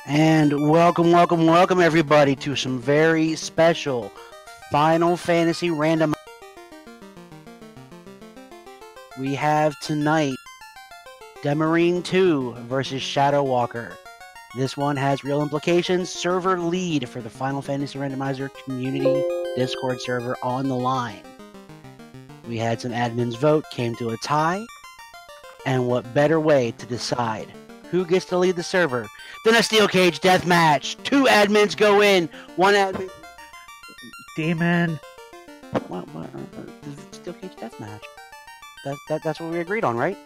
And welcome everybody to some very special Final Fantasy Random. We have tonight Demerine 2 versus Shadowwalker. This one has real implications. Server lead for the Final Fantasy Randomizer community Discord server on the line. We had some admins vote, came to a tie, and what better way to decide who gets to lead the server than a steel cage death match? Two admins go in, one admin. Demon. What? Steel cage death match. That's what we agreed on, right?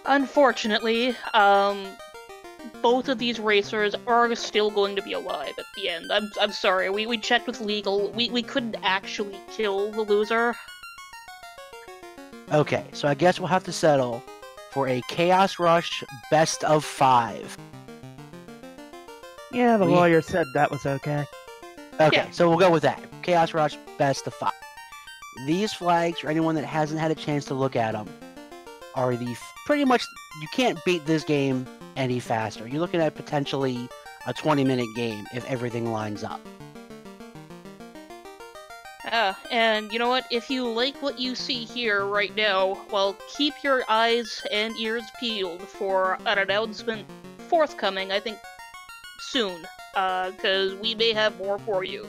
Unfortunately, both of these racers are still going to be alive at the end. I'm sorry. We checked with legal. We couldn't actually kill the loser. Okay, so I guess we'll have to settle for a Chaos Rush best of 5. Yeah, the lawyer said that was okay. Okay, Yeah. So we'll go with that. Chaos Rush best of 5. These flags, for anyone that hasn't had a chance to look at them, are pretty much, you can't beat this game any faster. You're looking at potentially a 20-minute game if everything lines up. And you know what? If you like what you see here right now, well, keep your eyes and ears peeled for an announcement forthcoming, I think, soon. Because we may have more for you.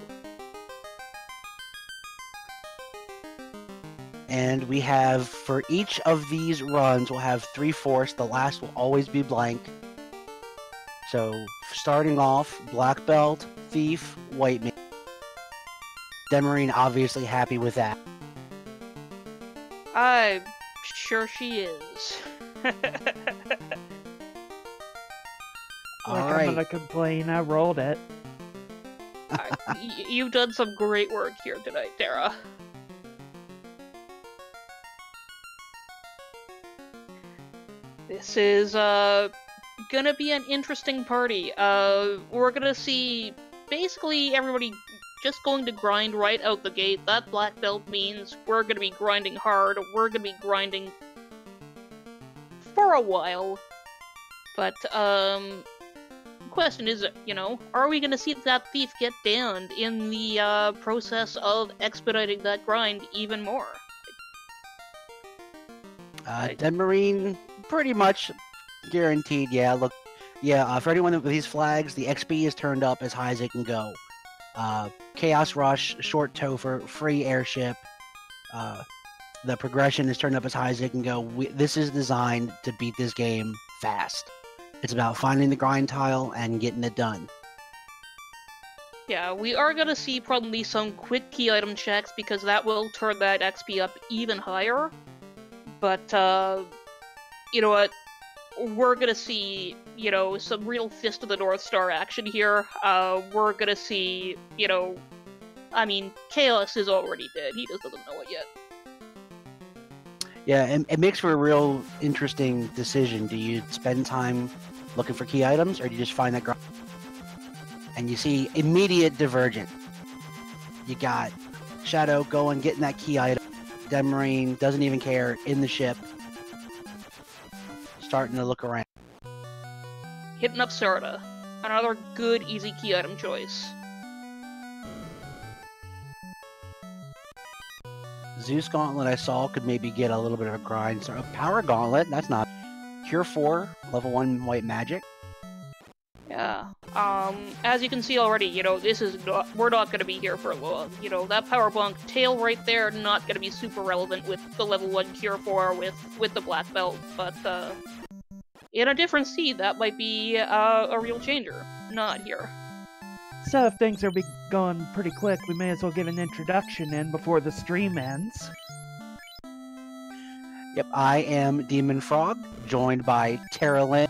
And we have, for each of these runs, we'll have 3/4. The last will always be blank. So, starting off, Black Belt, Thief, White Mage. Demerine obviously happy with that. I'm sure she is. Alright. I'm gonna complain, I rolled it. You've done some great work here tonight, Tara. This is, gonna be an interesting party. We're gonna see basically everybody just going to grind right out the gate. That black belt means we're gonna be grinding hard. We're gonna be grinding for a while. But, question is, are we gonna see that thief get downed in the, process of expediting that grind even more? Demerine, pretty much guaranteed, yeah. Look, yeah, for anyone with these flags, the XP is turned up as high as it can go. Chaos Rush, Short Topher, Free Airship. The progression is turned up as high as it can go. This is designed to beat this game fast. It's about finding the grind tile and getting it done. Yeah, we are gonna see probably some quick key item checks because that will turn that XP up even higher. But, you know what? We're gonna see, some real Fist of the North Star action here. We're gonna see, Chaos is already dead. He just doesn't know it yet. Yeah, and it makes for a real interesting decision. Do you spend time looking for key items, or do you just find that grind? And you see immediate divergence. You got Shadow going, getting that key item. Demerine doesn't even care, in the ship. Starting to look around. Hitting up Sarda. Another good, easy key item choice. Zeus Gauntlet I saw could maybe get a little bit of a grind. So a Power Gauntlet, that's not. Cure 4, level 1 white magic. Yeah. As you can see already, we're not gonna be here for long. That power bunk tail right there, not gonna be super relevant with the level 1 Cure 4 with the black belt, but, in a different seed, that might be, a real changer. Not here. So if things are going pretty quick, we may as well get an introduction in before the stream ends. Yep, I am Demon Frog, joined by Tara Lynn,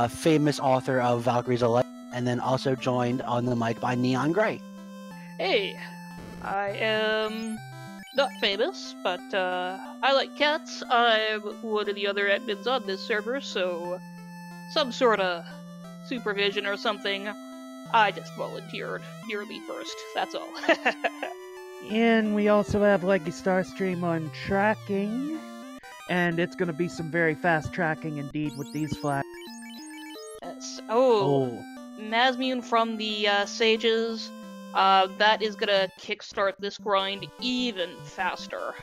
famous author of Valkyrie's Elect, and then also joined on the mic by Neon Grey. Hey, I am not famous, but I like cats. I'm one of the other admins on this server, so some sort of supervision or something. I just volunteered nearly first, that's all. And we also have Leggy Starstream on tracking, and it's going to be some very fast tracking indeed with these flags. Yes. Oh. Masmune from the Sages. That is gonna kickstart this grind even faster.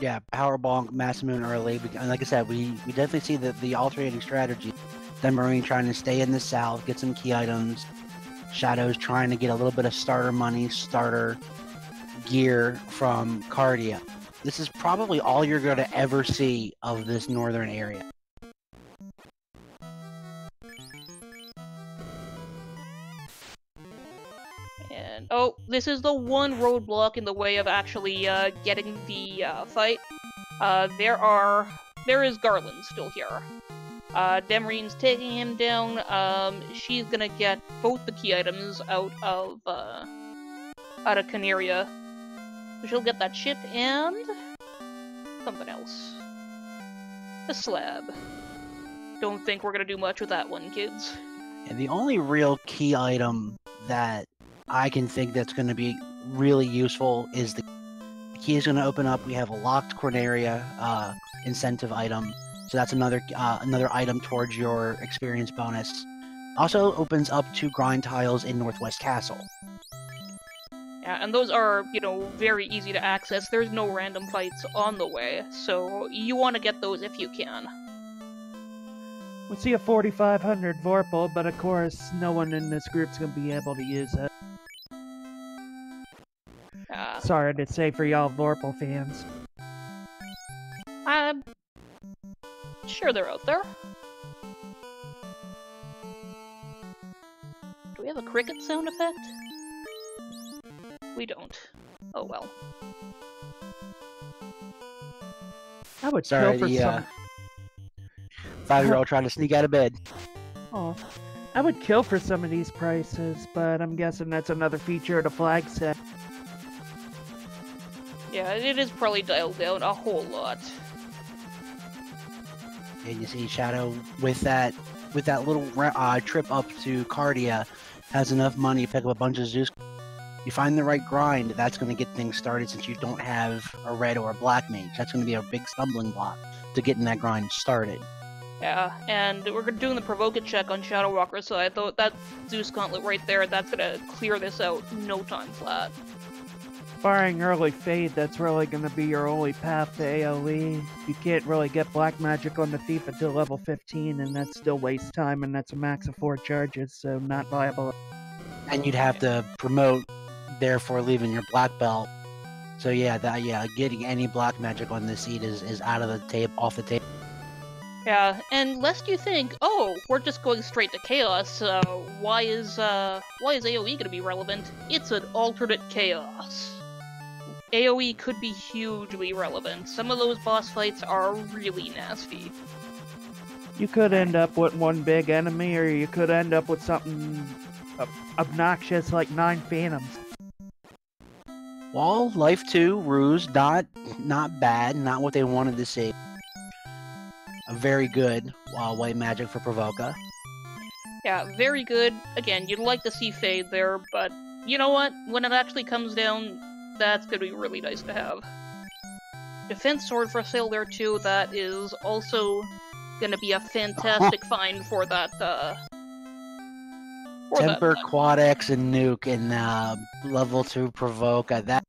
Yeah, Power Bonk, Masamune early. And like I said, we definitely see the alternating strategy. Demerine trying to stay in the south, get some key items. Shadow's trying to get a little bit of starter money, starter gear from Cardia. This is probably all you're going to ever see of this northern area. And oh, this is the one roadblock in the way of actually getting the fight. There is Garland still here. Demarine's taking him down. She's gonna get both the key items out of Canaria. So she'll get that ship and something else. A slab. Don't think we're gonna do much with that one, kids. And the only real key item that I can think that's going to be really useful is the key is going to open up. We have a locked Corneria incentive item, so that's another item towards your experience bonus. Also opens up 2 grind tiles in Northwest Castle. Yeah, and those are, very easy to access. There's no random fights on the way, so you want to get those if you can. We see a 4500 Vorpal, but of course, no one in this group's gonna be able to use it. Sorry to say for y'all Vorpal fans. I'm sure they're out there. Do we have a cricket sound effect? We don't. Oh well. I would kill for some... 5-year-old trying to sneak out of bed. Oh, I would kill for some of these prices, but I'm guessing that's another feature of the flag set. Yeah, it is probably dialed down a whole lot. And you see Shadow with that little trip up to Cardia has enough money to pick up a bunch of Zeus. You find the right grind, that's going to get things started since you don't have a red or a black mage. That's going to be a big stumbling block to getting that grind started. Yeah, and we're doing the Provoke It check on Shadowwalker, so I thought that Zeus Gauntlet right there, that's gonna clear this out no time flat. Barring early Fade, that's really gonna be your only path to AoE. You can't really get Black Magic on the Thief until level 15, and that still wastes time, and that's a max of 4 charges, so not viable. And you'd have to promote, therefore leaving your Black Belt. So yeah, getting any Black Magic on this seat is out of the off the table. Yeah, and lest you think, oh, we're just going straight to Chaos, why is AoE gonna be relevant? It's an alternate Chaos. AoE could be hugely relevant. Some of those boss fights are really nasty. You could end up with one big enemy, or you could end up with something obnoxious like 9 Phantoms. Well, Life 2, Ruse, not bad, not what they wanted to see. A very good white magic for Provoca. Yeah, very good. Again, you'd like to see Fade there, but you know what? When it actually comes down, that's gonna be really nice to have. Defense Sword for sale there too, that is also gonna be a fantastic find for that, Temper, Quad X, and Nuke in level 2 Provoca.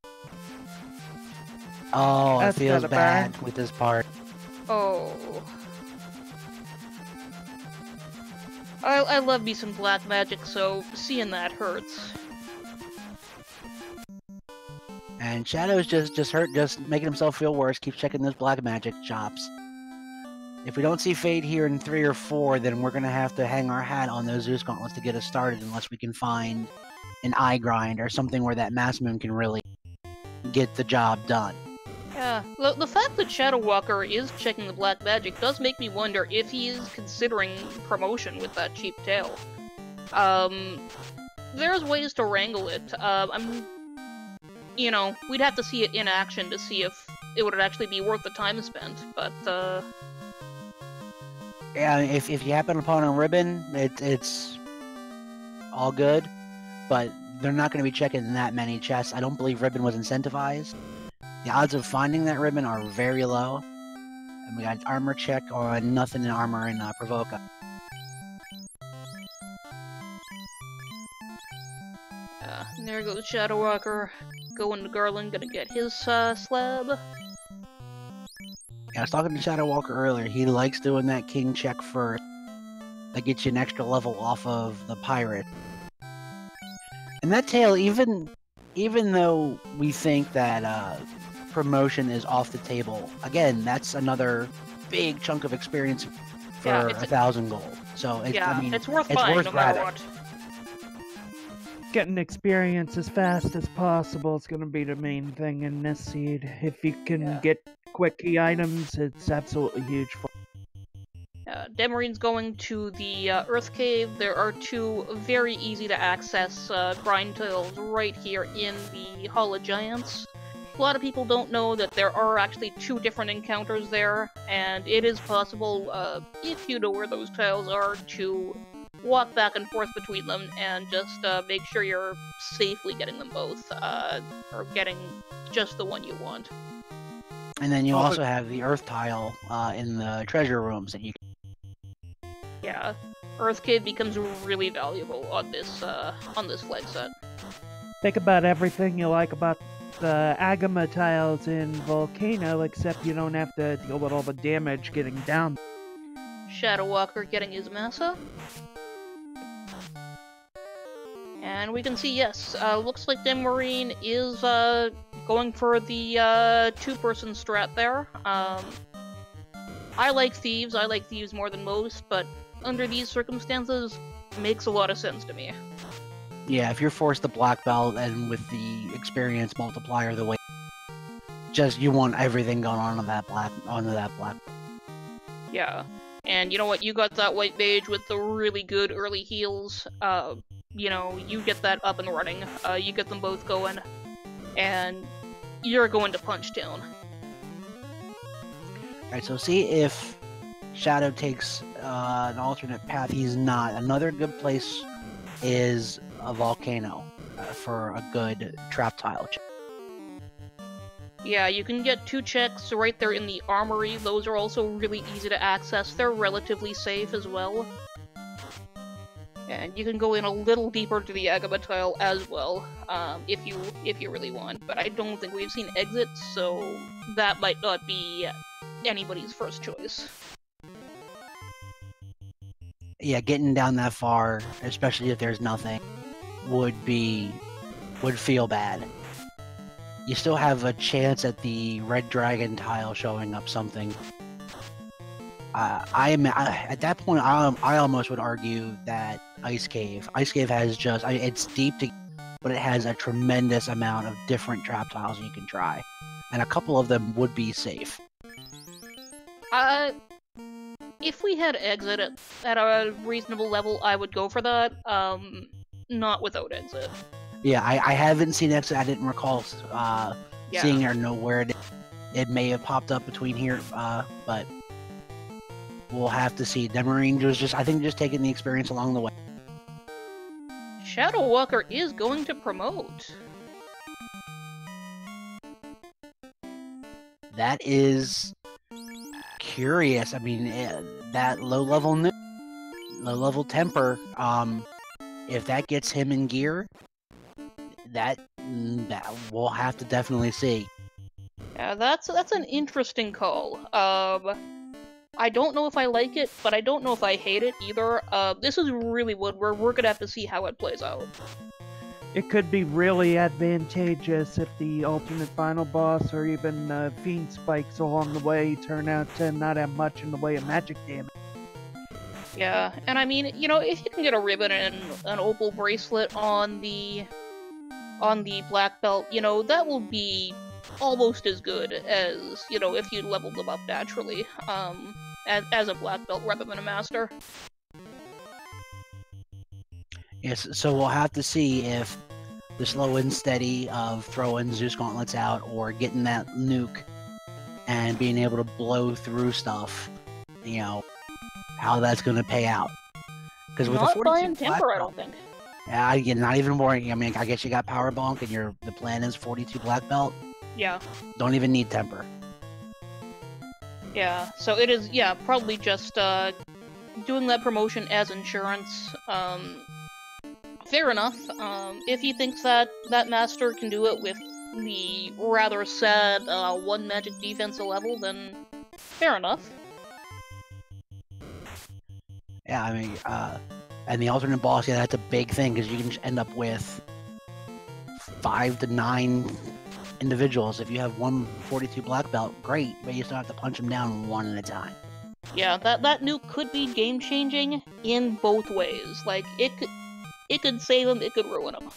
Oh, it feels bad with this part. Oh. I love me some black magic, so seeing that hurts. And Shadow's just making himself feel worse, keeps checking those black magic chops. If we don't see Fade here in 3 or 4, then we're going to have to hang our hat on those Zeus Gauntlets to get us started unless we can find an eye grind or something where that Masamune can really get the job done. Yeah, the fact that Shadowwalker is checking the black magic does make me wonder if he is considering promotion with that cheap tail. There's ways to wrangle it. We'd have to see it in action to see if it would actually be worth the time spent, but, yeah, if you happen upon a ribbon, it's all good, but they're not going to be checking that many chests. I don't believe ribbon was incentivized. The odds of finding that ribbon are very low. And we got armor check on nothing in armor and Provoca. And there goes Shadowwalker. Going to Garland, gonna get his slab. Yeah, I was talking to Shadowwalker earlier. He likes doing that king check first. That gets you an extra level off of the pirate. And that tail, even though we think that promotion is off the table, again, that's another big chunk of experience for 1,000 gold. So I mean, it's worth buying no matter what. Getting experience as fast as possible is going to be the main thing in this seed. If you can get quick key items, it's absolutely huge for Demerine's going to the Earth Cave. There are two very easy to access grind tiles right here in the Hall of Giants. A lot of people don't know that there are actually two different encounters there, and it is possible, if you know where those tiles are, to walk back and forth between them and just make sure you're safely getting them both, or getting just the one you want. And then you also have the Earth tile in the treasure rooms that you. Yeah, Earth Cave becomes really valuable on this flag set. Think about everything you like about the Agama tiles in Volcano, except you don't have to deal with all the damage getting down. Shadowwalker getting his Massa. And we can see, yes, looks like Demerine is going for the two-person strat there. I like Thieves more than most, but under these circumstances, makes a lot of sense to me. Yeah, if you're forced to black belt and with the experience multiplier the way, just you want everything going on that black belt. Yeah, and you know what? You got that white mage with the really good early heals. You know, you get that up and running. You get them both going, and you're going to Punch Town. Alright, so see if Shadow takes an alternate path. He's not. Another good place is a volcano for a good trap tile check. Yeah, you can get two checks right there in the armory. Those are also really easy to access. They're relatively safe as well. And you can go in a little deeper to the Agama tile as well, if you really want. But I don't think we've seen exits, so that might not be anybody's first choice. Yeah, getting down that far, especially if there's nothing, would feel bad. You still have a chance at the Red Dragon tile showing up something. At that point, I almost would argue that Ice Cave has just, it's deep, but it has a tremendous amount of different trap tiles you can try, and a couple of them would be safe. If we had exit at a reasonable level, I would go for that. Not without exit. Yeah, I haven't seen exit. I didn't recall seeing or know where it may have popped up between here, but we'll have to see. Demerine was just taking the experience along the way. Shadowwalker is going to promote. That is curious. I mean, that low-level temper, if that gets him in gear, that we'll have to definitely see. Yeah, that's an interesting call. I don't know if I like it, but I don't know if I hate it either. This is really one where we're gonna have to see how it plays out. It could be really advantageous if the alternate final boss or even fiend spikes along the way turn out to not have much in the way of magic damage. Yeah, and I mean, you know, if you can get a ribbon and an opal bracelet on the black belt, you know, that will be almost as good as, you know, if you leveled them up naturally, as a black belt rather than a master. Yes, so we'll have to see if the slow and steady of throwing Zeus gauntlets out or getting that nuke and being able to blow through stuff, you know, how that's going to pay out. Because with not the buying 42 temper, black I belt, don't think. yeah, not even worrying. I mean, I guess you got power bonk and the plan is 42 black belt. Yeah. Don't even need temper. Yeah, so it is, yeah, probably just doing that promotion as insurance. Fair enough. If he thinks that that master can do it with the rather sad 1 magic defense level, then fair enough. Yeah, I mean, and the alternate boss, yeah, that's a big thing because you can just end up with 5 to 9 individuals. If you have 142 black belt, great, but you still have to punch them down one at a time. Yeah, that nuke could be game changing in both ways. Like it could save them, it could ruin them.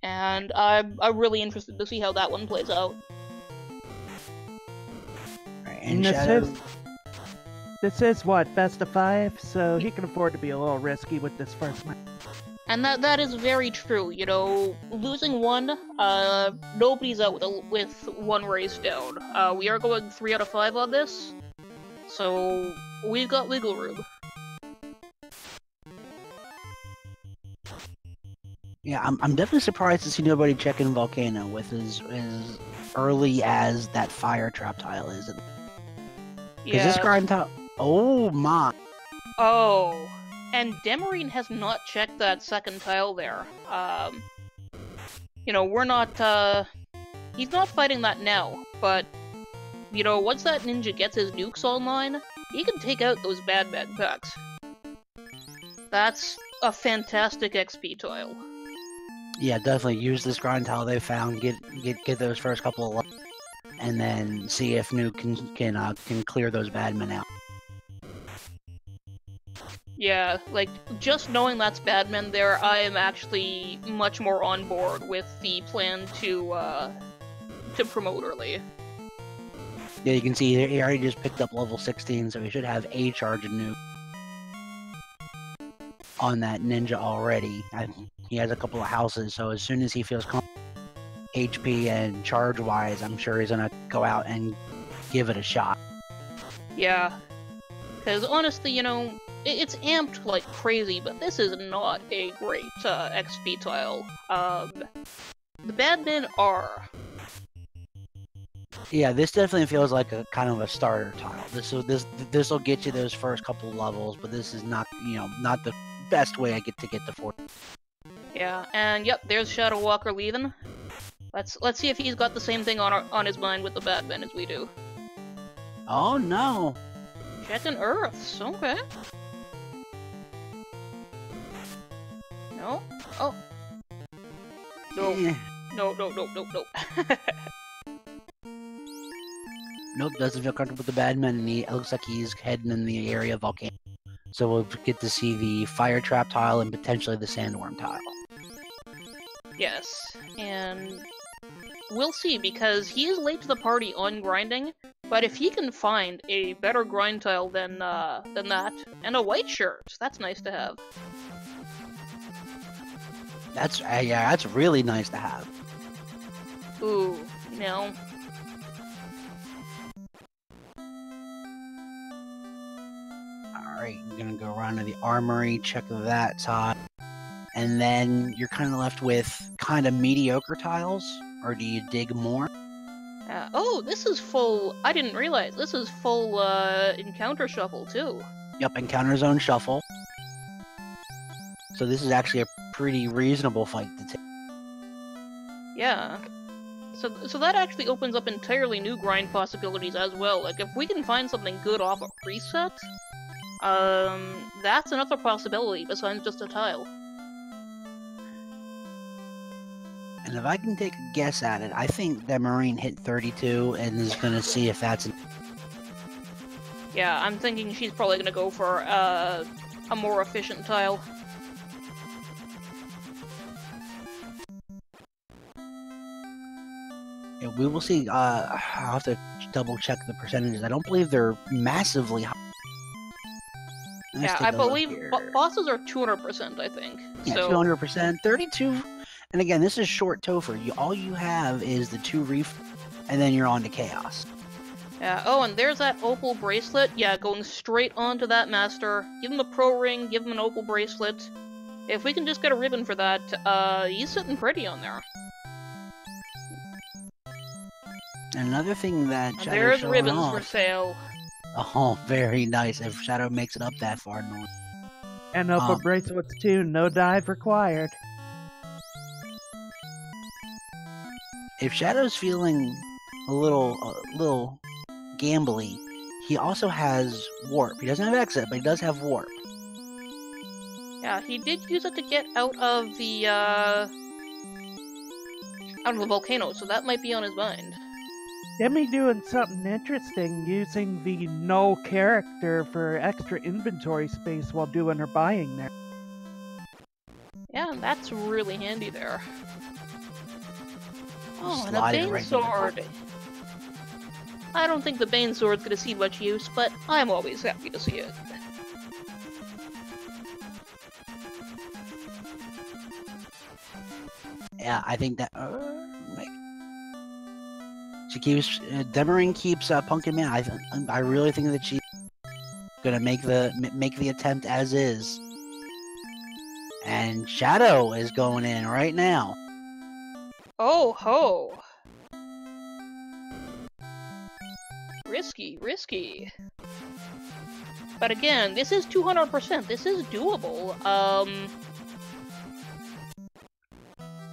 And I'm really interested to see how that one plays out. Right, and Shadow... This is what, best of 5, so he can afford to be a little risky with this first match. And that is very true. You know, losing one, nobody's out with one race down. We are going 3 out of 5 on this, so we've got wiggle room. Yeah, I'm definitely surprised to see nobody checking Volcano with as early as that fire trap tile is. Yeah. This grind tile... Oh my! Oh, and Demerine has not checked that second tile there. You know, we're not, he's not fighting that now, but, you know, once that ninja gets his nukes online, he can take out those bad packs. That's a fantastic XP tile. Yeah, definitely use this grind tile they found, get those first couple of and then see if Nuke can clear those bad men out. Yeah, like, just knowing that's bad men there, I am actually much more on board with the plan to promote early. Yeah, you can see he already just picked up level 16, so he should have a charge of Nuke on that ninja already. He has a couple of houses, so as soon as he feels HP and charge-wise, I'm sure he's gonna go out and give it a shot. Yeah, because honestly, you know, it's amped like crazy, but this is not a great XP tile. The bad men are. Yeah, this definitely feels like a kind of a starter tile. This will get you those first couple levels, but this is not, you know, not the best way I get to 40. Yeah, and yep, there's Shadowwalker leaving. Let's see if he's got the same thing on his mind with the bad men as we do. Oh no! Checking Earths, okay. No? Oh. No. Eh. No. Nope, doesn't feel comfortable with the bad men, and it looks like he's heading in the area of Volcano. So we'll get to see the fire trap tile and potentially the sandworm tile. Yes, and we'll see, because he is late to the party on grinding, but if he can find a better grind tile than that, and a white shirt, that's nice to have. That's yeah, that's really nice to have. Ooh, no. Alright, I'm gonna go around to the armory, check that side, and then you're kind of left with kind of mediocre tiles, or do you dig more? Oh, this is full. I didn't realize this is full encounter shuffle too. Yep, encounter zone shuffle. So this is actually a pretty reasonable fight to take. Yeah. So that actually opens up entirely new grind possibilities as well. Like, if we can find something good off a preset, that's another possibility besides just a tile. And if I can take a guess at it, I think Demerine hit 32 and is going to see if that's... Yeah, I'm thinking she's probably going to go for a more efficient tile. Yeah, we will see. I'll have to double check the percentages. I don't believe they're massively high. Yeah, I believe bosses are 200%, I think. Yeah, so... 200%. 32... And again, this is short Topher. All you have is the 2 reef, and then you're on to Chaos. Yeah, oh, and there's that opal bracelet. Yeah, going straight onto that master. Give him a pro ring, give him an opal bracelet. If we can just get a ribbon for that, he's sitting pretty on there. Another thing that Shadow's There's showing ribbons off. for sale. Oh, very nice. If Shadow makes it up that far north. And up with bracelets too, no dive required. If Shadow's feeling a little gambly, he also has warp. He doesn't have exit, but he does have warp. Yeah, he did use it to get out of the volcano, so that might be on his mind. Demi doing something interesting, using the no character for extra inventory space while doing her buying there. Yeah, that's really handy there. Oh, and a Slide it Bane right in Sword. I don't think the Bane Sword's gonna see much use, but I'm always happy to see it. Yeah, I think that. She keeps. Demerine keeps punking me. I really think that she's gonna make the attempt as is. And Shadow is going in right now. Oh ho! Risky, risky. But again, this is 200%. This is doable.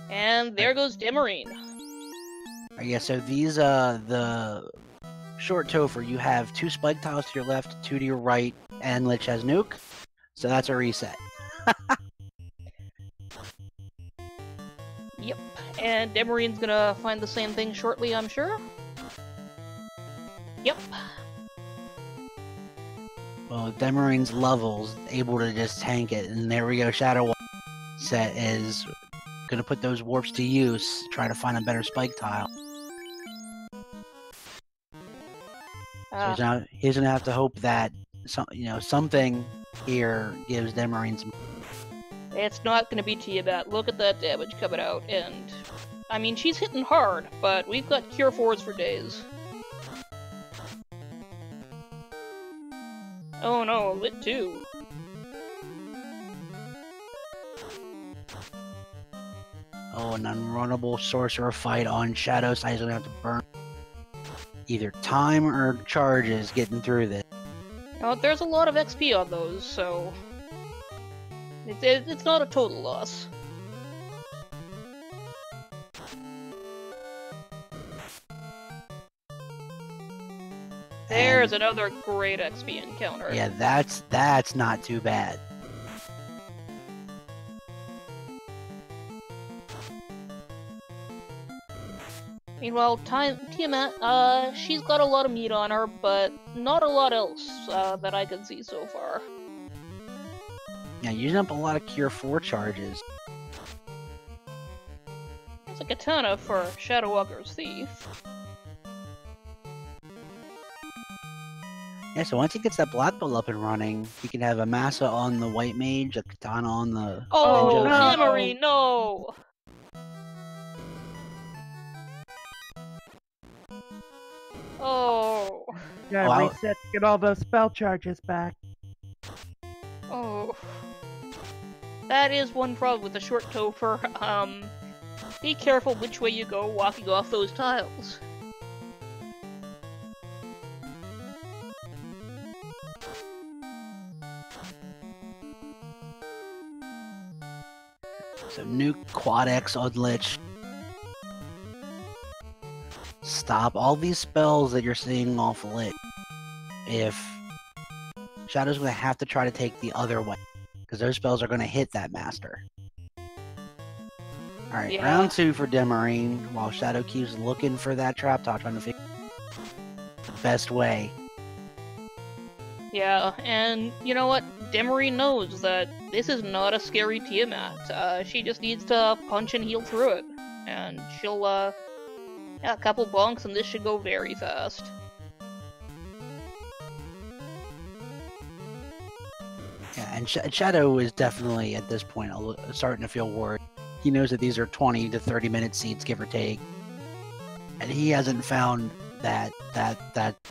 And there goes Demerine. Yeah, so these the short Topher, you have 2 spike tiles to your left, 2 to your right, and Lich has nuke. So that's a reset. Yep. And Demarine's gonna find the same thing shortly, I'm sure. Yep. Well, Demarine's levels able to just tank it, and there we go. Shadowwalker set is gonna put those warps to use, try to find a better spike tile. So he's gonna have to hope that something here gives Demerine some. It's not gonna be Tiamat. Look at that damage coming out, and I mean she's hitting hard, but we've got Cure 4s for days. Oh no, Lit 2. Oh, an unrunnable sorcerer fight on Shadow, so he's gonna have to burn either time or charges getting through this. There's a lot of XP on those, so it's not a total loss. There's another great XP encounter. Yeah, that's not too bad. Meanwhile, Tiamat, she's got a lot of meat on her, but not a lot else that I can see so far. Yeah, using up a lot of Cure 4 charges. There's a katana for Shadowwalker's thief. Yeah, so once he gets that black belt up and running, he can have a Massa on the white mage, a katana on the Oh, ninja. Demerine, no! Oh. Gotta reset to get all those spell charges back. Oh. That is one problem with the short Topher. Be careful which way you go walking off those tiles. So nuke Quad X on Lich. Stop all these spells that you're seeing off Lich. If Shadow's gonna have to try to take the other way, because those spells are gonna hit that master. Alright, Yeah. round 2 for Demerine, while Shadow keeps looking for that trap top, trying to figure the best way. Yeah, and you know what? Demerine knows that this is not a scary Tiamat. She just needs to punch and heal through it. And she'll, yeah, a couple bonks and this should go very fast. Yeah, and Shadow is definitely, at this point, starting to feel worried. He knows that these are 20 to 30 minute seats, give or take. And he hasn't found that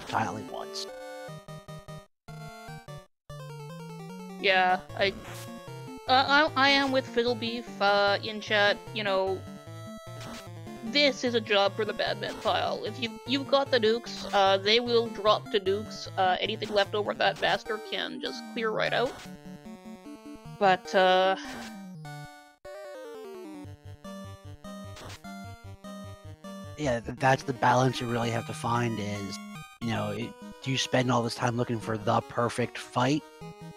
tile he wants. Yeah, I am with Fizzlebeef in chat. You know, this is a job for the Badman pile. If you've got the nukes, they will drop to nukes. Anything left over that master can just clear right out. But, yeah, that's the balance you really have to find is, you know, do you spend all this time looking for the perfect fight,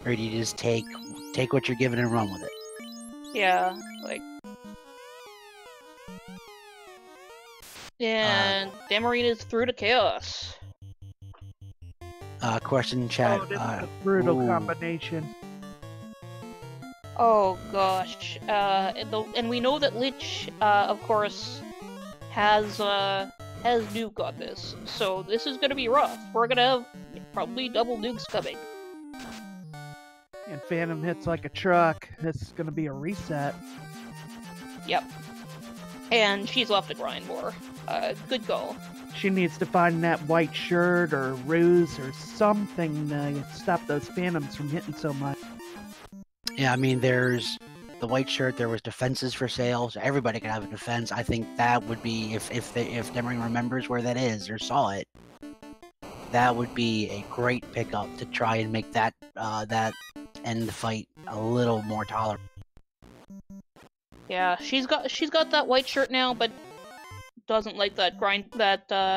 or do you just take what you're given and run with it? yeah, like... And Demerine is through to Chaos. Question in chat. Oh, this is a brutal ooh. combination. Oh gosh, and we know that Lich, of course, has nuke on this, so this is gonna be rough. We're gonna have probably double nukes coming. And Phantom hits like a truck. This is gonna be a reset. Yep. And she's off to grind more. Good goal. She needs to find that white shirt or ruse or something to stop those Phantoms from hitting so much. Yeah, I mean, there's the white shirt. There was defenses for sale, so everybody could have a defense. I think that would be if Demerine remembers where that is or saw it, that would be a great pickup to try and make that end the fight a little more tolerable. Yeah, she's got that white shirt now, but doesn't like that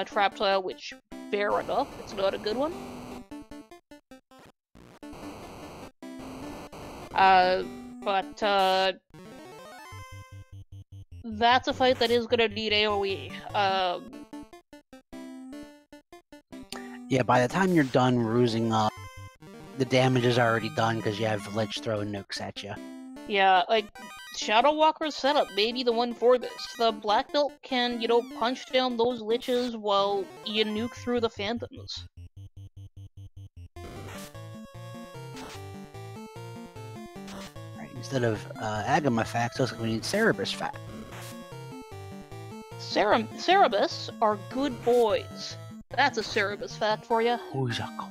trap tile, which fair enough. It's not a good one. But that's a fight that is gonna need AoE. Yeah, by the time you're done rusing up, the damage is already done because you have Lich throwing nukes at you. Yeah, like, Shadowwalker's setup may be the one for this. The Black Belt can, you know, punch down those Liches while you nuke through the Phantoms. Right, instead of Agama facts, looks like we need Cerebus facts. Cerebus are good boys. That's a Cerebus fact for you. Who's a cool?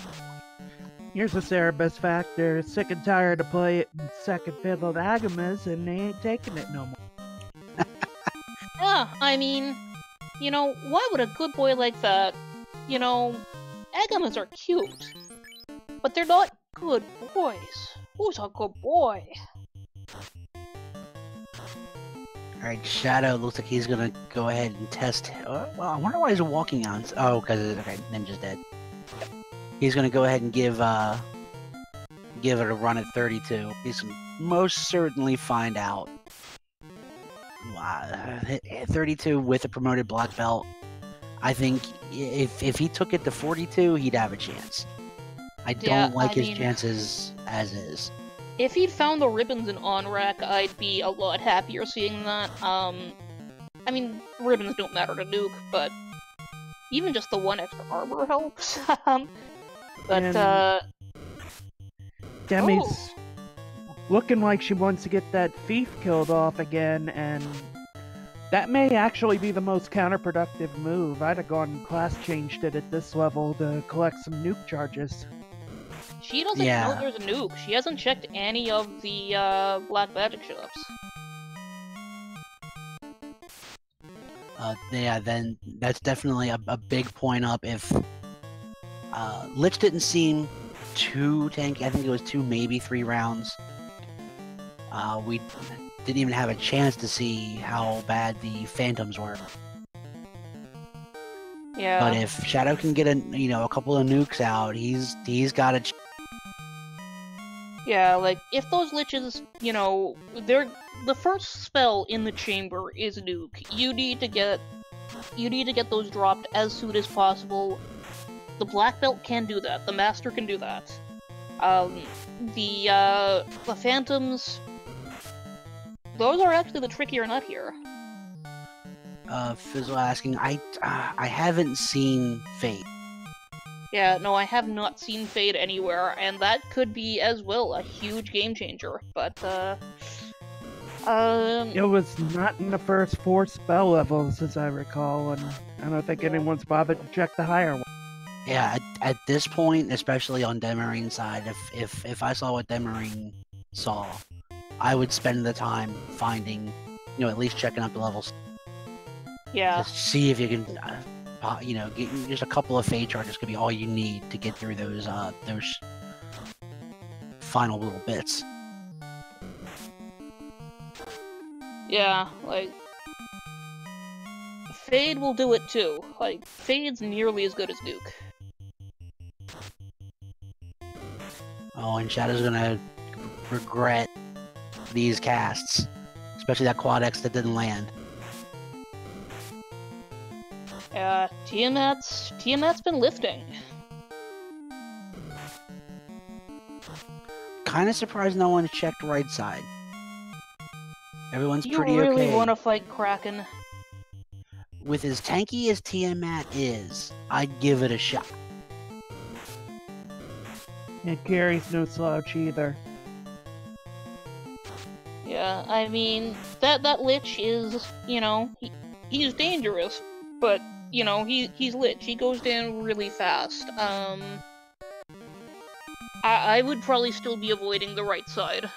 Here's a Cerebus fact. They're sick and tired of playing second fiddle to Agamas, and they ain't taking it no more. Yeah, I mean, you know, why would a good boy like that? You know, Agamas are cute, but they're not good boys. Who's a good boy? Alright, Shadow looks like he's gonna go ahead and test. Well, I wonder why he's walking on. Oh, because okay, Ninja's dead. He's gonna go ahead and give it a run at 32. He's most certainly find out. 32 with a promoted black belt. I think if he took it to 42, he'd have a chance. I don't like his chances as is. If he'd found the ribbons in on-rack, I'd be a lot happier seeing that. I mean, ribbons don't matter to nuke, but even just the one extra armor helps. But, Demi's looking like she wants to get that thief killed off again, and that may actually be the most counterproductive move. I'd have gone and class changed it at this level to collect some nuke charges. She doesn't know there's a nuke. She hasn't checked any of the black magic shops. Yeah, then that's definitely a big point up. If Lich didn't seem too tanky, I think it was 2, maybe 3 rounds. We didn't even have a chance to see how bad the Phantoms were. Yeah. But if Shadow can get a couple of nukes out, he's got a. Yeah, like if those Liches, you know, they're the first spell in the chamber is nuke. You need to get those dropped as soon as possible. The Black Belt can do that. The Master can do that. The Phantoms, those are actually the trickier nut here. Fizzle asking, I haven't seen Fate. Yeah, no, I have not seen Fade anywhere, and that could be as well a huge game changer. But it was not in the first 4 spell levels, as I recall, and I don't think anyone's bothered to check the higher one. Yeah, at this point, especially on Demerine's side, if I saw what Demerine saw, I would spend the time finding, at least checking out the levels. Yeah. Just see if you can, you know, get just a couple of fade charges could be all you need to get through those final little bits. Yeah, like Fade will do it too. Like Fade's nearly as good as Nuke. Oh, and Shadow's gonna regret these casts, especially that Quad X that didn't land. Tiamat's been lifting. Kind of surprised no one checked right side. Everyone's You pretty really okay. want to fight Kraken? With as tanky as Tiamat is, I'd give it a shot. And Gary's no slouch either. Yeah, I mean that Lich is, you know, he's dangerous, but you know he's Lich. He goes down really fast. I would probably still be avoiding the right side.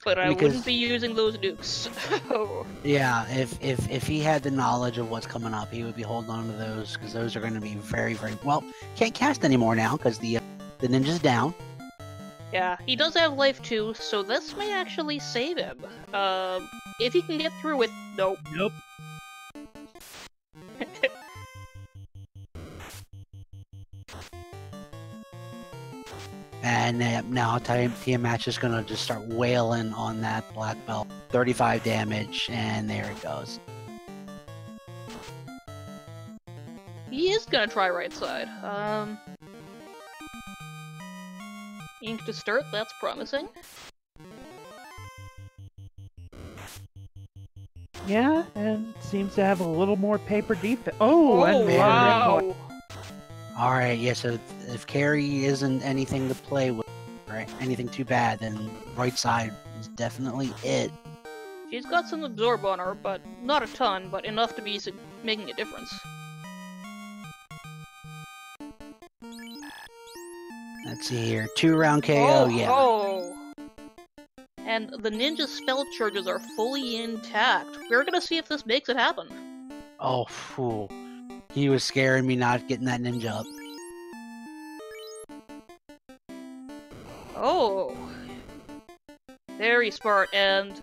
But I wouldn't be using those nukes. Yeah, if he had the knowledge of what's coming up, he would be holding on to those, because those are going to be very, very... Well, can't cast anymore now, because the ninja's down. Yeah, he does have life too, so this may actually save him. If he can get through with... Nope. Nope. And now Tiamat's just gonna just start wailing on that black belt. 35 damage, and there it goes. He is gonna try right side. Ink to start, that's promising. Yeah, and seems to have a little more paper defense. Oh, and wow! Alright, yeah, so if carry isn't anything to play with, right, anything too bad, then right side is definitely it. She's got some absorb on her, but not a ton, but enough to be making a difference. Let's see here, 2-round KO, yeah. Oh! And the ninja spell charges are fully intact. We're gonna see if this makes it happen. Oh, fool. He was scaring me not getting that ninja up. Oh. Very smart, and...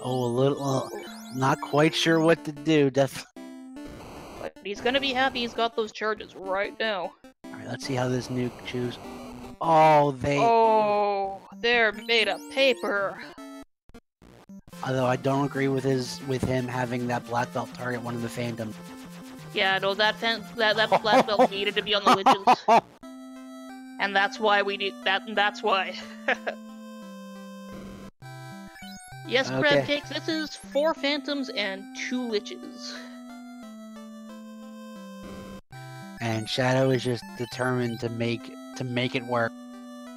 Oh, a little... not quite sure what to do, definitely. But he's gonna be happy he's got those charges right now. Alright, let's see how this nuke chews. Oh, Oh, they're made of paper. Although I don't agree with him having that black belt target one of the Phantoms. Yeah, no, that black belt needed to be on the Liches. And that's why we need that, and that's why. Yes, Okay. Crab Cakes, this is 4 Phantoms and 2 Liches. And Shadow is just determined to make it work.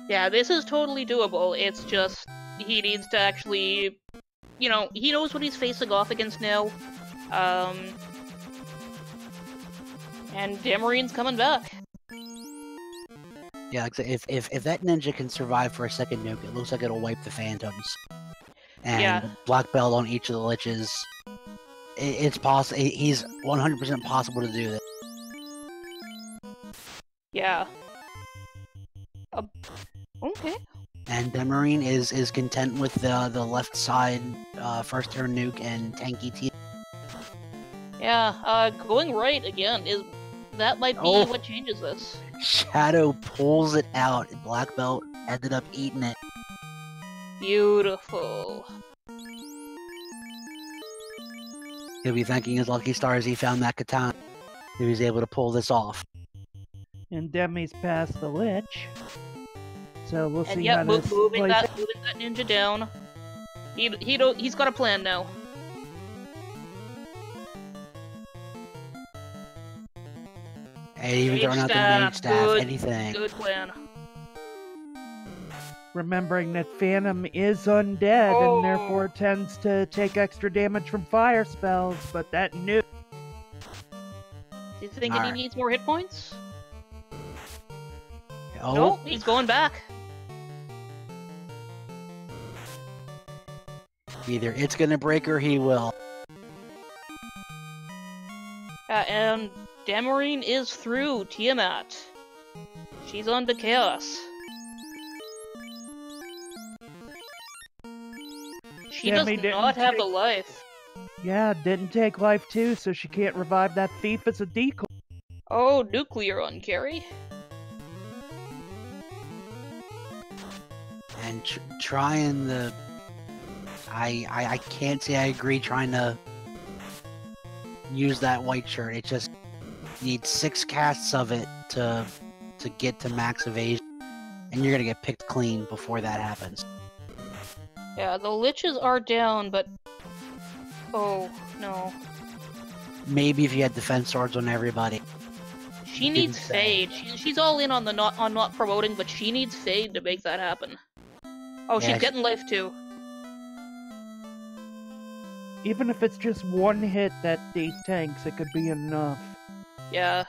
Yeah, this is totally doable. It's just he needs to actually, you know, he knows what he's facing off against now. And Demerine's coming back. Yeah, like if that ninja can survive for a second nuke, it looks like it'll wipe the Phantoms. And Yeah. black belt on each of the Liches. It's possible. He's 100% possible to do this. Yeah. Okay. And Demerine is content with the left side first turn nuke and tanky T. Yeah, going right again that might be what changes this. Shadow pulls it out, and black belt ended up eating it. Beautiful. He'll be thanking his lucky stars he found that katana. He was able to pull this off. And Demi's past the Lich. So we'll And see yep, how this moving plays that ninja down. He's got a plan now. Hey, even throwing out the mage staff, anything. Good plan. Remembering that Phantom is undead and therefore tends to take extra damage from fire spells, but that nuke... Do you think he needs more hit points? Oh, Nope, he's going back. Either it's gonna break or he will. And Demerine is through Tiamat. She's on to Chaos. She does Demi didn't not have take- the life. Yeah, didn't take life too, so she can't revive that thief as a decoy. Oh, nuclear on Carrie. And trying the... I can't say I agree trying to use that white shirt. It just needs 6 casts of it to get to max evasion. And you're gonna get picked clean before that happens. Yeah, the liches are down, but... Oh, no. Maybe if you had defense swords on everybody. She needs Fade. She's all in on the not promoting, but she needs Fade to make that happen. Oh, Yeah, she's getting life too. Even if it's just one hit that thief tanks, it could be enough. Yeah.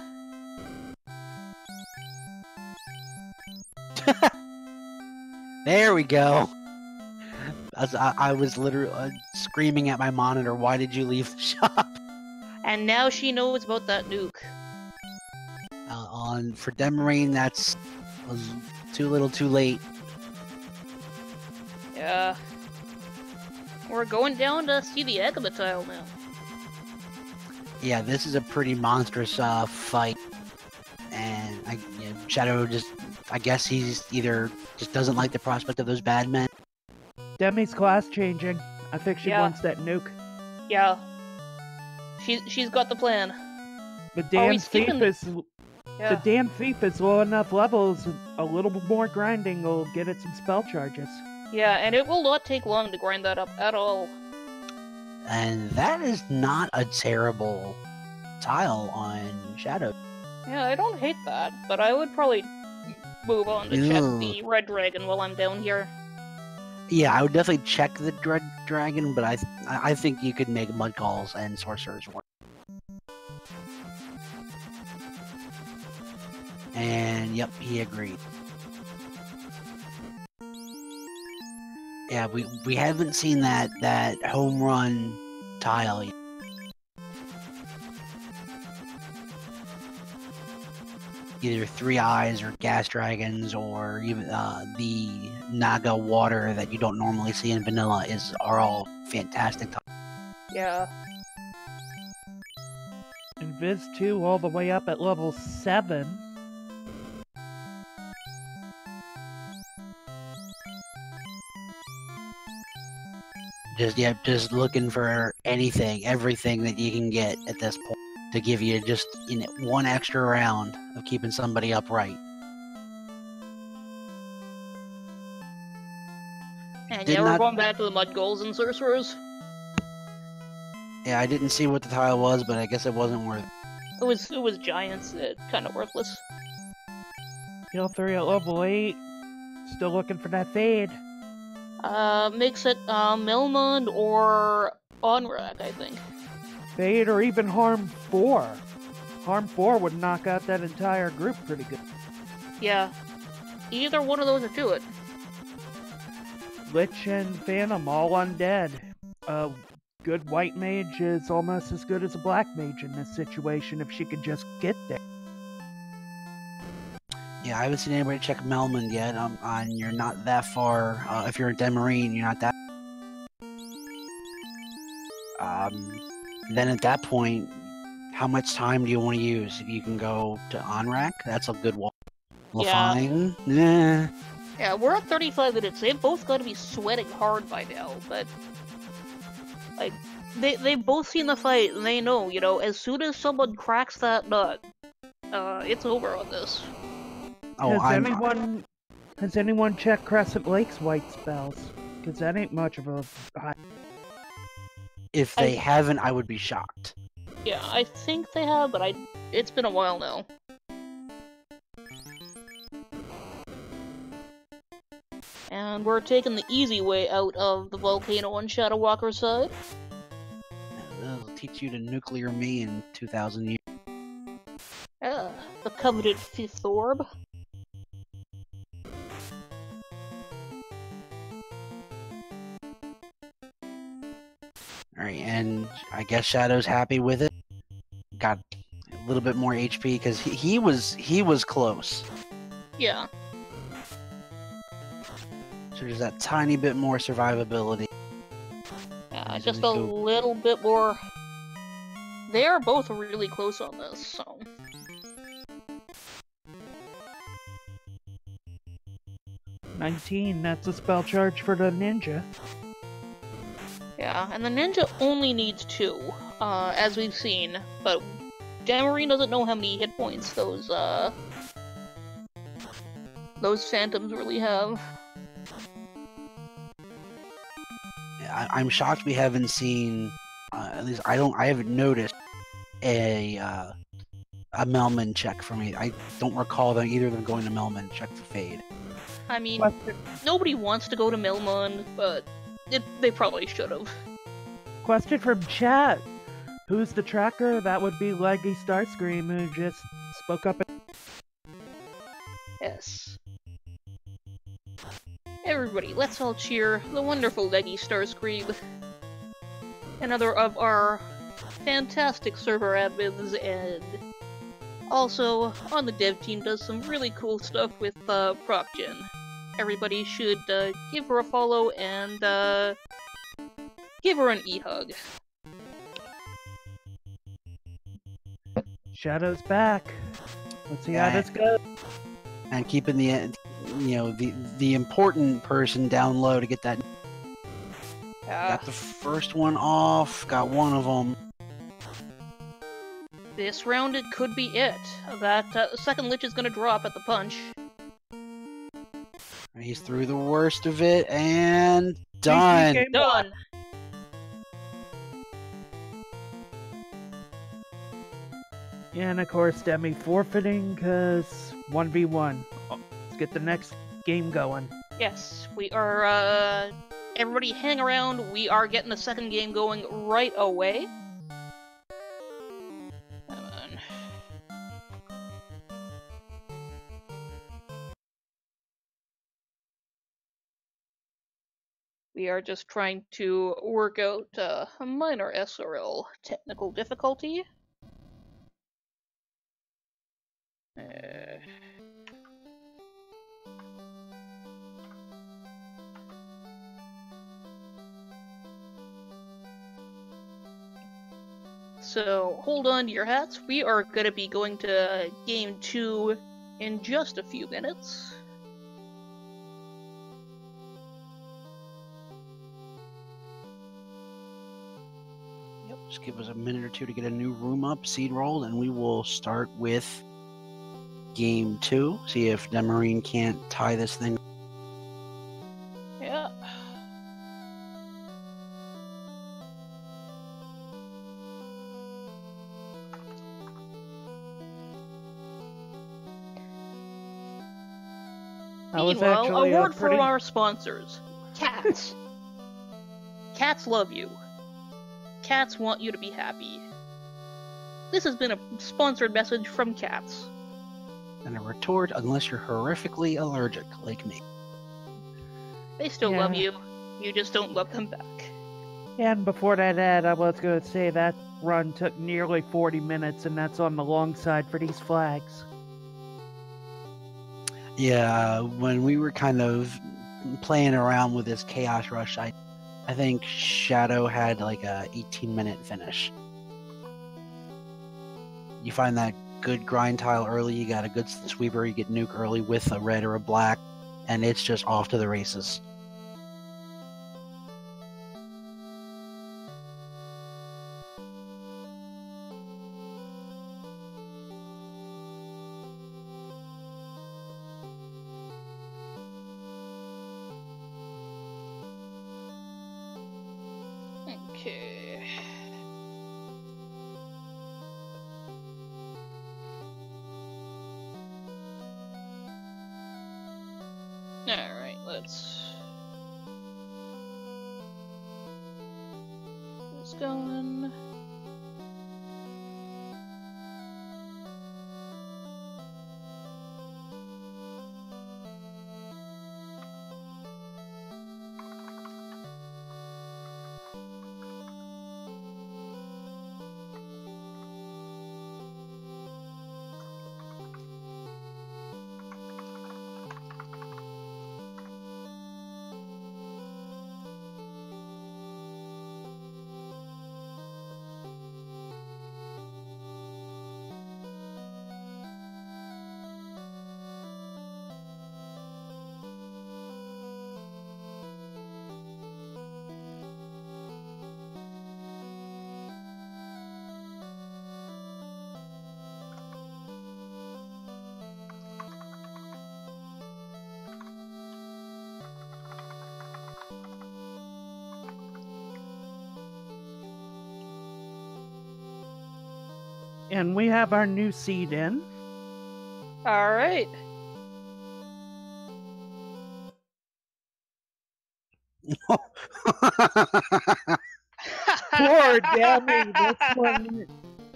There we go. I was literally screaming at my monitor, why did you leave the shop? And now she knows about that nuke. For Demerine, that's too little too late. Yeah. We're going down to see the Agama tile now. Yeah, this is a pretty monstrous fight. And Shadow I guess he's either just doesn't like the prospect of those bad men. Demi's class changing. I think she Yeah. wants that nuke. Yeah. She's got the plan. The damn he's thief keeping- is Yeah. the damn thief is low enough levels. A little bit more grinding will get it some spell charges. Yeah, and it will not take long to grind that up at all. And that is not a terrible tile on Shadow. Yeah, I don't hate that, but I would probably move on to check Ew. the Red Dragon while I'm down here. Yeah, I would definitely check the Dread Dragon, but I think you could make Mudgalls and Sorcerers work. And yep, he agreed. Yeah, we haven't seen that home run tile yet. Either 3 Eyes or Gas Dragons or even the Naga water that you don't normally see in vanilla are all fantastic. Yeah. And Viz 2 all the way up at level 7. Just looking for everything that you can get at this point to give you just one extra round of keeping somebody upright. And Did yeah, we're not- going back to the Mudgalls and Sorcerers. Yeah, I didn't see what the tile was, but I guess it wasn't worth it. It was giants, kind of worthless. Heal 3 at level 8. Still looking for that fade. Makes it Melmond or Onrak, I think. Fade or even Harm 4. Harm 4 would knock out that entire group pretty good. Yeah. Either one of those would do it. Lich and Phantom all undead. Good white mage is almost as good as a black mage in this situation if she could just get there. Yeah, I haven't seen anybody check Melmond yet. You're not that far. If you're a Demerine, you're not that. Then at that point, how much time do you want to use? You can go to Onrak. That's a good one. Yeah. Lafine? Nah. Yeah, we're at 35 minutes. They've both got to be sweating hard by now, but... Like, they've both seen the fight, and they know, as soon as someone cracks that nut, it's over on this. Oh, Has anyone checked Crescent Lake's white spells? Because that ain't much of a... If they haven't, I would be shocked. Yeah, I think they have, but it's been a while now. And we're taking the easy way out of the volcano on Shadowwalker's side. That'll teach you to nuclear me in 2,000 years. Yeah, the coveted fifth orb. Alright, and I guess Shadow's happy with it. Got a little bit more HP because he was close. Yeah. So there's that tiny bit more survivability. Yeah, just a little bit more. They are both really close on this, so. 19, that's a spell charge for the ninja. Yeah, and the ninja only needs 2, as we've seen, but Demerine doesn't know how many hit points those phantoms really have. I'm shocked we haven't seen, at least I haven't noticed a Melman check for me. I don't recall them either of them going to Melman check for Fade. I mean, nobody wants to go to Melman, but they probably should have. Question from chat. Who's the tracker? That would be Leggy Starscream, who just spoke up. Yes. Everybody, let's all cheer the wonderful Leggy Starscream. Another of our fantastic server admins, and also on the dev team does some really cool stuff with ProcGen. Everybody should give her a follow and give her an e-hug. Shadow's back. Let's see how this goes. And keeping the important person down low to get that. Got the first one off. Got one of them. This round it could be it. That second Lich is gonna drop at the punch. He's through the worst of it and done. Done. Yeah, and of course, Demi forfeiting because 1v1. Let's get the next game going. Yes, we are, everybody hang around. We are getting the second game going right away. Come on. We are just trying to work out a minor SRL technical difficulty. So, hold on to your hats. We are going to be going to Game 2 in just a few minutes. Yep, just give us a minute or two to get a new room up, seed rolled, and we will start with Game 2. See if Demerine can't tie this thing. Yeah. Meanwhile, a word from our sponsors. Cats. Cats love you. Cats want you to be happy. This has been a sponsored message from Cats. And a retort, unless you're horrifically allergic, like me. They still love you. You just don't love them back. And before that ad, I was going to say that run took nearly 40 minutes, and that's on the long side for these flags. Yeah, when we were kind of playing around with this Chaos Rush, I think Shadow had like a 18-minute finish. You find that good grind tile early, you got a good sweeper, you get nuke early with a red or a black, and it's just off to the races. Okay. Alright, let's get this going. And we have our new seed in. Alright. Poor Demi, this one.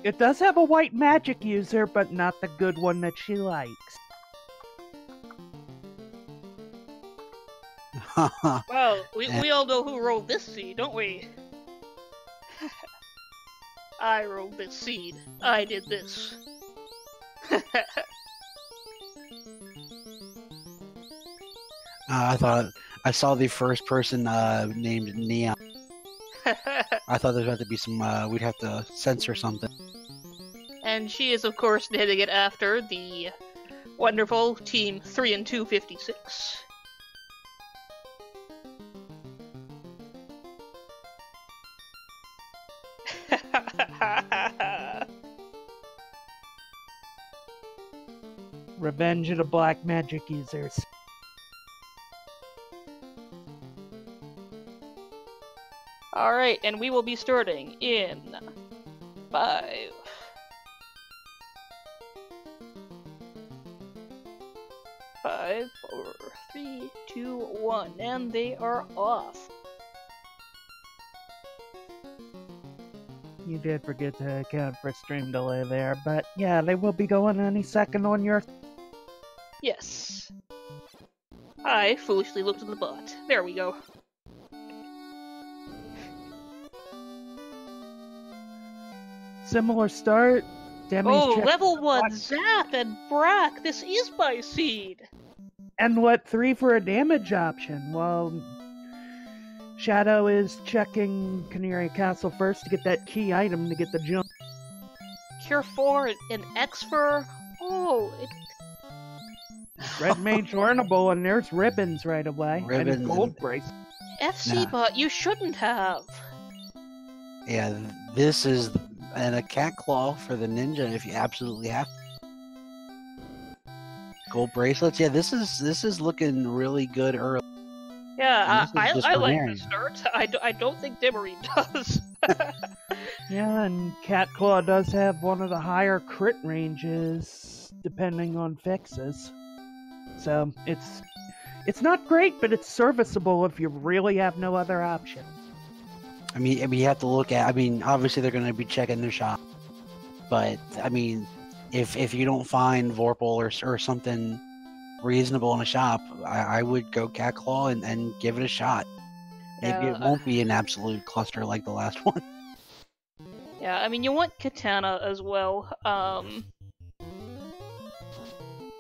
It does have a white magic user, but not the good one that she likes. Well, we all know who rolled this seed, don't we? I rolled this seed. I did this. I thought I saw the first person named Neon. I thought there was about to be some. We'd have to censor something. And she is, of course, naming it after the wonderful Team 3 and 256. Revenge of the black magic users. Alright, and we will be starting in 5. 5, 4, 3, 2, 1, and they are off. You did forget to account for stream delay there, but yeah, they will be going any second on your... Yes. I foolishly looked at the bot. There we go. Similar start. Demi's Oh, check- level 1 Zap and Brack! This is my seed! And what, 3 for a damage option? Well, Shadow is checking Canary Castle first to get that key item to get the jump. Cure 4 and X for... Oh, it... Red Mage Ornable, and there's ribbons right away. Ribbons and gold and- brace. FC Nah. bot, you shouldn't have. Yeah, this is and a cat claw for the ninja if you absolutely have to. Gold bracelets. Yeah, this is looking really good early. Yeah, And this is just I for like Mary. the start. I don't think Demerine does. Yeah, and Cat Claw does have one of the higher crit ranges, depending on fixes. So, it's not great, but it's serviceable if you really have no other option. I mean, you have to look at. I mean, obviously they're going to be checking their shop, but I mean, if you don't find Vorpal or something reasonable in a shop, I would go Cat Claw and give it a shot. Maybe it won't be an absolute cluster like the last one. Yeah, I mean, you want Katana as well.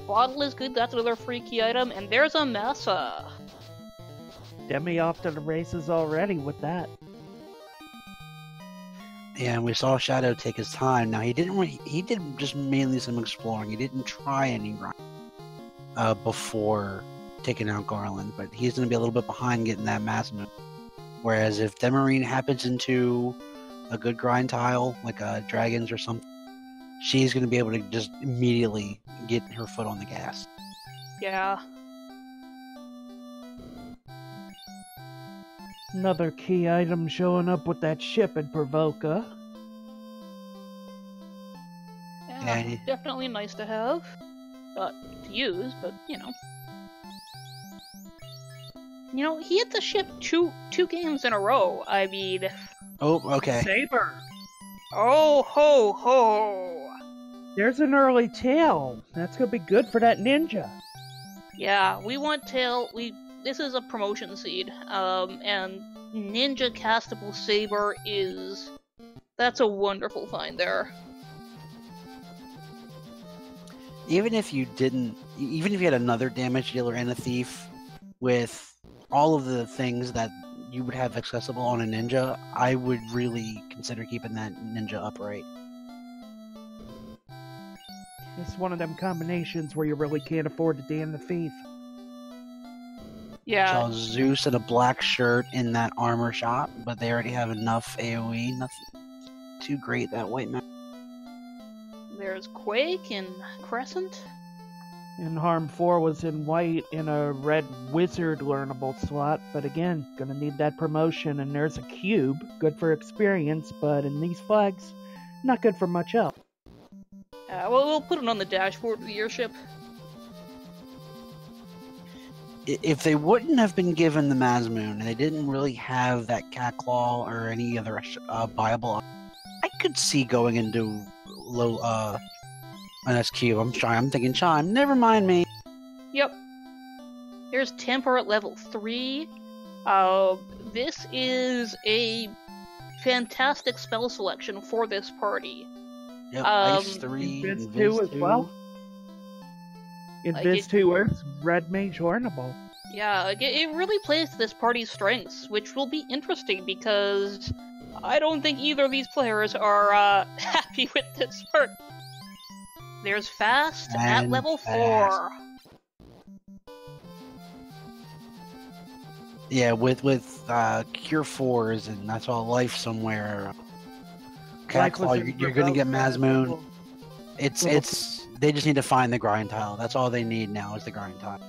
Bottle is good, that's another free key item, and there's a Massa. Demi off to the races already with that. And we saw Shadow take his time. Now he did just mainly some exploring. He didn't try any grind before taking out Garland, but he's going to be a little bit behind getting that mass move. Whereas if Demerine happens into a good grind tile, like dragons or something, she's going to be able to just immediately get her foot on the gas. Yeah. Another key item showing up with that ship in Provoca. Yeah, Yeah. definitely nice to have. Not to use, but, you know. You know, he hit the ship two games in a row. I mean... Oh, okay. Saber! Oh, ho, ho! There's an early tail. That's gonna be good for that ninja. Yeah, we want tail. This is a promotion seed. And Ninja Castable Saber is... That's a wonderful find there. Even if you had another damage dealer and a thief with all of the things that you would have accessible on a ninja, I would really consider keeping that ninja upright. It's one of them combinations where you really can't afford to damn the thief. Yeah. Saw Zeus in a black shirt in that armor shop, but they already have enough AoE. Nothing too great that white man. There's Quake and Crescent. And Harm 4 was in white in a red wizard learnable slot, but again, gonna need that promotion. And there's a cube, good for experience, but in these flags, not good for much else. Yeah, well, we'll put it on the dashboard of your ship. If they wouldn't have been given the Mazmoon and they didn't really have that cat claw or any other viable, I could see going into low an SQ. I'm thinking Chime. Never mind me. Yep. There's Temper at level 3. This is a fantastic spell selection for this party. Yep, Ice 3, Invis 2 as well. Invis 2 is Red Mage Ornable. Yeah, it really plays to this party's strengths, which will be interesting because I don't think either of these players are happy with this part. There's Fast at level 4. Yeah, with Cure 4s and that's all Life somewhere. Cat Claw, you're gonna get Mazmoon. It's they just need to find the grind tile. That's all they need now is the grind tile.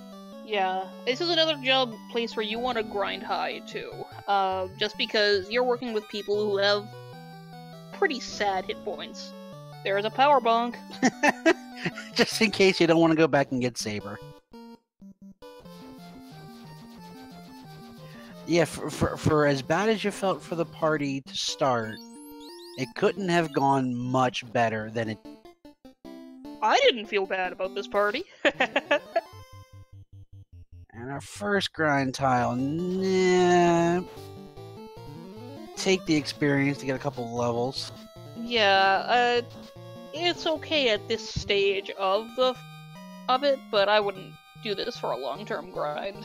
Yeah, this is another place where you want to grind high too. Just because you're working with people who have pretty sad hit points. There's a power bonk. Just in case you don't want to go back and get Saber. Yeah, for as bad as you felt for the party to start, it couldn't have gone much better than it. I didn't feel bad about this party. And our first grind tile, nah. Take the experience to get a couple of levels. Yeah, it's okay at this stage of it, but I wouldn't do this for a long-term grind.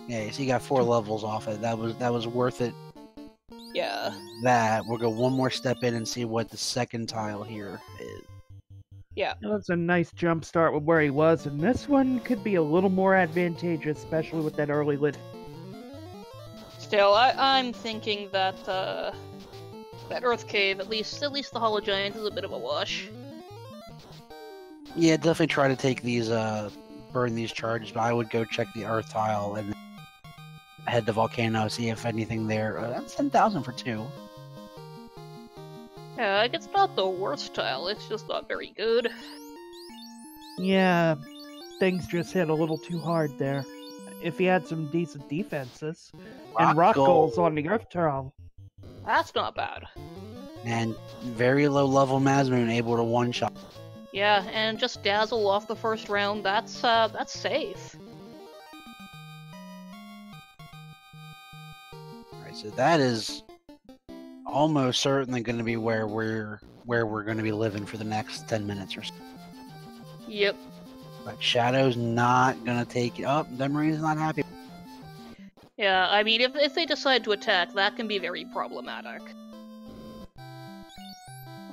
Yeah, so you got 4 levels off it. That was worth it. Yeah. We'll go one more step in and see what the second tile here is. Yeah. That's a nice jump start with where he was, and this one could be a little more advantageous, especially with that early lid. Still, I'm thinking that that Earth Cave, at least the Hollow Giant, is a bit of a wash. Yeah, definitely try to take these burn these charges, but I would go check the Earth tile and head to Volcano, see if anything there. That's 10,000 for 2. Yeah, it's not the worst tile, it's just not very good. Yeah, things just hit a little too hard there. If he had some decent defenses and rock goals on the Earth tile. That's not bad. And very low level Mazmoon able to one-shot. Yeah, and just dazzle off the first round, that's safe. Alright, so that is almost certainly going to be where we're going to be living for the next 10 minutes or so. Yep. But Shadow's not going to take it up. Demarine's not happy. Yeah, I mean, if they decide to attack, that can be very problematic.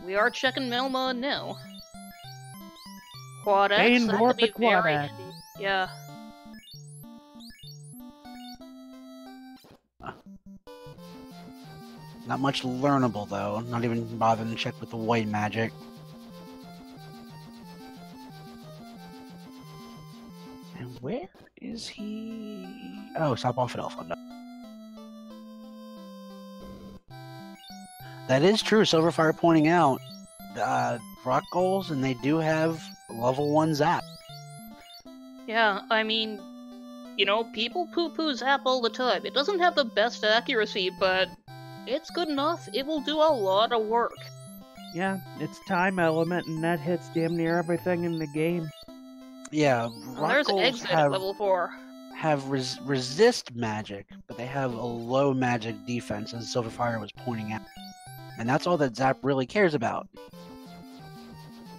We are checking Melmon now. Quad X, that could be very handy. Yeah. Not much learnable, though. Not even bothering to check with the white magic. And where is he? Oh, stop off at Alpha. That is true. Silverfire pointing out rock goals, and they do have level 1 zap. Yeah, I mean, you know, people poo-poo zap all the time. It doesn't have the best accuracy, but it's good enough. It will do a lot of work. Yeah, it's time element, and that hits damn near everything in the game. Yeah, rock goals Exit at level 4. Have resist magic, but they have a low magic defense, as Silverfire was pointing out. And that's all that Zap really cares about.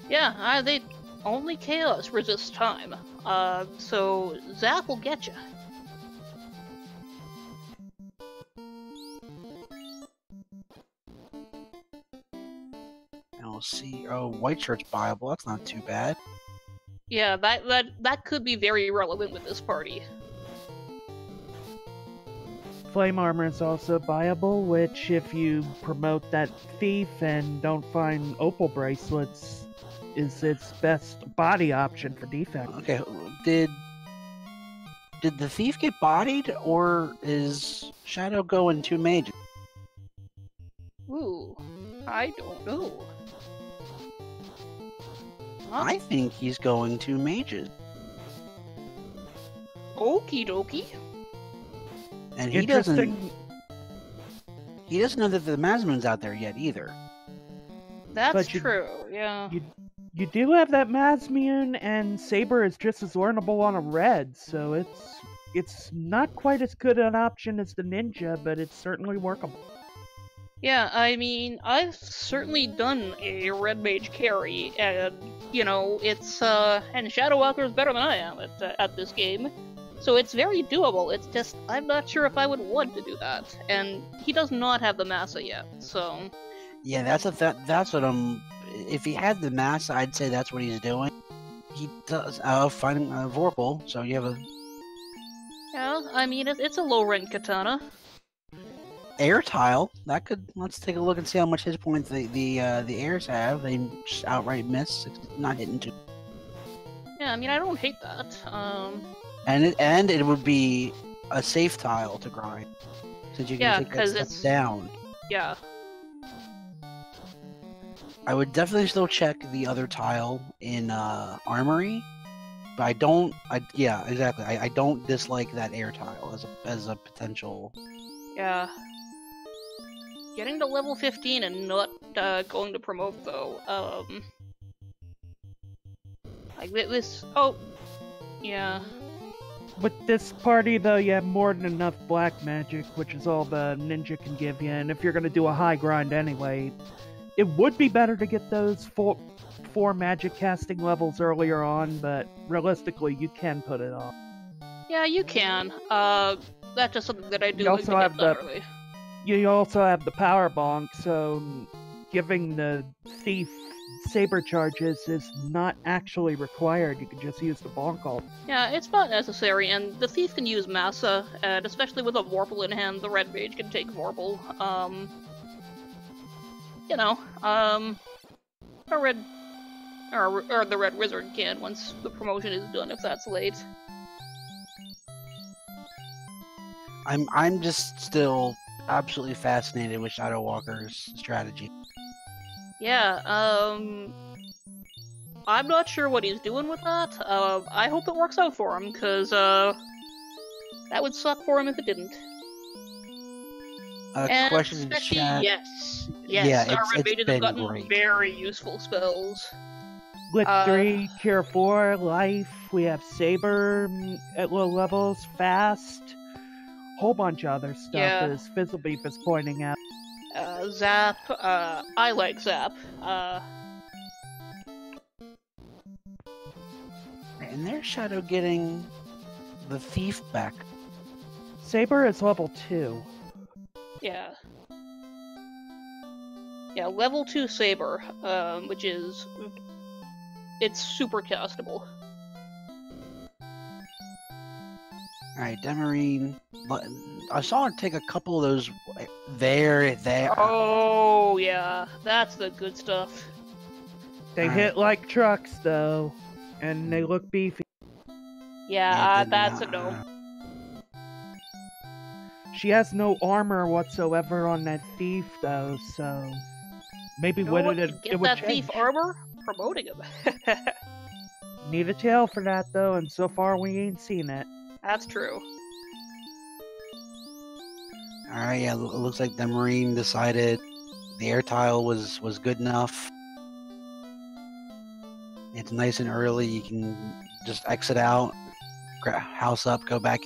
Yeah, they only Chaos resist time. So Zap will get you. And we'll see. Oh, White Shirt's viable. That's not too bad. Yeah, that could be very relevant with this party. Flame armor is also viable, which if you promote that thief and don't find opal bracelets, is its best body option for defense. Okay, did the thief get bodied, or is Shadow going 2 mages? Ooh, I don't know. I think he's going to mages. Okie dokie. And he doesn't know that the Mazmoon's out there yet either. That's true, yeah. You do have that Mazmoon, and Saber is just as learnable on a red, so it's not quite as good an option as the Ninja, but it's certainly workable. Yeah, I mean, I've certainly done a red mage carry, and, you know, it's, and Shadowwalker is better than I am at this game. So it's very doable, it's just, I'm not sure if I would want to do that. And he does not have the Massa yet, so... Yeah, that's what I'm... If he had the Massa, I'd say that's what he's doing. He does, finding Vorpal, so you have a... Yeah, I mean, it's a low-rank katana. Air Tile, that could... Let's take a look and see how much hit points the airs have. They just outright miss, not hitting too... Yeah, I mean, I don't hate that. And it would be a safe tile to grind, since you can take that step down. Yeah. I would definitely still check the other tile in Armory, but I don't. Yeah, exactly. I don't dislike that air tile as a potential. Yeah. Getting to level 15 and not going to promote though. Like this. Oh, yeah. With this party, though, you have more than enough black magic, which is all the ninja can give you, and if you're going to do a high grind anyway, it would be better to get those four magic casting levels earlier on, but realistically, you can put it off. Yeah, you can. That's just something that I do. You also have you also have the power bonk, so giving the thief saber charges is not actually required. You can just use the bonk ult. Yeah, it's not necessary, and the thief can use Massa, and especially with a Vorpal in hand, the red mage can take Vorpal. You know, the red wizard can once the promotion is done, if that's late. I'm just still absolutely fascinated with Shadowwalker's strategy. Yeah, I'm not sure what he's doing with that. I hope it works out for him, because, that would suck for him if it didn't. Question in chat. Yes, yeah, our red mages have gotten great. very useful spells. With 3, Cure 4, Life, we have Saber at low levels, Fast, whole bunch of other stuff as Fizzlebeef is pointing out. Zap, I like Zap. And there's Shadow getting the thief back. Saber is level 2. Yeah. Yeah, level 2 Saber, which is... It's super castable. Alright, Demerine. I saw her take a couple of those there. Oh, yeah. That's the good stuff. They hit like trucks, though. And they look beefy. Yeah, that's a no. She has no armor whatsoever on that thief, though, so... Maybe when it would that change. thief armor? Promoting him. Need a tail for that, though, and so far we ain't seen it. That's true. Alright, yeah, it looks like Demerine decided the air tile was good enough. It's nice and early, you can just exit out, house up, go back.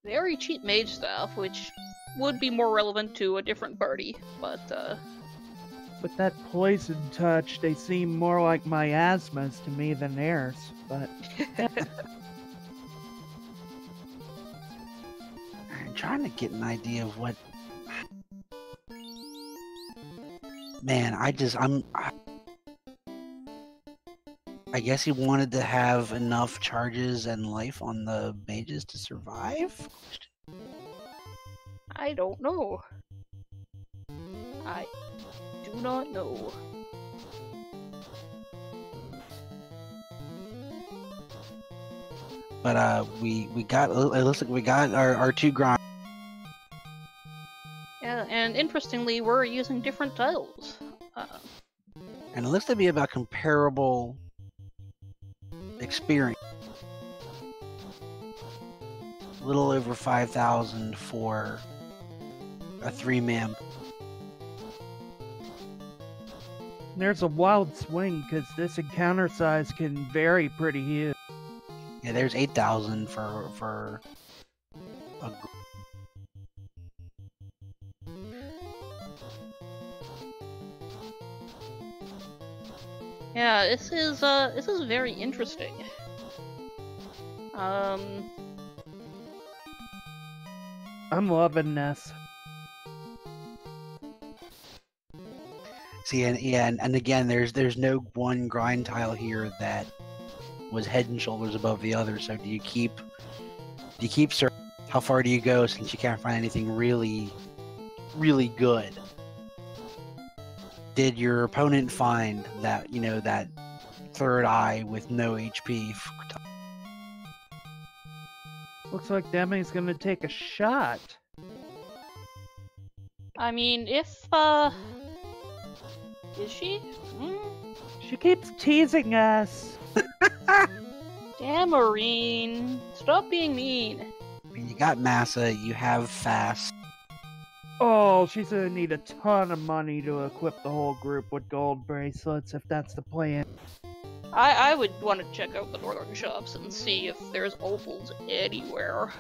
Very cheap mage staff, which would be more relevant to a different party, but With that poison touch, they seem more like miasmas to me than theirs, but... I'm trying to get an idea of what... Man, I guess he wanted to have enough charges and life on the mages to survive? I don't know. I do not know. But we got, it looks like we got our 2 grind. Yeah, and interestingly, we're using different tiles. And it looks to be about comparable experience. A little over 5,000 for a 3-man. There's a wild swing because this encounter size can vary pretty huge. Yeah, there's 8,000 for a group. Yeah, this is very interesting. I'm loving this. See, and again, there's no one grind tile here that was head and shoulders above the other. So do you keep searching? How far do you go since you can't find anything really good? Did your opponent find that, that third eye with no HP? Looks like Demi's gonna take a shot. I mean, if is she? She keeps teasing us. Demerine, stop being mean. I mean, you got Massa, you have Fast. Oh, she's gonna need a ton of money to equip the whole group with gold bracelets if that's the plan. I would want to check out the northern shops and see if there's opals anywhere.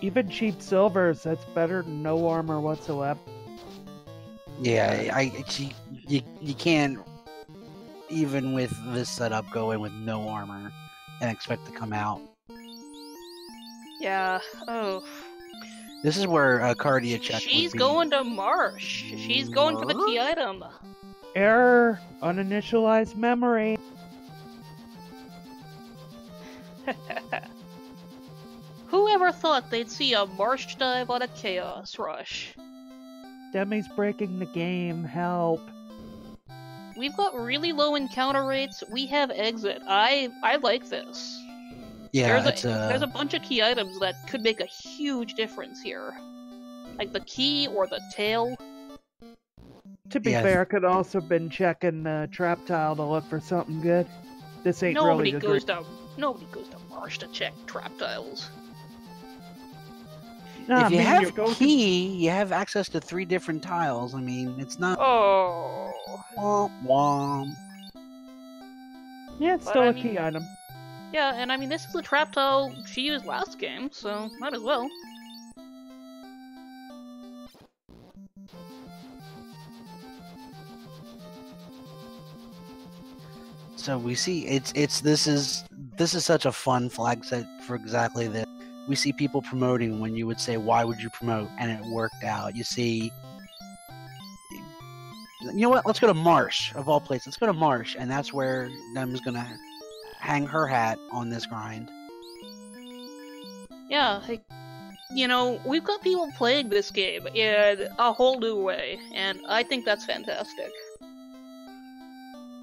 Even cheap silvers, that's better than no armor whatsoever. Yeah, you can't, even with this setup, go in with no armor and expect to come out. Yeah, oh. This is where a Cardia check She's would be. going to Marsh. She's going for the key item. Error! Uninitialized memory. Whoever thought they'd see a Marsh dive on a Chaos Rush? Demi's breaking the game, help. We've got really low encounter rates. We have exit. I like this. Yeah, there's a bunch of key items that could make a huge difference here. Like the key or the tail. To be fair, could also been checking the trap tile to look for something good. This ain't Nobody really goes to Marsh to check trap tiles. Nah, if you have key, you have access to 3 different tiles. I mean, it's not. Oh. Womp womp. Yeah, it's still a key item. Yeah, and I mean, this is the trap tile she used last game, so might as well. So we see this is such a fun flag set for exactly this. We see people promoting when you would say, why would you promote? And it worked out. You see, you know what? Let's go to Marsh, of all places. Let's go to Marsh, and that's where Dem's going to hang her hat on this grind. Yeah, we've got people playing this game in a whole new way, and I think that's fantastic.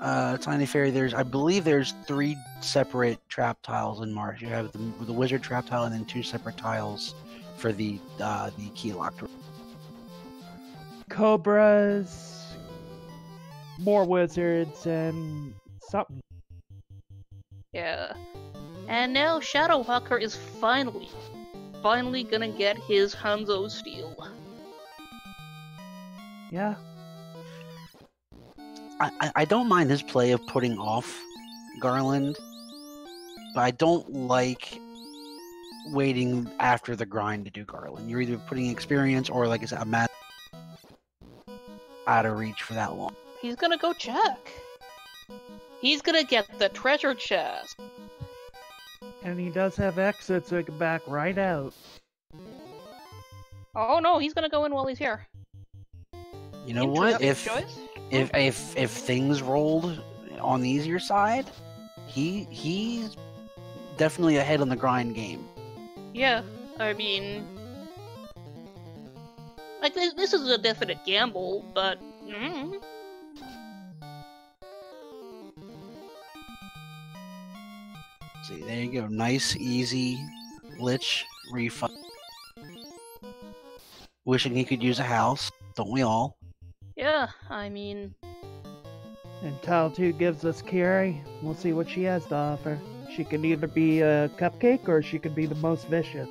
Tiny Fairy, I believe there's 3 separate trap tiles in Marsh. You have the wizard trap tile and then 2 separate tiles for the key locked room. Cobras, more wizards, and something. Yeah. And now Shadowwalker is finally gonna get his Hanzo Steel. Yeah. I don't mind his play of putting off Garland, but I don't like waiting after the grind to do Garland. You're either putting experience or, like I said, a mat out of reach for that long. He's gonna go check. He's gonna get the treasure chest. And he does have exit, so he can back right out. Oh no, he's gonna go in while he's here. You know what? If things rolled on the easier side, he's definitely ahead on the grind game. Yeah, I mean, like this is a definite gamble, but. See, there you go. Nice, easy Lich refund. Wishing he could use a house, don't we all? Yeah, I mean, And Tile 2 gives us Carrie. We'll see what she has to offer. She can either be a cupcake or she can be the most vicious.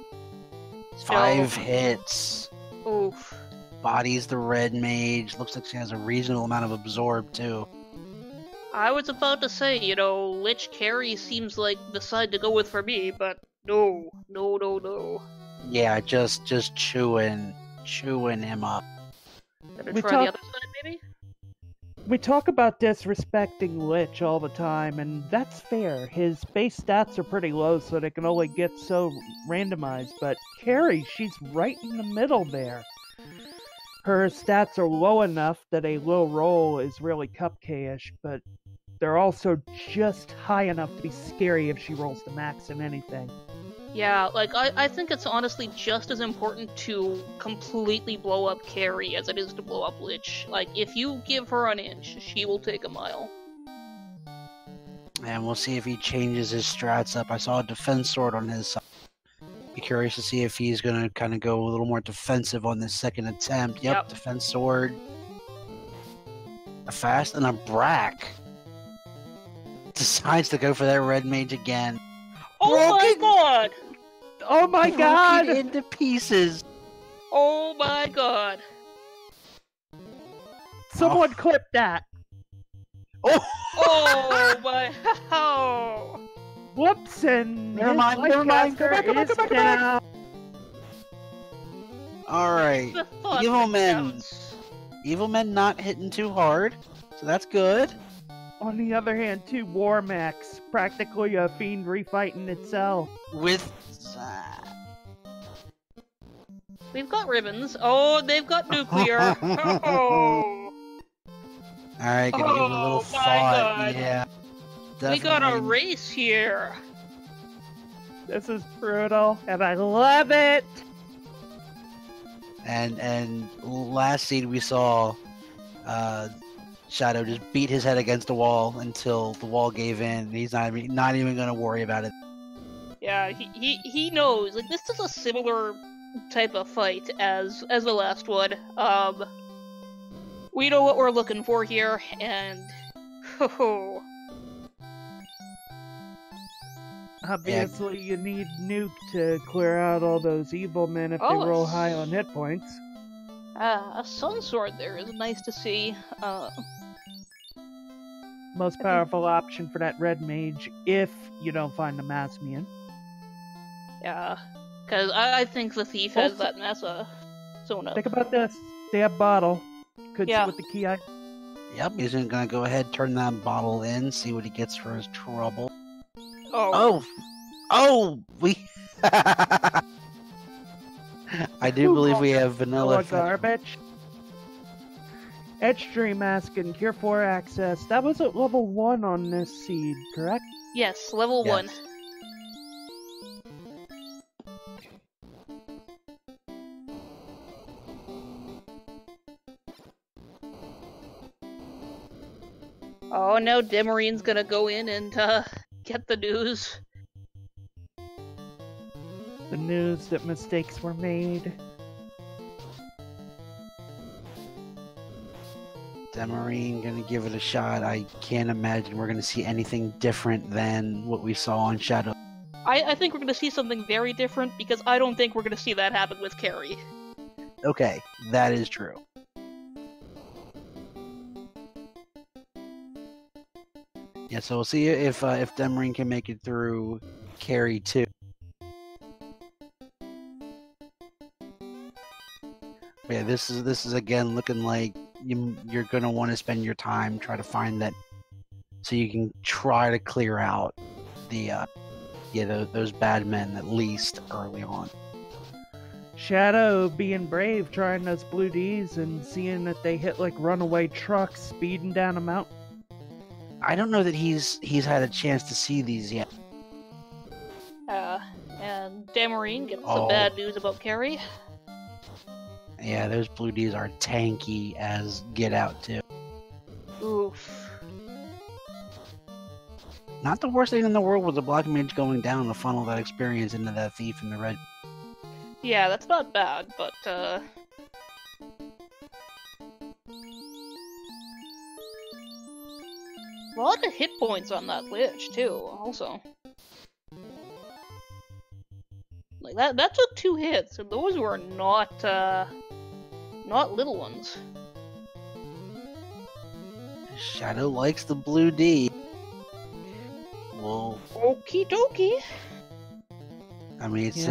5 hits. Oof. Bodies the red mage. Looks like she has a reasonable amount of absorb too. I was about to say, you know, Lich Carry seems like the side to go with for me, but no. Yeah, just chewing him up. Better We try talk- the other side, maybe? We talk about disrespecting Lich all the time, and that's fair. His base stats are pretty low, so they can only get so randomized, but Carrie, she's right in the middle there. Her stats are low enough that a low roll is really cupcake-ish, but they're also just high enough to be scary if she rolls the max in anything. Yeah, like, I think it's honestly just as important to completely blow up Carrie as it is to blow up Lich. Like, if you give her an inch, she will take a mile. And we'll see if he changes his strats up. I saw a defense sword on his side. Be curious to see if he's going to kind of go a little more defensive on this second attempt. Yep. Defense sword. A fast and a brack. Decides to go for that red mage again. Oh my god! Oh my god! Broken into pieces. Oh my god! Someone clip that! Oh! Oh my... Oh! Whoops, and Never mind, his never mind. Go Lightcaster back. is down. Alright. The thought Evil that men. counts. Evil men not hitting too hard. So that's good. On the other hand, too, War Max, practically a fiend refighting itself. With... We've got ribbons. Oh, they've got nuclear. Oh! Alright, gonna give it a little Oh my thought. God. Yeah. We got a Definitely. race here. This is brutal, and I love it! And last scene we saw Shadow just beat his head against the wall until the wall gave in. He's not even gonna worry about it. Yeah, he knows. Like, this is a similar type of fight as the last one. We know what we're looking for here, and Obviously, you need Nuke to clear out all those evil men if they Oh, roll high on hit points. a sun sword there is nice to see. Most powerful option for that red mage if you don't find the Masmian. Yeah, because I think the thief has Also- that massa sewn up. Think about this. They have bottle. Could Yeah. see what the key item. Yep, he's gonna go ahead, turn that bottle in, see what he gets for his trouble. Oh, We. I do believe we have vanilla. Garbage. Edge Dream Mask and Cure 4 access. That was at level 1 on this seed, correct? yes, level Yes. 1. Oh, now Demarine's gonna go in and get the news. The news that mistakes were made. Demerine gonna give it a shot. I can't imagine we're gonna see anything different than what we saw on Shadow. I think we're gonna see something very different because I don't think we're gonna see that happen with Carrie. Okay, that is true. Yeah, so we'll see if Demerine can make it through Carrie too. But yeah, this is again looking like you're gonna want to spend your time try to find that, so you can try to clear out the those bad men at least early on. Shadow being brave, trying those blue Ds and seeing that they hit like runaway trucks speeding down a mountain. I don't know that he's had a chance to see these yet. And Demerine gets Oh. some bad news about Carrie. Yeah, those blue Ds are tanky as get out too. Oof. Not the worst thing in the world with the black mage going down to funnel that experience into that thief in the red. Yeah, that's not bad, but A lot of hit points on that Lich too, also. Like that took 2 hits, and those were not little ones. Shadow likes the blue D. Well, Okie dokie. I mean, it's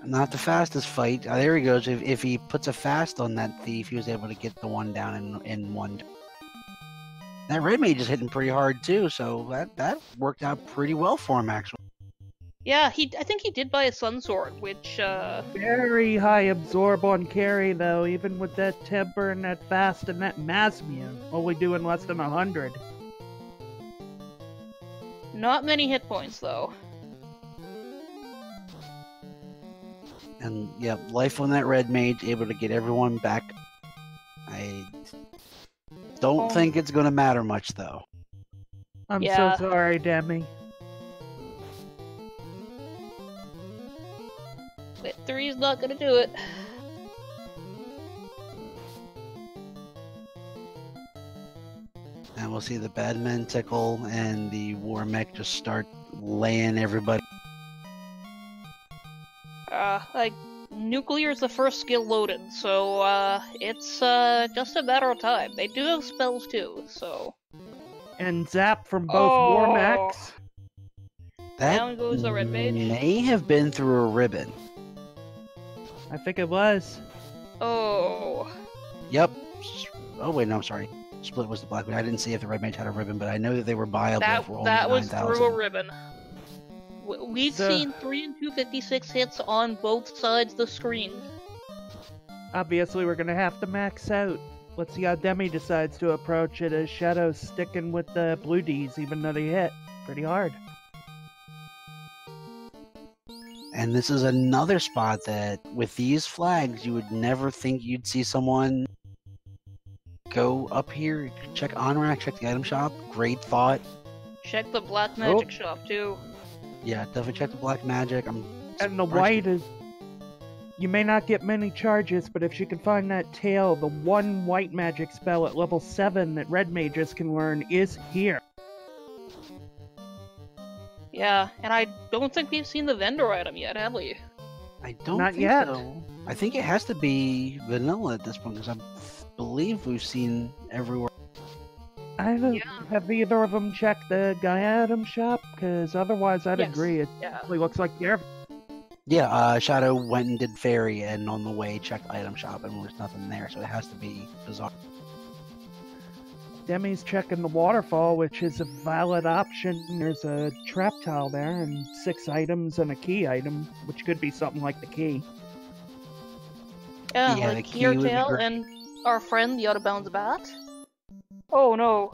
not the fastest fight. There he goes. If he puts a fast on that thief, he was able to get the one down in one. That red mage is hitting pretty hard too, so that worked out pretty well for him actually. Yeah, I think he did buy a Sun Sword, which Very high absorb on carry though, even with that temper and that fast and that Masmia, only doing less than 100. Not many hit points though. And yeah, life on that red mage, able to get everyone back. I don't think it's going to matter much though. I'm so sorry, Demi. But 3's not gonna do it. And we'll see the Badman tickle and the War Mech just start laying everybody. Like, Nuclear's the first skill loaded, so, it's, just a matter of time. They do have spells too, so... And Zap from both War Mechs. That Down goes the red mage. may have been through a ribbon. I think it was. Oh. Yep. Oh wait, no, I'm sorry. Split was the black mage. I didn't see if the red mage had a ribbon, but I know that they were viable for only 9,000. That was through a ribbon. We've seen 3 and 256 hits on both sides of the screen. Obviously, we're gonna have to max out. Let's see how Demi decides to approach it, as Shadow's sticking with the blue Ds, even though they hit pretty hard. And this is another spot that, with these flags, you would never think you'd see someone go up here, check on-rack, check the item shop. Great thought. Check the black magic shop, too. Yeah, definitely check the black magic. And the white is... You may not get many charges, but if she can find that tail, the one white magic spell at level 7 that red mages can learn is here. Yeah, and I don't think we've seen the vendor item yet, have we? I don't Not think yet. so. I think it has to be vanilla at this point, because I believe we've seen everywhere. I don't have either of them checked the guy item shop, because otherwise I'd agree. It definitely looks like they're... Yeah, Shadow went and did fairy, and on the way checked item shop, and there's nothing there, so it has to be bizarre. Demi's checking the waterfall, which is a valid option. There's a trap tile there, and 6 items and a key item, which could be something like the key. Yeah, Yeah, like the key Gear would be Tail great. and our friend, the out-of-bounds bat. Oh no.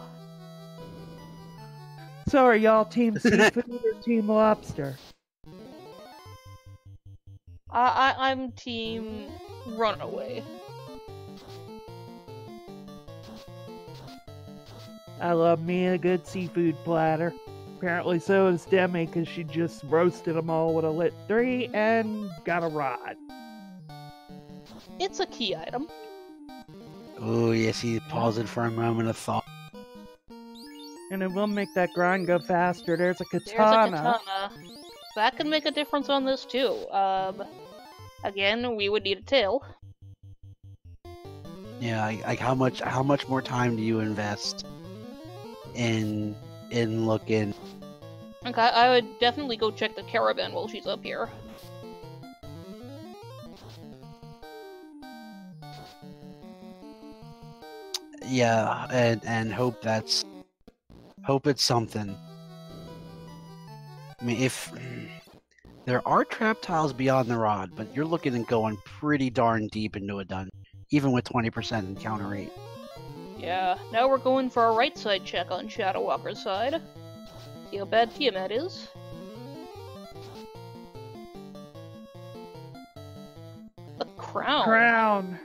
So are y'all Team Seafood or Team Lobster? I'm team Runaway. I love me a good seafood platter. Apparently so is Demi, because she just roasted them all with a lit 3 and got a rod. It's a key item. Oh, yes, he paused for a moment of thought. And it will make that grind go faster. There's a There's a katana. katana. That can make a difference on this too. Again, we would need a tail. Yeah, like how much more time do you invest in looking? Okay, I would definitely go check the caravan while she's up here. Yeah, and hope it's something. I mean, if there are trap tiles beyond the rod, but you're looking and going pretty darn deep into a dungeon, even with 20% encounter rate. Yeah, now we're going for a right side check on Shadowwalker's side. See how bad Tiamat is. The crown. Crown.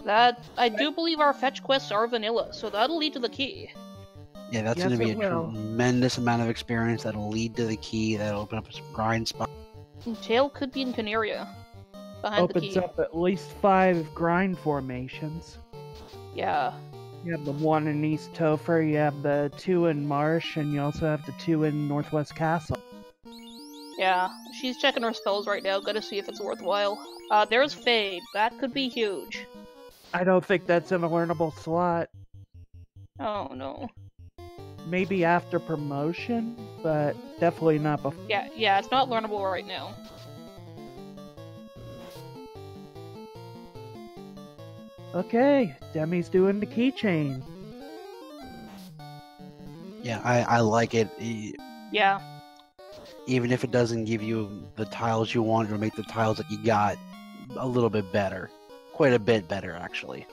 That, I do believe our fetch quests are vanilla, so that'll lead to the key. Yeah, that's Yes, going to be it a will. tremendous amount of experience that'll lead to the key, that'll open up some grind spot. And tail could be in Canaria. Behind the Opens key. up at least 5 grind formations. Yeah. You have the 1 in East Topher, you have the 2 in Marsh, and you also have the 2 in Northwest Castle. Yeah, she's checking her spells right now, gotta see if it's worthwhile. There's Fade. That could be huge. I don't think that's in a learnable slot. Oh no. Maybe after promotion, but definitely not before. Yeah, it's not learnable right now. Okay, Demi's doing the keychain. Yeah, I like it. Yeah. Even if it doesn't give you the tiles you want, it'll make the tiles that you got a little bit better. Quite a bit better, actually.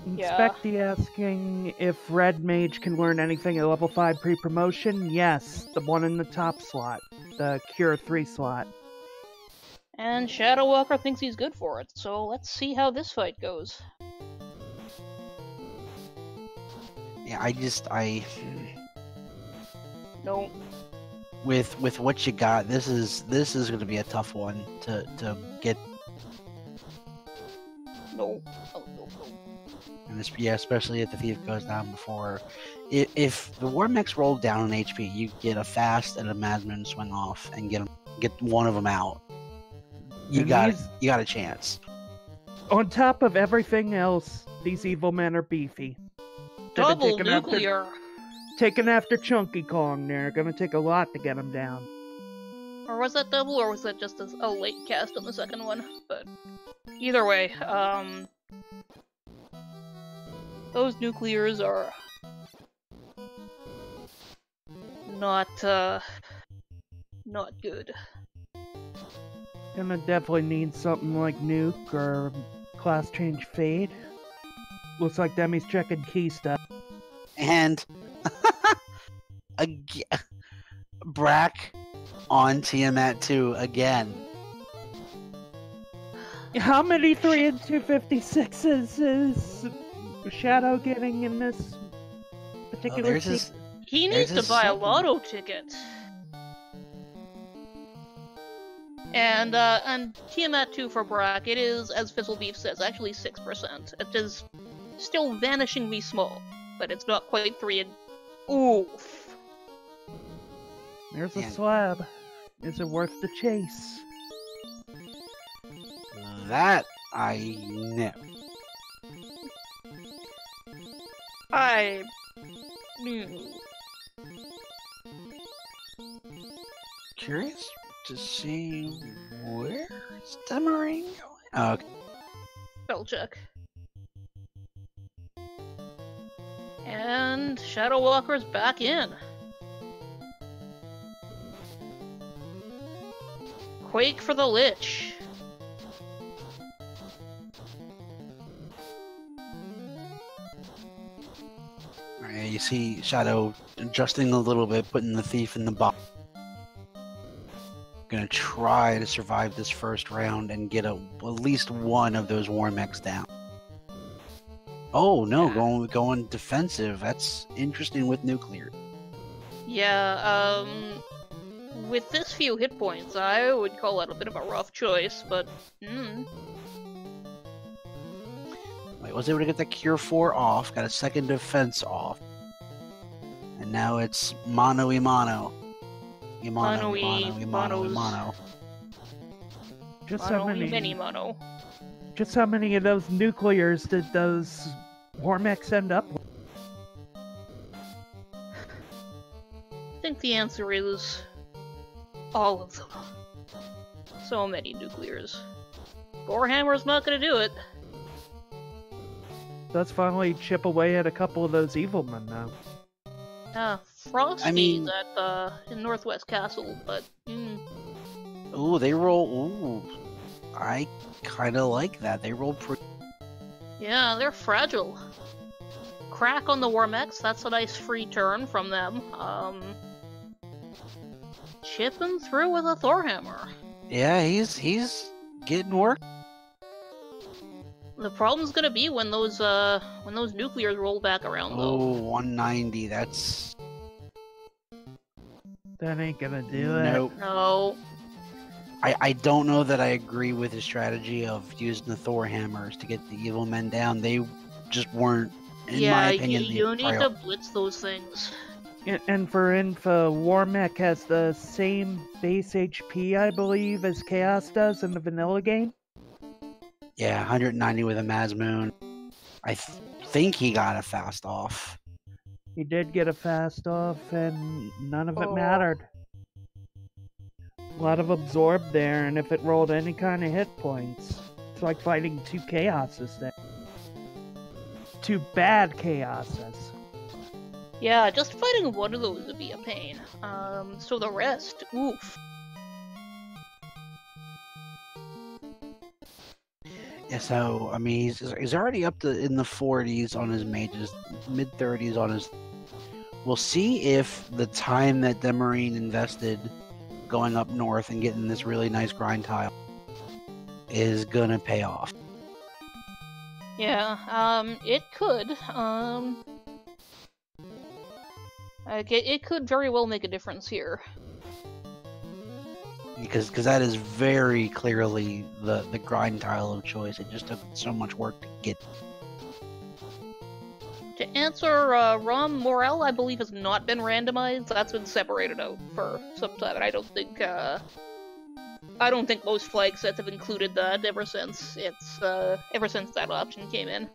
Yeah. Inspecty asking if Red Mage can learn anything at level 5 pre-promotion. Yes, the one in the top slot. The Cure 3 slot. And Shadowwalker thinks he's good for it, so let's see how this fight goes. Yeah, I No. with what you got, this is going to be a tough one to get. No. Oh, no. And this, yeah, especially if the thief goes down before. If the War Mechs roll down in HP, you get a fast and a Madman swing off and get one of them out. You got a chance. On top of everything else, these evil men are beefy. Double nuclear. Taken after Chunky Kong, they're gonna take a lot to get him down. Or was that double, or was that just a late cast on the second one? But either way, those nuclears are not good. Gonna definitely need something like Nuke or Class Change Fade. Looks like Demi's checking key stuff. And Brack on Tiamat 2 again. How many 3 and 256s is Shadow getting in this particular season? He needs to buy a lotto ticket. And Tiamat 2 for Brack, it is, as Fizzle Beef says, actually 6%. It is still vanishingly small, but it's not quite 3 and... Oof. There's a slab. Is it worth the chase? That I know. Curious to see where's Demerine going? Oh, okay. Spell check. And Shadowwalker's back in. Quake for the Lich. Alright, you see Shadow adjusting a little bit, putting the thief in the box. Gonna try to survive this first round and get at least one of those War Mechs down. Oh no, going defensive. That's interesting with nuclear. Yeah, with this few hit points, I would call it a bit of a rough choice, but Wait, was able to get the Cure 4 off, got a second defense off. And now it's Mono Imano. Imano. Just how many? Mini mono. Just how many of those nuclears did those War Mechs end up with? I think the answer is all of them. So many nuclears. Gorehammer's not gonna do it. Let's finally chip away at a couple of those evil men now. Frosty's in Northwest Castle, but Ooh, they roll. Ooh, I kind of like that. They roll pretty. yeah, they're fragile. Crack on the War Mechs, that's a nice free turn from them. Chipping through with a Thorhammer. Yeah, he's getting work. The problem's gonna be when those nuclears roll back around, though. Oh, 190. That's. That ain't gonna do it. Nope. No. I don't know that I agree with his strategy of using the Thor hammers to get the evil men down. They just weren't in my opinion, you need to blitz those things. And for info, Warmech has the same base HP, I believe, as Chaos does in the vanilla game. Yeah, 190 with a Mazmoon. I think he got a fast off. He did get a fast off, and none of it mattered. A lot of absorb there, and if it rolled any kind of hit points, it's like fighting two Chaoses there. Two bad Chaoses. Yeah, just fighting one of those would be a pain. So the rest, oof. Yeah, so, I mean, he's already up to in the 40s on his mages, mid-30s on his... We'll see if the time that Demerine invested going up north and getting this really nice grind tile is gonna pay off. Yeah, it could. It could very well make a difference here. Because that is very clearly the grind tile of choice. It just took so much work to get. To answer, ROM Morel, I believe, has not been randomized. That's been separated out for some time, and I don't think most flag sets have included that ever since that option came in.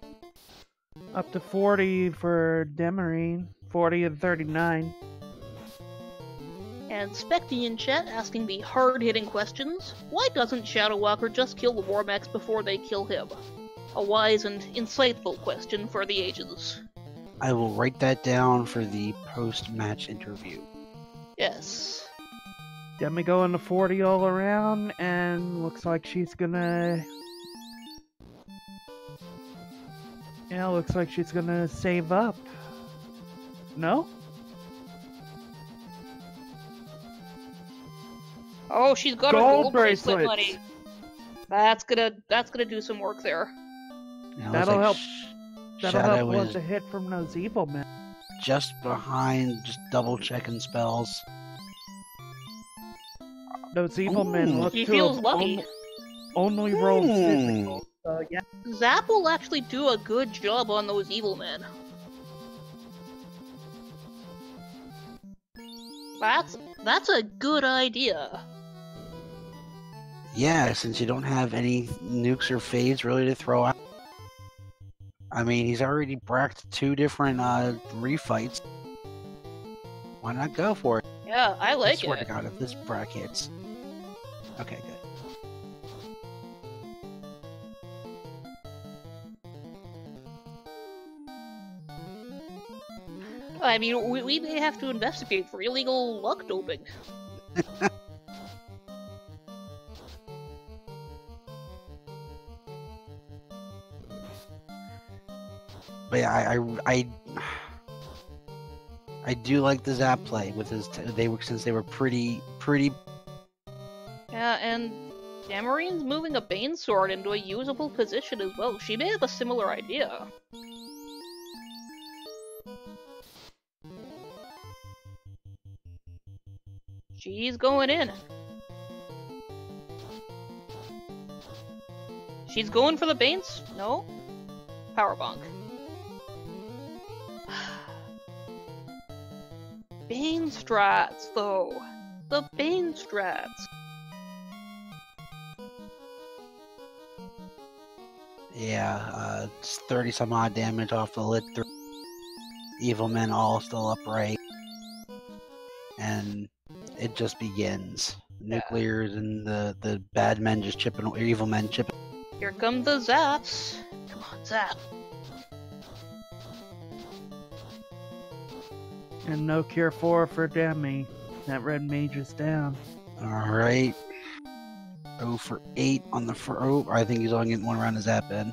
Up to 40 for Demerine, 40 and 39. And Specty in chat asking the hard-hitting questions. Why doesn't Shadowwalker just kill the Warmechs before they kill him? A wise and insightful question for the ages. I will write that down for the post-match interview. Yes. Demi going to 40 all around, and looks like she's gonna... Yeah, looks like she's gonna save up. No? Oh, she's got Gold a gold bracelet, bracelets. buddy. That's gonna do some work there. Now, That'll help. That'll Shadow help is with a hit from those evil men. just behind, just double checking spells. Those evil men look He to feels have lucky. only rolled physical. Yeah. Zap will actually do a good job on those evil men. That's a good idea. Yeah, since you don't have any nukes or fades really to throw out. I mean, he's already bracked 2 different refights. Why not go for it? Yeah, I like I swear it. to God, if this brack hits. Okay, good. I mean, we may have to investigate for illegal luck doping. But yeah, I do like the Zap play with his. Since they were pretty. Yeah, and Demerine's moving a Bane Sword into a usable position as well. She may have a similar idea. She's going in. She's going for the Banes? No? Power Bonk. Bane strats, though. The Bane strats. Yeah, it's 30 some odd damage off the lit 3. Evil men all still upright. And it just begins. Nuclears and the bad men just chipping, or evil men chipping. Here come the zaps. Come on, zap. And no cure 4 for Demi. That red mage is down. Alright. 0 for 8 on the oh, I think he's only getting 1 round of zap in.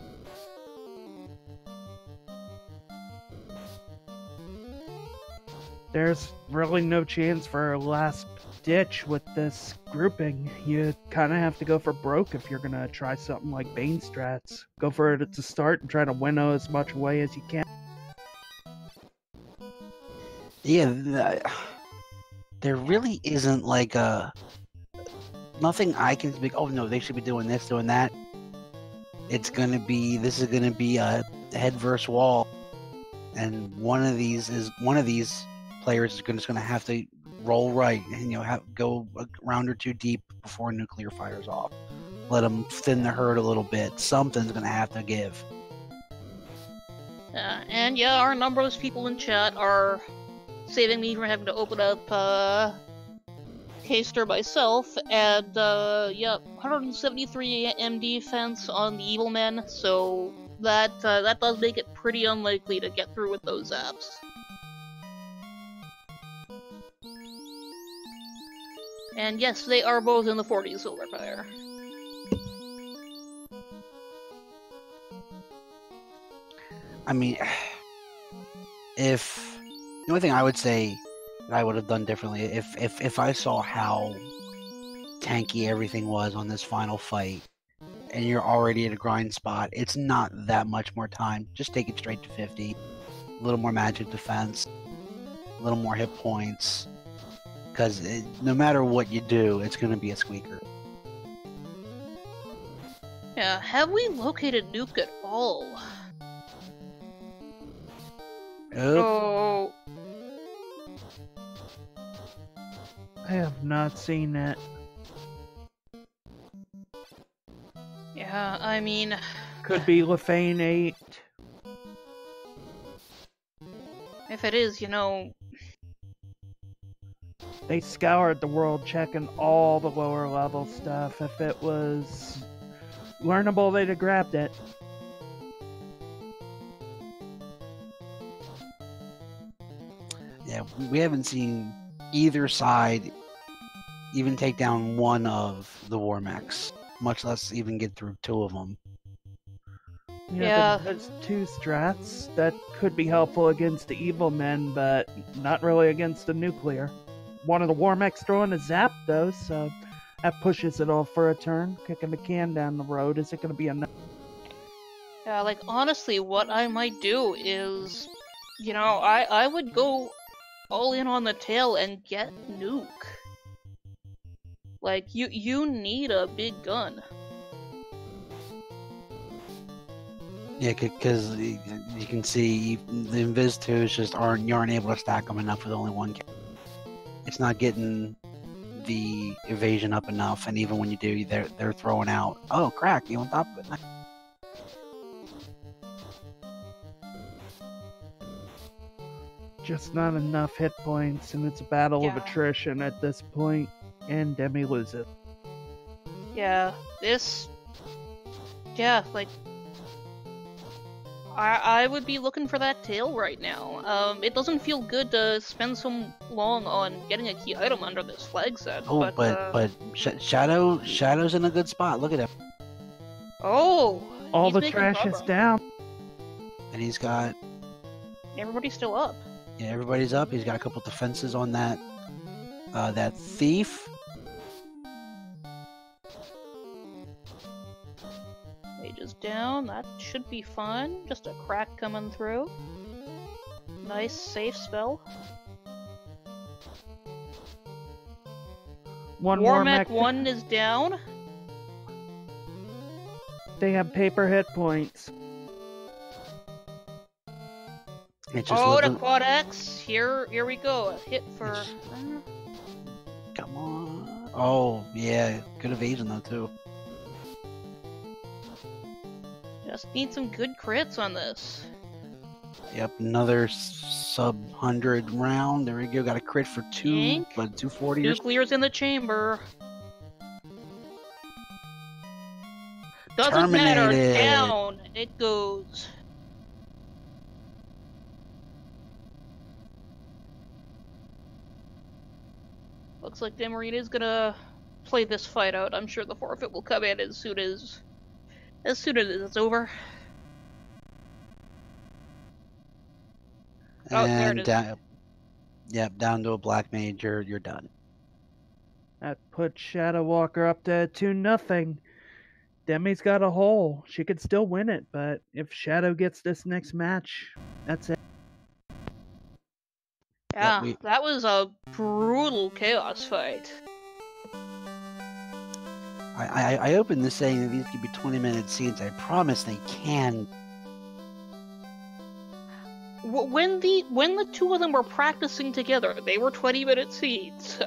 There's really no chance for a last ditch with this grouping. You kind of have to go for broke if you're gonna try something like Bane strats. Go for it at the start and try to winnow as much away as you can. Yeah, there really isn't like nothing I can speak. Oh no, they should be doing this, doing that. This is gonna be a head versus wall. and one of these players is just going to have to roll right and go a round or two deep before nuclear fires off. Let them thin the herd a little bit. Something's going to have to give. And yeah, our numberless people in chat are saving me from having to open up K-Stir myself, and yeah, 173 MD defense on the evil men, so that does make it pretty unlikely to get through with those zaps. And yes, they are both in the 40s silver fire. I mean, if the only thing I would say that I would have done differently, if I saw how tanky everything was on this final fight, and you're already at a grind spot, it's not that much more time. Just take it straight to 50. A little more magic defense, a little more hit points, because no matter what you do, it's going to be a squeaker. Yeah, have we located Nuke at all? Oh. I have not seen it. Yeah, I mean... Could be Lefane 8. If it is, you know... They scoured the world checking all the lower level stuff. If it was learnable, they'd have grabbed it. Yeah, we haven't seen either side even take down one of the war mechs, much less even get through two of them. Yeah. There's two strats that could be helpful against the evil men, but not really against the nuclear. One of the war mechs throwing a zap, though, so that pushes it off for a turn. Kicking the can down the road, is it going to be enough? Yeah, like, honestly, what I might do is... You know, I would go all in on the tail and get Nuke. Like, you need a big gun. Yeah, because you can see the Invis 2s just aren't able to stack them enough with only one. It's not getting the evasion up enough, and even when you do, they're throwing out. Oh, crack! You on top of it. Just not enough hit points, and it's a battle of Yeah. attrition at this point, and Demi loses. Yeah, this... Yeah, like... I would be looking for that tail right now. It doesn't feel good to spend so long on getting a key item under this flag set. Oh, but Shadow's in a good spot. Look at him. Oh! All he's the making trash progress. is down. And he's got... Everybody's still up. Yeah, everybody's up. He's got a couple defenses on that that thief. Mage is down, that should be fun. Just a crack coming through. Nice, safe spell. One War more Mech mech. 1 is down. They have paper hit points. It just Oh, looks- the Quad X. Here we go. A hit for... Come on. Oh, yeah. Good evasion, though, too. Just need some good crits on this. Yep, another sub-100 round. There we go. Got a crit for 2, Yank. but 240 or Nuclear's in the chamber. Doesn't Terminated. matter. Down it goes. Looks like Demerine is gonna play this fight out. I'm sure the forfeit will come in as soon as it's over. Oh, there it is. Yep, down to a black mage. You're done. That puts Shadowwalker up to 2-0. Demi's got a hole. She could still win it, but if Shadow gets this next match, that's it. Yeah, that was a brutal chaos fight. I opened this saying that these could be 20-minute scenes. I promise they can. when the two of them were practicing together, they were 20-minute seeds.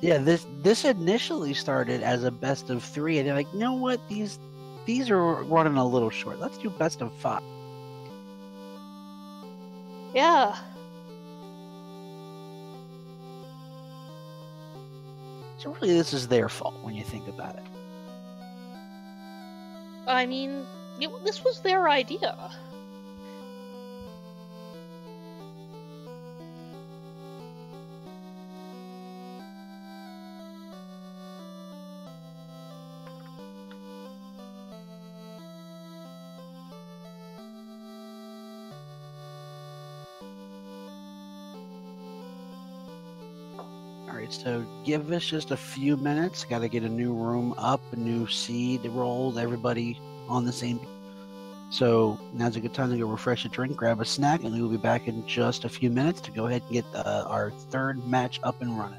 Yeah, this initially started as a best of 3, and they're like, you know what, these are running a little short. Let's do best of 5. Yeah. So really, this is their fault when you think about it. I mean, this was their idea. Alright, so give us just a few minutes. Got to get a new room up, a new seed rolled, everybody on the same. So now's a good time to go refresh a drink, grab a snack, and we will be back in just a few minutes to go ahead and get our third match up and running.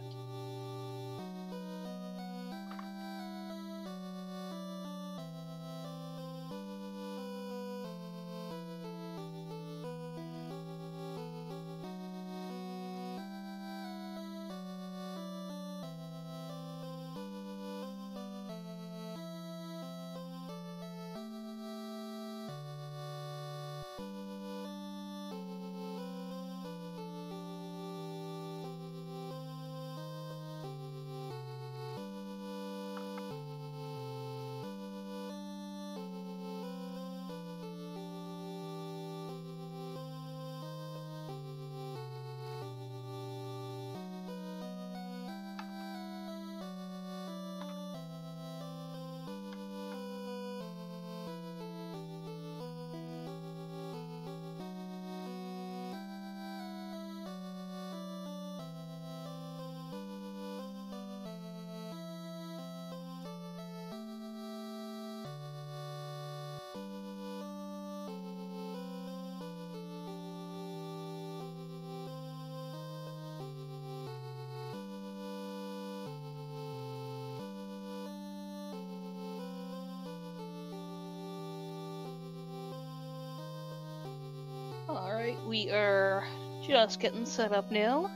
Alright, we are just getting set up now.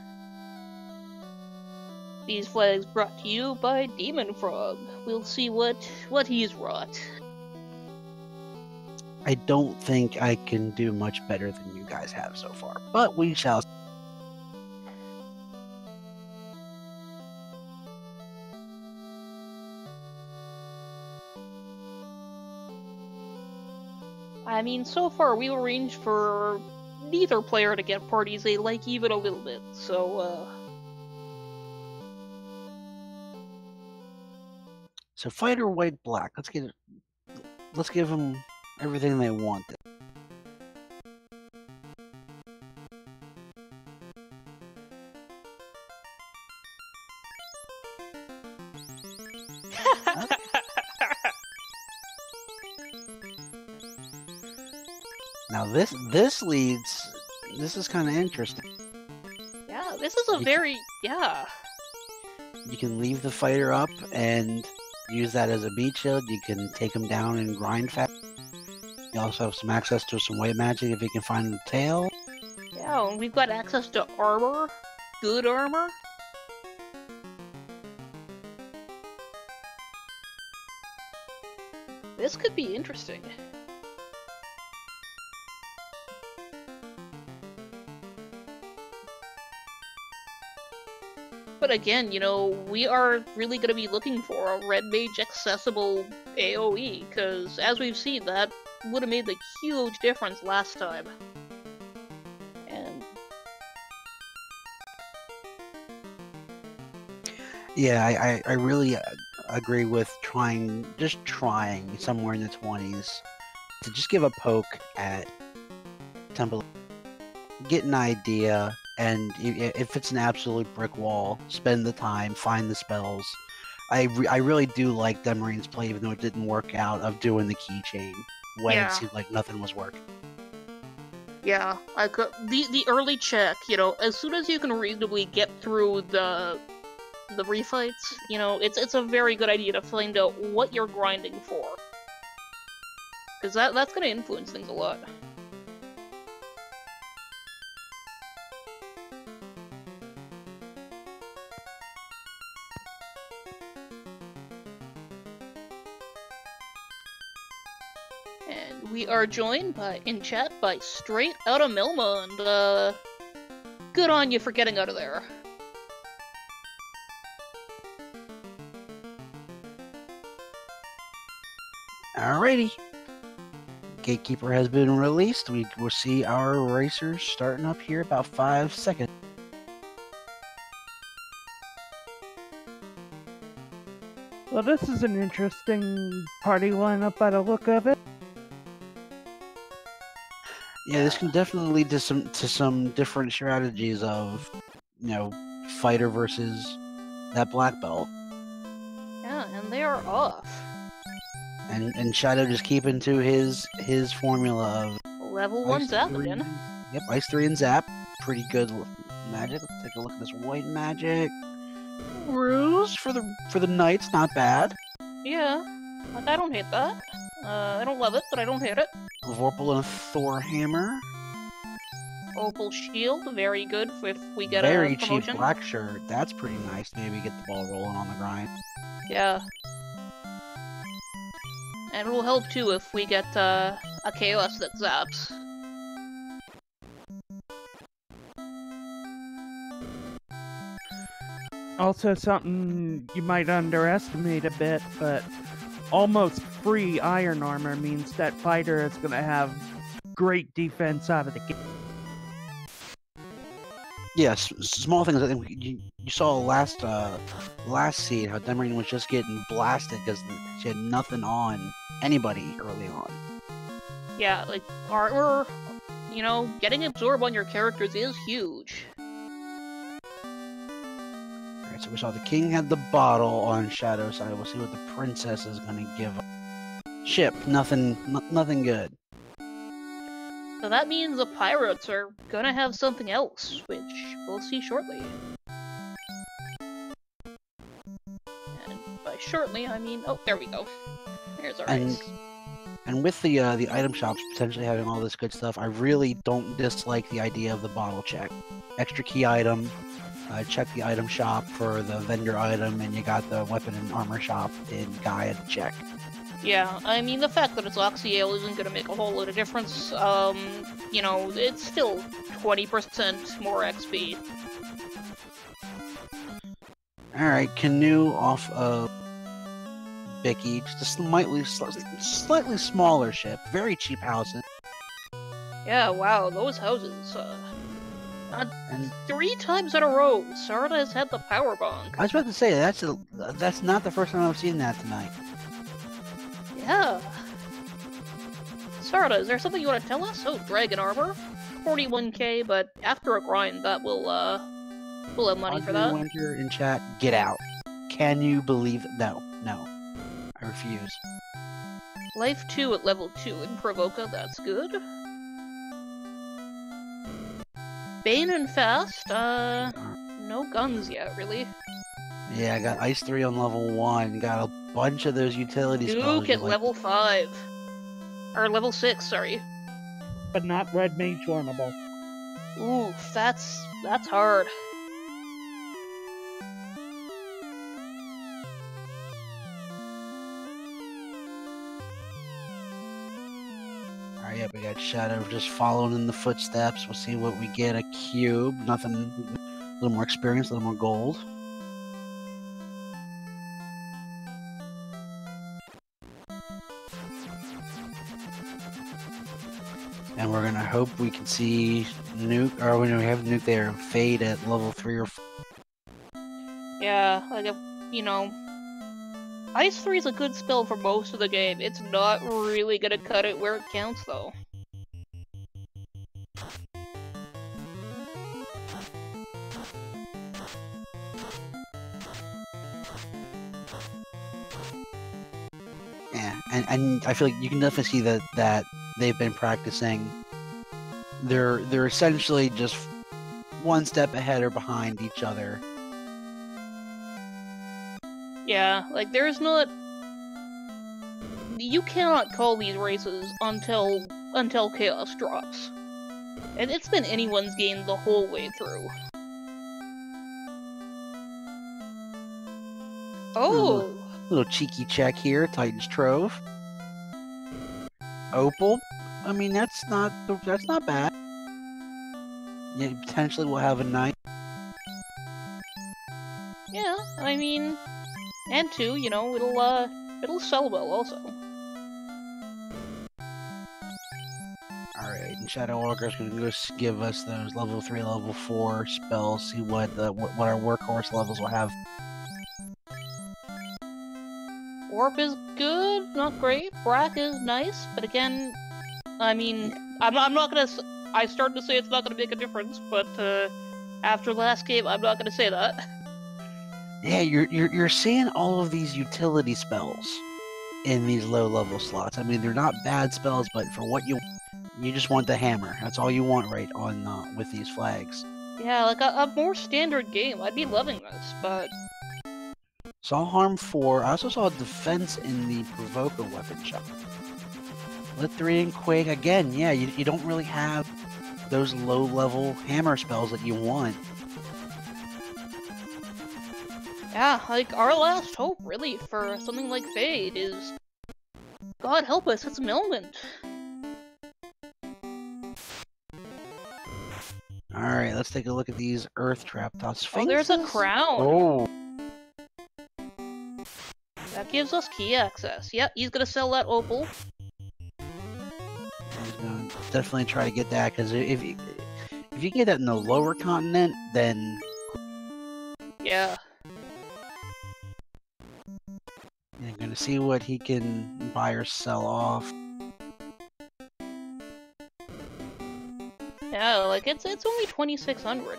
These flags brought to you by Demon Frog. We'll see what he's wrought. I don't think I can do much better than you guys have so far, but we shall. I mean, so far we've arranged for neither player to get parties they like even a little bit, so, So fighter white black. Let's give them everything they want. Now this leads. This is kind of interesting. Yeah, this is a very yeah. You can leave the fighter up and use that as a beat shield. You can take him down and grind fast. You also have some access to some white magic if you can find the tail. Yeah, and we've got access to armor, good armor. This could be interesting. But again, you know, we are really going to be looking for a red mage accessible AoE, because as we've seen, that would have made a huge difference last time. And yeah, I really agree with just trying somewhere in the 20s to just give a poke at Temple, get an idea. And if it's an absolute brick wall, spend the time, find the spells. I really do like Demerine's play, even though it didn't work out, of doing the keychain when it seemed like nothing was working. yeah, like the early check, you know, as soon as you can reasonably get through the refights, you know, it's a very good idea to find out what you're grinding for, because that's going to influence things a lot. And we are joined in chat by Straight Outta Melmond. Good on you for getting out of there. Alrighty. Gatekeeper has been released. We will see our racers starting up here about 5 seconds. Well, this is an interesting party lineup by the look of it. Yeah, this can definitely lead to some different strategies of, you know, fighter versus that black belt. Yeah, and they are off. And Shadow just keeping to his formula of Level 1 Zap again. Yep, Ice 3 and Zap. Pretty good magic. Let's take a look at this white magic. Ruse for the Knights, not bad. Yeah, like, I don't hate that. I don't love it, but I don't hate it. Vorpal and a Thor Hammer. Opal Shield, very good if we get Very a promotion. cheap black shirt. That's pretty nice. Maybe get the ball rolling on the grind. Yeah. And it will help too if we get a Chaos that zaps. Also, something you might underestimate a bit, but almost free iron armor means that fighter is going to have great defense out of the game. Yes, small things. I think you saw last seed how Demerine was just getting blasted because she had nothing on anybody early on. Yeah, like armor, you know, getting absorb on your characters is huge. Alright, so we saw the king had the bottle on Shadow side. We'll see what the princess is gonna give up. Chip, nothing good. So that means the pirates are gonna have something else, which we'll see shortly. And by shortly, I mean, oh, there we go. There's our race. And with the item shops potentially having all this good stuff, I really don't dislike the idea of the bottle check. Extra key item, check the item shop for the vendor item, and you got the weapon and armor shop in Gaia to check. Yeah, I mean, the fact that it's Oxyale isn't gonna make a whole lot of difference. You know, it's still 20% more XP. Alright, Canoe off of Bicky, just a slightly smaller ship, very cheap houses. Yeah, wow, those houses, And 3 times in a row, Sarda has had the power bonk. I was about to say, that's not the first time I've seen that tonight. Yeah. Sarda, is there something you want to tell us? Oh, Dragon Armor. 41k, but after a grind, that we'll have money for that. Winter in chat, get out. Can you believe that? No. I refuse. Life 2 at level 2 in Provoca, that's good. Bane and Fast, no guns yet, really. Yeah, I got Ice 3 on level 1, got a bunch of those utility spells. Duke at level 5. Or level 6, sorry. But not red mage formable. Ooh, that's hard. Alright, yeah, we got Shadow just following in the footsteps. We'll see what we get. A cube, nothing, a little more experience, a little more gold. And we're gonna hope we can see Nuke, or when we have Nuke there, Fade at level 3 or 4. Yeah, like, you know, Ice 3 is a good spell for most of the game. It's not really gonna cut it where it counts, though. Yeah, and I feel like you can definitely see that they've been practicing. They're essentially just one step ahead or behind each other. Yeah, like, there's not... You cannot call these races until Chaos drops. And it's been anyone's game the whole way through. Oh! Little cheeky check here, Titan's Trove. opal. I mean, that's not bad. Yeah, potentially we'll have a knight. Yeah, I mean, and 2, you know, it'll sell well also. Alright, and Shadowwalker's gonna go give us those level 3, level 4 spells, see what our workhorse levels will have. Warp is good, not great. Brack is nice, but again, I mean, I'm not gonna. I started to say it's not gonna make a difference, but after last game, I'm not gonna say that. Yeah, you're seeing all of these utility spells in these low level slots. I mean, they're not bad spells, but for what you just want the hammer. That's all you want, right? On with these flags. Yeah, like a more standard game. I'd be loving this, but Saw harm 4. I also saw defense in the provoker weapon shop. Lit 3 and Quake again. Yeah, you don't really have those low level hammer spells that you want. yeah, like our last hope really for something like Fade is, God help us, it's Melmond. Alright, let's take a look at these Earth Trap Sphinxes. Oh, there's a crown. Oh. That gives us key access. Yep, he's gonna sell that opal. He's gonna definitely try to get that, because if you get that in the lower continent, then Yeah. you're gonna see what he can buy or sell off. Yeah, like it's only 2,600.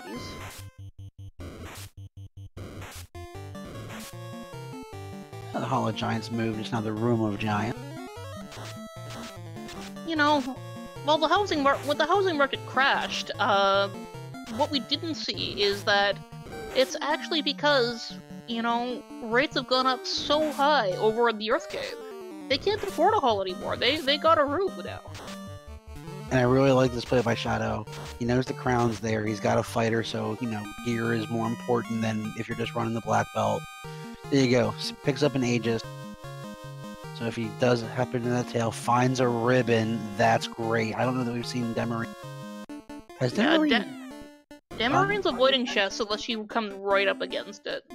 The Hollow Giants moved. It's now the Room of Giants. You know, well, when the housing market crashed, what we didn't see is that it's actually because, you know, rates have gone up so high over in the Earth Cave. They can't afford a hall anymore. They got a room now. And I really like this play by Shadow. He knows the crown's there. He's got a fighter, so, you know, gear is more important than if you're just running the black belt. There you go. Picks up an Aegis. So if he does happen to that tail, finds a ribbon, that's great. I don't know that we've seen Demerine. Has Demerine... Demarine's avoiding chests unless you come right up against it.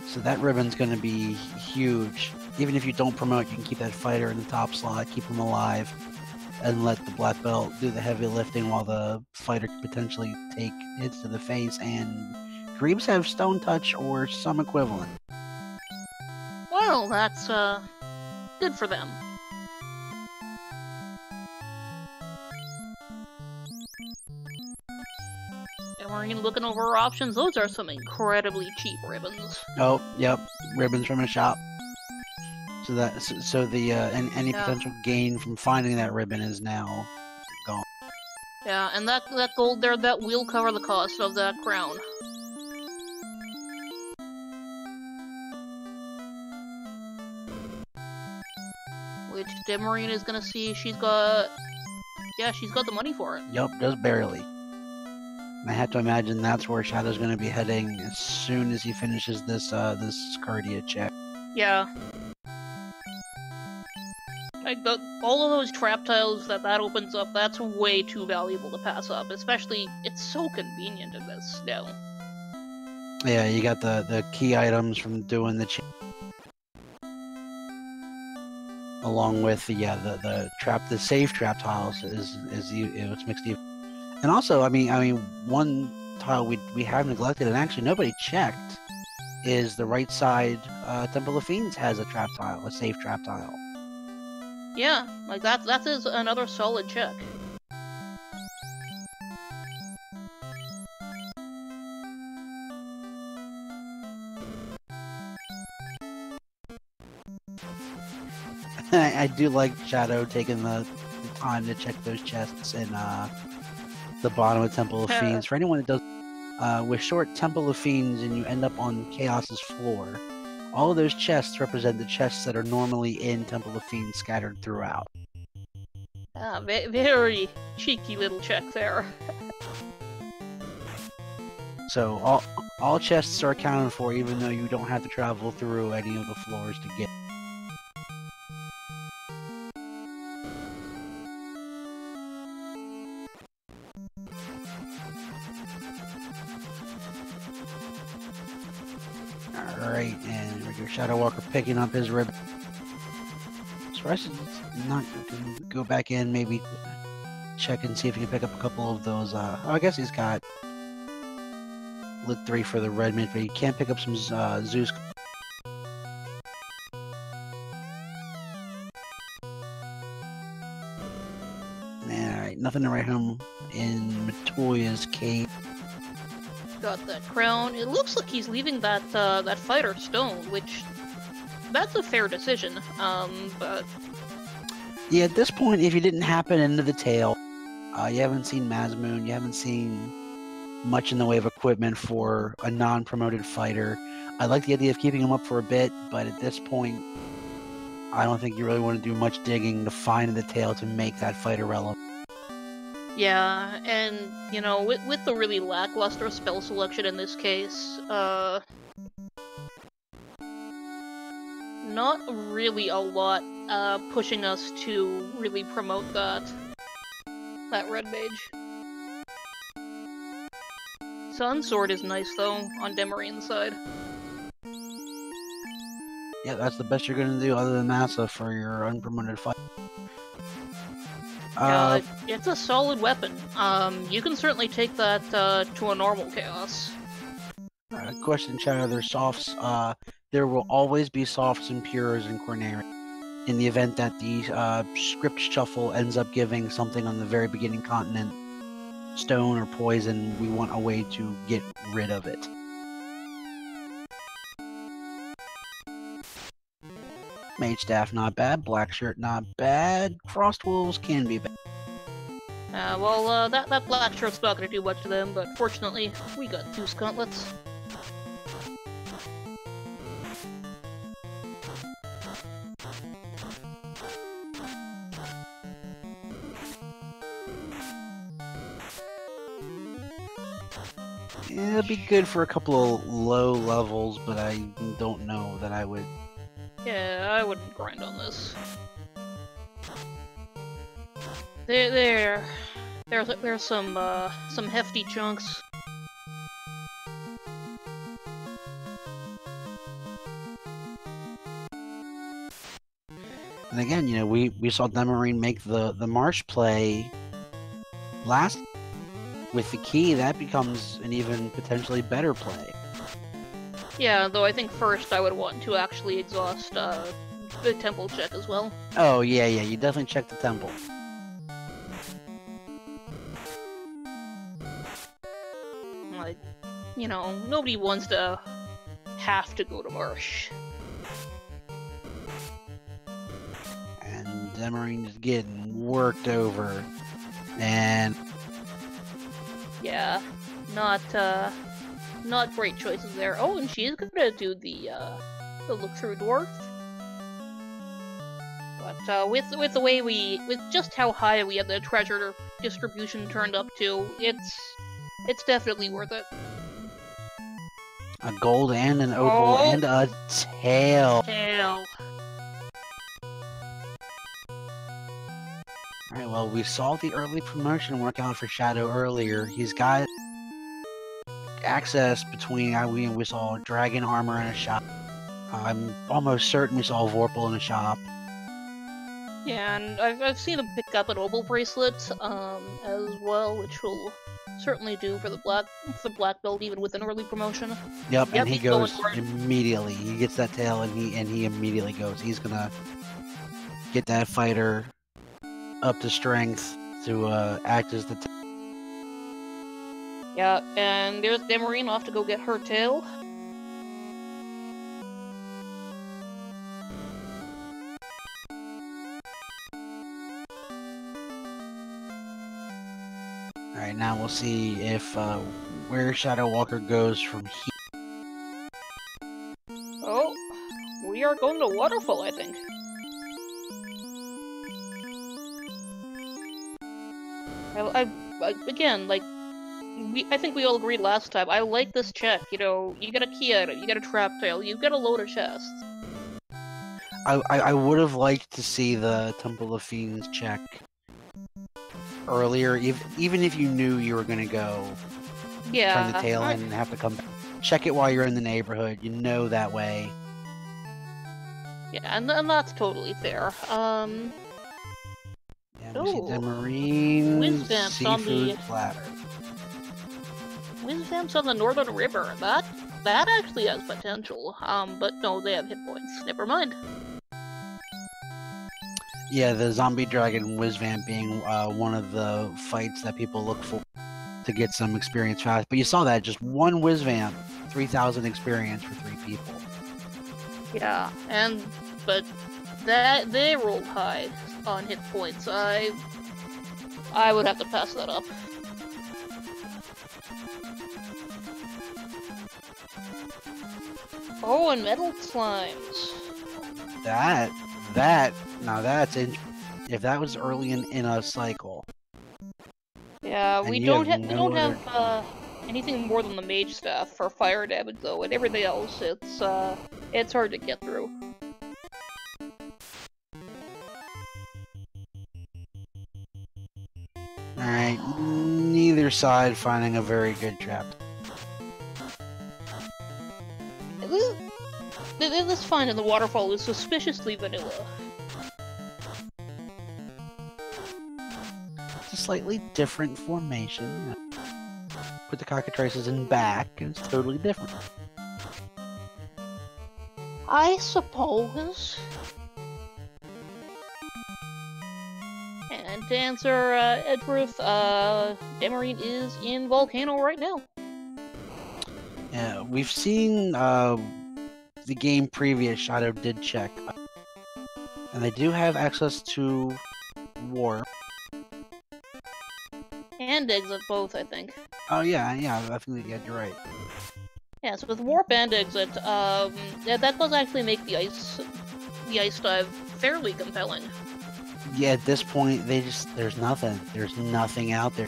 So that ribbon's going to be huge. Even if you don't promote, you can keep that fighter in the top slot, keep him alive, and let the black belt do the heavy lifting while the fighter could potentially take hits to the face. And Greaves have Stone Touch or some equivalent. Well, that's good for them. Demerine looking over our options. Those are some incredibly cheap ribbons. Oh, yep, ribbons from a shop. So that and any potential gain from finding that ribbon is now gone. Yeah, and that gold there, that will cover the cost of that crown. Which Demerine is gonna see. She's got the money for it. Yup, just barely. And I have to imagine that's where Shadow's going to be heading as soon as he finishes this Cardia check. Yeah. Like, all of those trap tiles that opens up, that's way too valuable to pass up. Especially, it's so convenient in this now. Yeah, you got the key items from doing the check. Along with the safe trap tiles is what's mixed even. And also, I mean, one tile we have neglected and actually nobody checked is the right side. Temple of Fiends has a trap tile, a safe trap tile. Yeah, like that is another solid check. I do like Shadow taking the time to check those chests in the bottom of Temple of Fiends. For anyone that does with short Temple of Fiends and you end up on Chaos's floor, all of those chests represent the chests that are normally in Temple of Fiends scattered throughout. Ah, very cheeky little check there. So All chests are accounted for, even though you don't have to travel through any of the floors to get. Alright, and we got Shadowwalker picking up his ribbon. So I should not go back in, maybe check and see if he can pick up a couple of those. Oh, I guess he's got lit 3 for the red mint, but he can't pick up some Zeus. Alright, nothing to write home in Matoya's cave. Got that crown. It looks like he's leaving that that fighter stone, which that's a fair decision. But yeah, at this point, if you didn't happen into the tail, you haven't seen Mazmoon, you haven't seen much in the way of equipment for a non-promoted fighter. I like the idea of keeping him up for a bit, but at this point, I don't think you really want to do much digging to find the tail to make that fighter relevant. yeah, and you know, with the really lackluster spell selection in this case, not really a lot pushing us to really promote that red mage. Sun Sword is nice though on Demarine's side. Yeah, that's the best you're going to do other than Massa for your unpromoted fight. It's a solid weapon. You can certainly take that to a normal chaos. Question, chat, are there softs? There will always be softs and pures in Cornera. In the event that the script shuffle ends up giving something on the very beginning continent, stone or poison, we want a way to get rid of it. Mage Staff, not bad. Black Shirt, not bad. Frost Wolves can be bad. That black shirt's not gonna do much to them, but fortunately, we got 2 skuntlets. It'll be good for a couple of low levels, but I don't know that I would. Yeah, I wouldn't grind on this. There's some hefty chunks. And again, you know, we saw Demerine make the marsh play last. With the key, that becomes an even potentially better play. Yeah, though I think first I would want to actually exhaust the temple check as well. Oh, yeah, you definitely check the temple. Like, you know, nobody wants to have to go to Marsh. And Demerine is getting worked over. And yeah, not great choices there. Oh, and she is gonna do the look-through dwarf. But with the way with just how high we had the treasure distribution turned up to, it's definitely worth it. a gold and an opal and a tail. Alright, well, we saw the early promotion work out for Shadow earlier. He's got access between we saw dragon armor in a shop. I'm almost certain we saw Vorpal in a shop. Yeah, and I've seen him pick up an opal bracelet as well, which will certainly do for the black belt even with an early promotion. Yep, and he goes immediately. He gets that tail and he immediately goes. He's gonna get that fighter up to strength to act as the yeah, and there's Demerine off to go get her tail. Alright, now we'll see if where Shadowwalker goes from here. Oh, we are going to Waterfall, I think. I again, like, I think we all agreed last time. I like this check. You know, you get a key item, you get a trap tail, you get a load of chests. I would have liked to see the Temple of Fiends check earlier, even if you knew you were gonna go turn the tail in and have to come back. Check it while you're in the neighborhood. You know that way. Yeah, and that's totally fair. Yeah, we see Demerine Whiz-Vamps seafood platter. Whiz-Vamps on the Northern River. That actually has potential. But no, they have hit points. Never mind. Yeah, the zombie dragon Whiz-Vamp being one of the fights that people look for to get some experience fast. But you saw that, just one Whiz-Vamp, 3,000 experience for 3 people. Yeah, but that they rolled high on hit points. I would have to pass that up. Oh, and metal slimes. Now that's if that was early in a cycle. Yeah, we don't have anything more than the mage staff for fire damage though, and everything else it's hard to get through. Alright, neither side finding a very good trap. This find in the waterfall is suspiciously vanilla. It's a slightly different formation. Put the cockatrices in back, and it's totally different. I suppose. And to answer Edgeworth, Demerine is in Volcano right now. Yeah, we've seen the game previous Shadow did check. And they do have access to Warp. And Exit both, I think. Oh yeah, I think you're right. Yeah, so with Warp and Exit, that does actually make the ice dive fairly compelling. Yeah, at this point, there's nothing. There's nothing out there.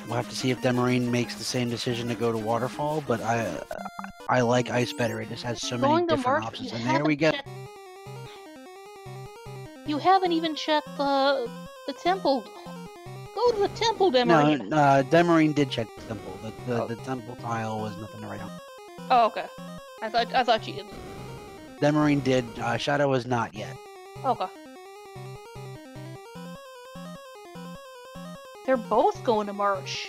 We'll have to see if Demerine makes the same decision to go to Waterfall, but I like Ice better. It just has so many different options. And there we go. You haven't even checked the temple. Go to the temple, Demerine. No, Demerine did check the temple. The temple tile was nothing to write on. Oh, okay. I thought you didn't. Demerine did. Shadow was not yet. Okay. They're both going to March.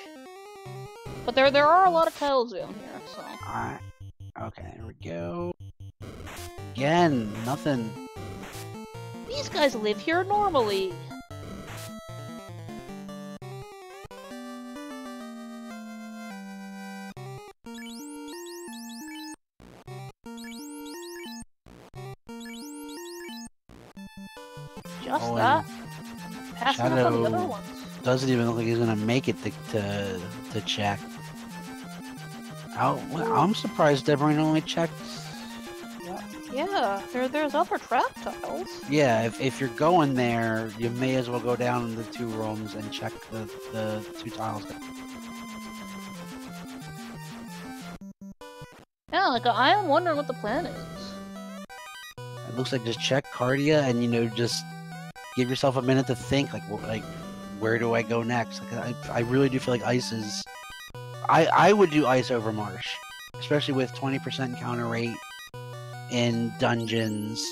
But there are a lot of tiles down here, so. Alright. Okay, there we go. Again, nothing. These guys live here normally. Just that. Passing up on the other ones. Doesn't even look like he's gonna make it to check. I'm surprised Demerine only checked. Yeah, there's other trap tiles. Yeah, if you're going there, you may as well go down the 2 rooms and check the 2 tiles. Yeah, like I'm wondering what the plan is. It looks like just check Cardia and just give yourself a minute to think like where do I go next? Like I really do feel like Ice is. I would do Ice over Marsh, especially with 20% counter rate in dungeons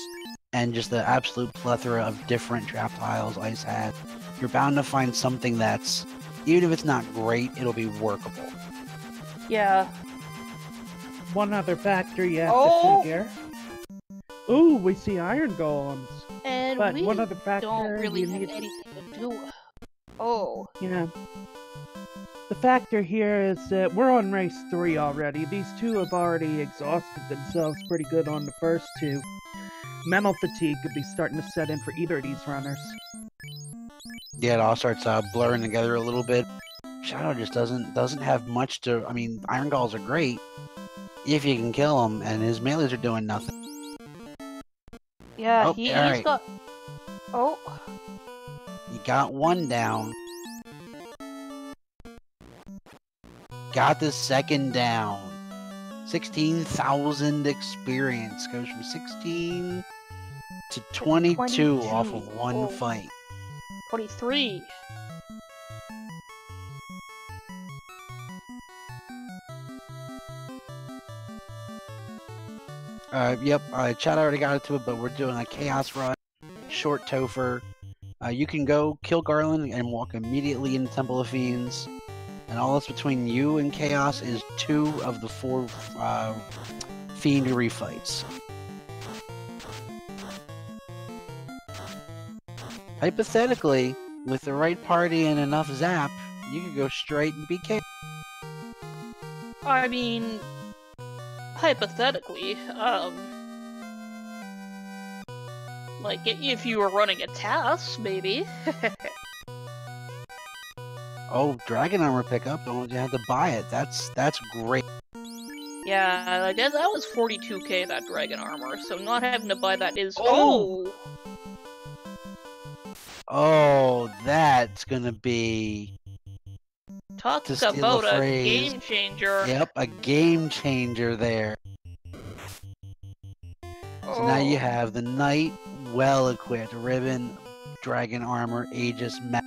and just the absolute plethora of different trap tiles Ice has. You're bound to find something that's, even if it's not great, it'll be workable. Yeah. One other factor you have to figure. Ooh, we see iron golems. And but we one other factor don't really you have need anything to do. Oh. Yeah. The factor here is that we're on race 3 already. These 2 have already exhausted themselves pretty good on the first 2. Mental fatigue could be starting to set in for either of these runners. Yeah, it all starts blurring together a little bit. Shadow just doesn't have much to. I mean, iron galls are great if you can kill them, and his melees are doing nothing. Yeah, he's got. Oh. You got one down. Got the second down. 16,000 experience. Goes from 16 to 22 off of one fight. 23. Yep, Chad already got it to it, but we're doing a Chaos Run, short Topher. You can go kill Garland and walk immediately into Temple of Fiends. And all that's between you and Chaos is 2 of the 4 Fiendery fights. Hypothetically, with the right party and enough zap, you could go straight and beat Chaos. I mean, hypothetically, like, if you were running a task, maybe. Oh, Dragon Armor pickup, don't you have to buy it. That's great. Yeah, like, that was 42k, that Dragon Armor, so not having to buy that is... Oh! Oh, that's gonna be... Talk about a game changer. Yep, a game changer there. So now you have the Knight, well-equipped, Ribbon, Dragon Armor, Aegis, The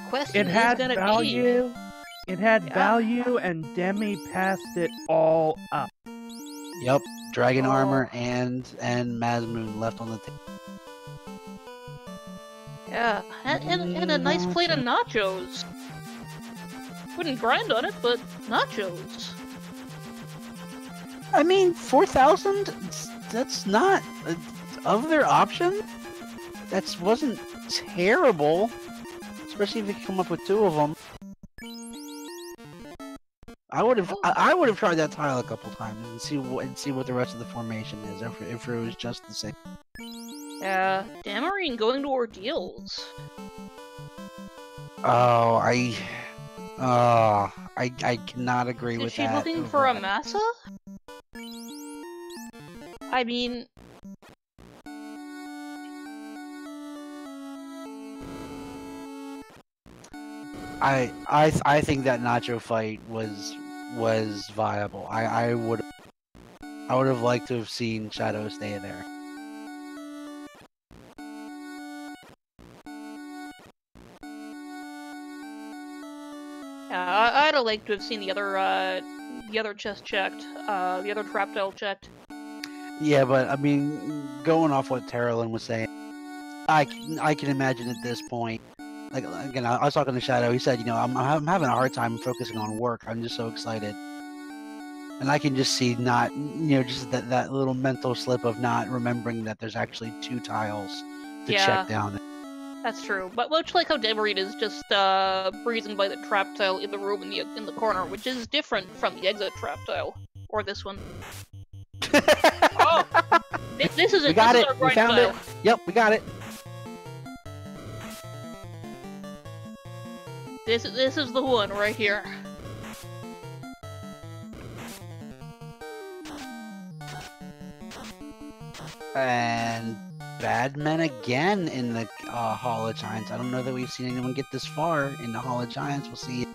question is gonna value. be... It had value, and Demi passed it all up. Yep, Dragon Armor and Mazmoon left on the table. Yeah, and a nice plate of nachos. Wouldn't grind on it, but nachos. I mean, 4,000? That's not... of their option? That wasn't terrible. Especially if you come up with 2 of them. I would have tried that tile a couple times and see what the rest of the formation is if it was just the same. Yeah, Demerine going to ordeals. Oh, I cannot agree with that. Is she looking for a Massa? I mean... I think that Nacho fight was viable. I would have liked to have seen Shadow stay there. Yeah, I'd have liked to have seen the other chest checked, the other trap tile checked. Yeah, but I mean, going off what Terrelin was saying, I can imagine at this point. Like, again, I was talking to Shadow. He said, you know, I'm having a hard time focusing on work. I'm just so excited, and I can just see not, you know, just that little mental slip of not remembering that there's actually 2 tiles to check down. That's true, but much like how Demerine is just breezing by the trap tile in the room in the corner, which is different from the exit trap tile, or this one. Oh, this is it. We got it. Our we found tile. it. Yep, we got it. This is the one right here. And bad men again in the Hall of Giants. I don't know that we've seen anyone get this far in the Hall of Giants. We'll see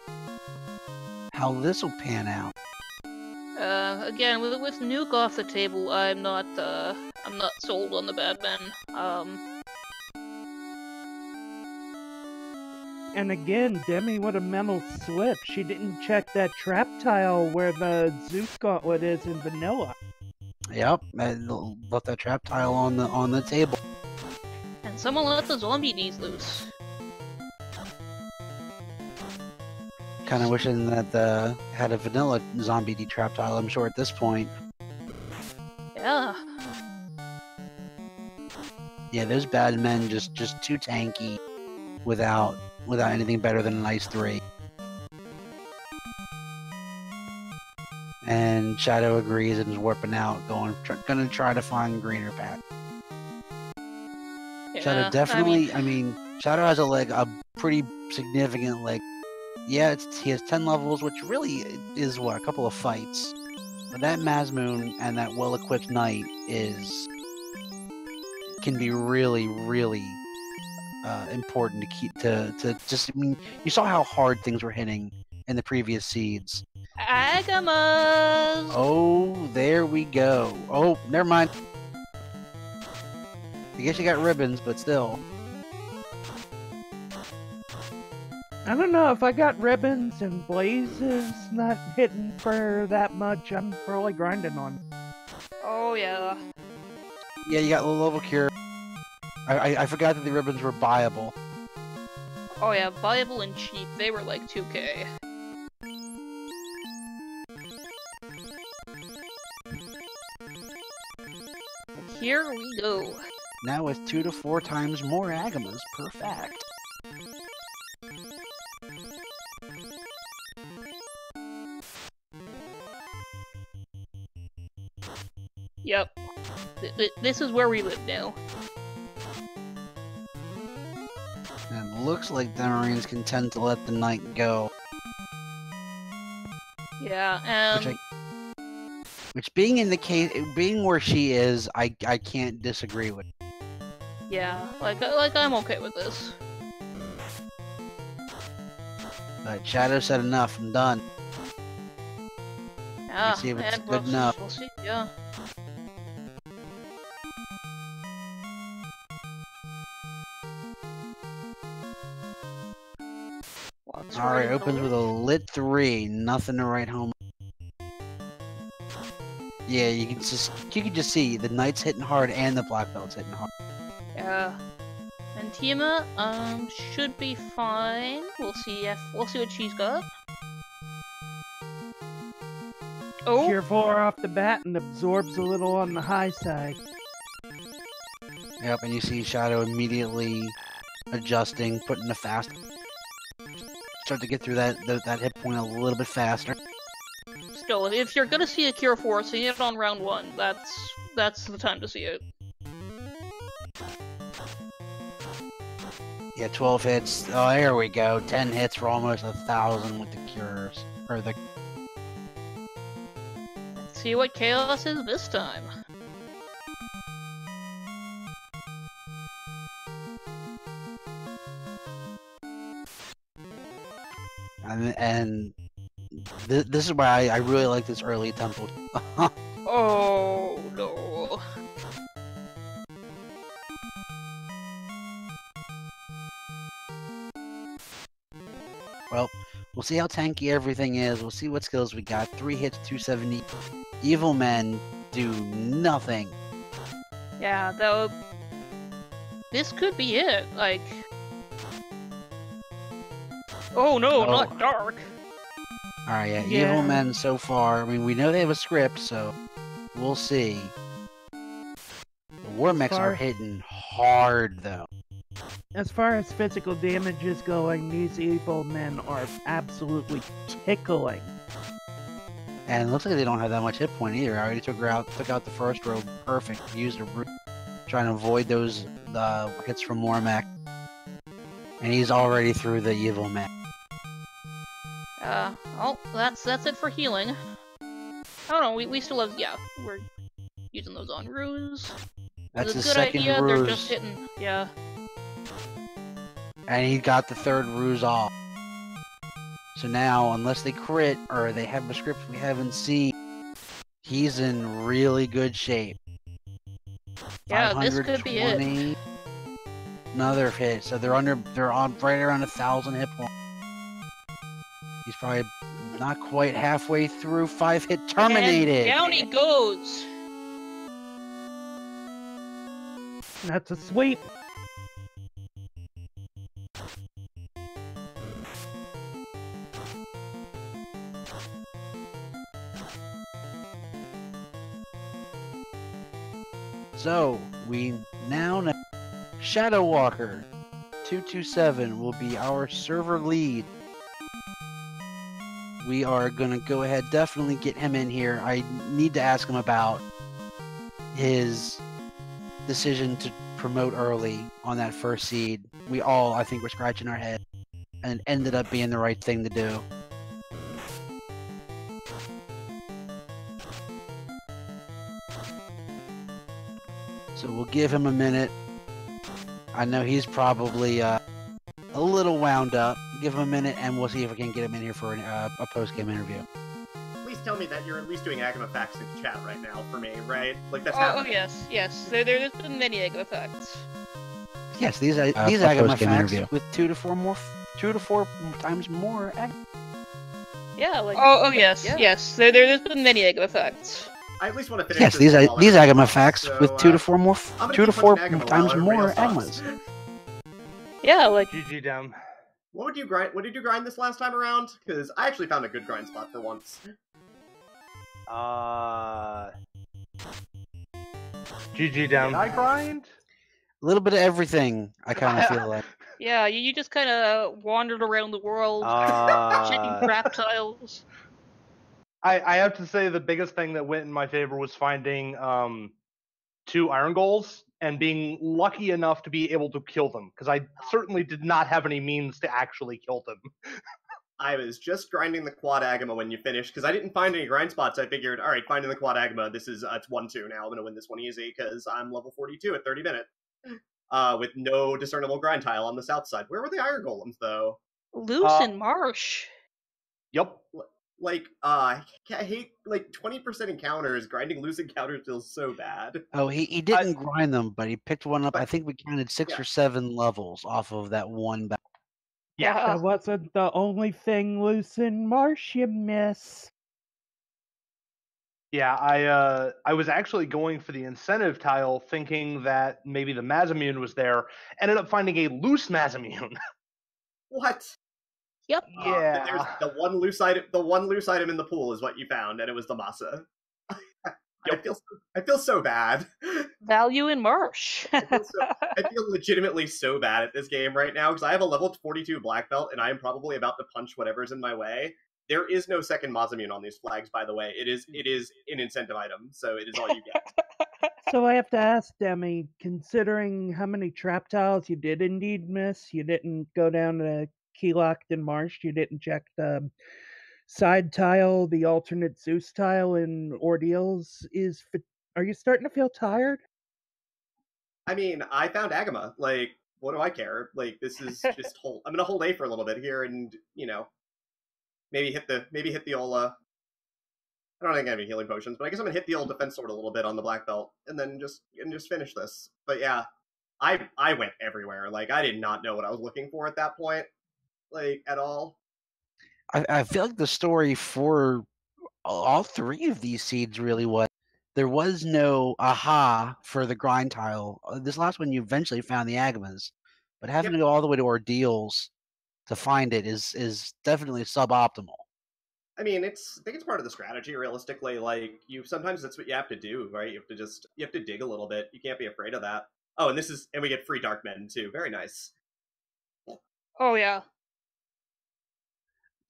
how this will pan out. Again, with Nuke off the table, I'm not sold on the bad men. And again, Demi with a mental slip. She didn't check that trap tile where the Zeus Gauntlet is in vanilla. Yep, left that trap tile on the table. And someone let the zombie knees loose. Kind of wishing that had a vanilla zombie D trap tile. I'm sure at this point. Yeah. Yeah, those bad men just too tanky without anything better than an Ice 3. And Shadow agrees and is warping out, gonna try to find greener path. Yeah, Shadow definitely. I mean, Shadow has a pretty significant leg. Yeah, he has 10 levels, which really is what, a couple of fights. But that Mazmoon and that well-equipped Knight can be really, really important to keep to just. I mean, you saw how hard things were hitting in the previous seeds. Agamas! Oh, there we go. Oh, never mind. I guess you got ribbons, but still. I don't know if I got ribbons and blazes not hitting for that much. I'm really grinding on. Oh, yeah. Yeah, you got low level cure. I forgot that the ribbons were buyable. Oh, yeah, viable and cheap. They were like 2K. Here we go. Now with 2 to 4 times more Agamas per fact. Yep. This is where we live now. And it looks like Demerine's content to let the knight go. Yeah, Which being in the case, being where she is, I can't disagree with. yeah, like I'm okay with this. But Shadow said enough. I'm done. Yeah, see if it's and good enough. We'll see. Yeah. All right, opens with a lit 3. Nothing to write home. Yeah, you can just see the knight's hitting hard and the black belt's hitting hard. Yeah. And Tima, should be fine. We'll see what she's got. Oh. Tier 4 off the bat and absorbs a little on the high side. Yep, and you see Shadow immediately adjusting, putting the fast. Start to get through that hit point a little bit faster. Still, if you're gonna see a Cure 4, see it on round 1. That's the time to see it. Yeah, 12 hits. Oh, there we go. 10 hits for almost 1,000 with the cures. Or the... Let's see what Chaos is this time. And this is why I really like this early temple. Oh, no. Well, we'll see how tanky everything is. We'll see what skills we got. 3 hits, 270. Evil men do nothing. Yeah, though. This could be it. Like. Oh no, not dark. Alright, yeah, Yeah. evil men so far. I mean, we know they have a script, so we'll see. The war mechs are hitting hard, though. As far as physical damage is going, these evil men are absolutely tickling. And it looks like they don't have that much hit point either. I already took out the first row. Perfect. Used a root. Trying to avoid those hits from Warmech. And he's already through the evil man. Oh, that's it for healing. Oh no, we still have, yeah, we're using those on ruse. That's It's his a good second idea, ruse. they're just hitting, yeah. And he got the third ruse off. So now, unless they crit or they have a script we haven't seen, he's in really good shape. Yeah, this could be it. 520. Another hit, so they're on right around 1,000 hit points. He's probably not quite halfway through. 5 hit terminated. And down he goes. That's a sweep. So, we now know Shadowwalker227 will be our server lead. We are going to go ahead, definitely get him in here. I need to ask him about his decision to promote early on that first seed. We all, I think, were scratching our head, and it ended up being the right thing to do. So we'll give him a minute. I know he's probably a little wound up. Give him a minute, and we'll see if we can get him in here for a post-game interview. Please tell me that you're at least doing Agama facts in chat right now for me, right? Like that's Oh happening. yes. There's been many Agama facts. Yes, these Agama facts with 2 to 4 times more. Yeah, like. Oh yes. There's been many Agama facts. I at least want to finish. Yes, these Agama facts with 2 to 4 times more Agamas. Yeah, like. GG Dem. What would you grind? What did you grind this last time around? Because I actually found a good grind spot for once. GG Dem. Did I grind? A little bit of everything, I kind of feel like. Yeah, you just kind of wandered around the world, checking crap tiles. I have to say the biggest thing that went in my favor was finding 2 iron goals and being lucky enough to be able to kill them, because I certainly did not have any means to actually kill them. I was just grinding the quad Agama when you finished, because I didn't find any grind spots. I figured, alright, finding the quad Agama, this is, it's 1-2 now, I'm going to win this one easy, because I'm level 42 at 30 minutes. With no discernible grind tile on the south side. Where were the iron golems, though? Loose in Marsh. Yep. Like, I hate, like, 20% encounters. Grinding loose encounters feels so bad. Oh, he didn't grind them, but he picked one up. I think we counted 6 or 7 levels off of that one battle. Yeah, that wasn't the only thing loose in Marsh, you miss. Yeah, I was actually going for the incentive tile, thinking that maybe the Mazamune was there. Ended up finding a loose Mazamune. What? Yep. Yeah. There's the one loose item. The one loose item in the pool is what you found, and it was the masa. Yep. I feel so bad. Value in Marsh. I feel legitimately so bad at this game right now because I have a level 42 black belt, and I am probably about to punch whatever's in my way. There is no second Mazamune on these flags, by the way. It is an incentive item, so it is all you get. So I have to ask, Demi, considering how many trap tiles you did indeed miss, you didn't go down to Keylocked in Marsh, you didn't check the side tile, the alternate Zeus tile in Ordeals. Are you starting to feel tired? I mean, I found Agama. Like, what do I care? Like, this is just I'm gonna hold A for a little bit here, and maybe hit the old. I don't think I have any healing potions, but I guess I'm gonna hit the old defense sword a little bit on the black belt, and then just finish this. But yeah, I went everywhere. Like, I did not know what I was looking for at that point, like at all. I feel like the story for all 3 of these seeds really was there was no aha for the grind tile. This last one you eventually found the Agamas, but having to go all the way to Ordeals to find it is definitely suboptimal. I mean, I think it's part of the strategy. Realistically, like sometimes that's what you have to do, right? You have to dig a little bit. You can't be afraid of that. Oh, and we get free Dark Men too. Very nice. Oh yeah.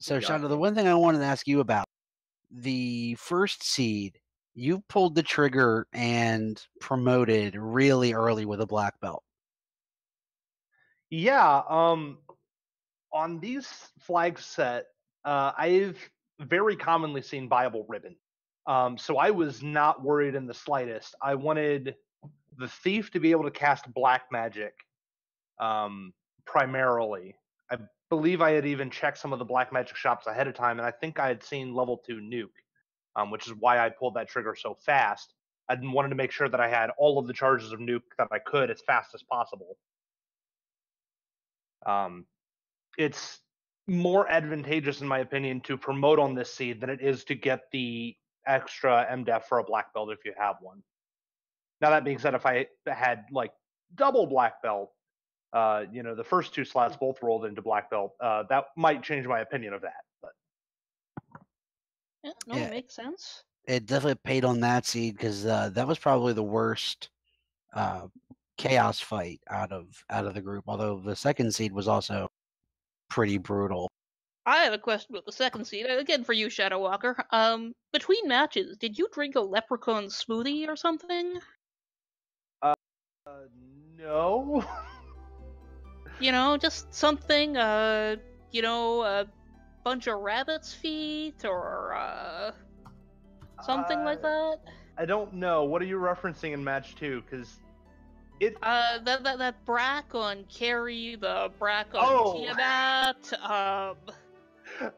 So, Shadow, the one thing I wanted to ask you about, the first seed, you pulled the trigger and promoted really early with a black belt. Yeah, on these flag set, I've very commonly seen Viable Ribbon. So I was not worried in the slightest. I wanted the Thief to be able to cast Black Magic primarily. I believe I had even checked some of the Black Magic shops ahead of time, and I think I had seen level 2 Nuke, which is why I pulled that trigger so fast. I wanted to make sure that I had all of the charges of Nuke that I could as fast as possible. It's more advantageous, in my opinion, to promote on this seed than it is to get the extra MDEF for a black belt if you have one. Now, that being said, if I had like double black belt, the first 2 slots both rolled into black belt, that might change my opinion of that. But it makes sense. It definitely paid on that seed because that was probably the worst chaos fight out of the group. Although the second seed was also pretty brutal. I have a question about the second seed, again for you, Shadowwalker. Between matches, did you drink a leprechaun smoothie or something? No. Just something, a bunch of rabbit's feet or something like that? I don't know. What are you referencing in match 2? Because That Brack on Carrie, the Brack on Tiamat.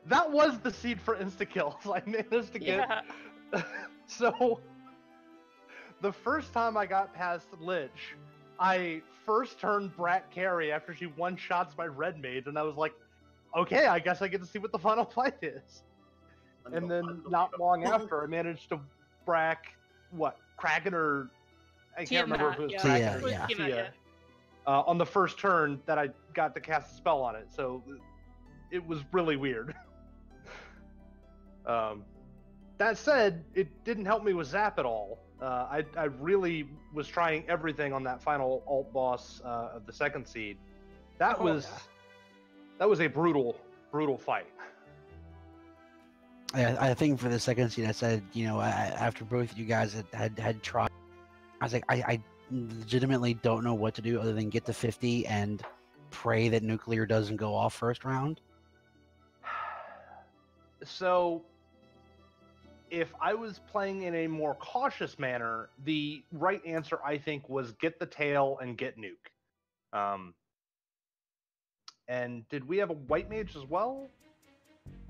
That was the seed for insta-kills. I managed to get... Yeah. So, the first time I got past Lich, I first turned Brack Carrie after she one-shots my red mage, and I was like, okay, I guess I get to see what the final fight is. And then, not long after, I managed to Brack, Kraken or... I can't remember if it was Kraken or Tia. On the first turn that I got to cast a spell on it, so it was really weird. That said, it didn't help me with Zap at all. I really was trying everything on that final alt boss of the second seed. That was a brutal fight. I think for the second seed, I said, after both of you guys had tried, I was like, I legitimately don't know what to do other than get to 50 and pray that nuclear doesn't go off first round. So, if I was playing in a more cautious manner, the right answer, I think, was get the tail and get nuke. And did we have a white mage as well?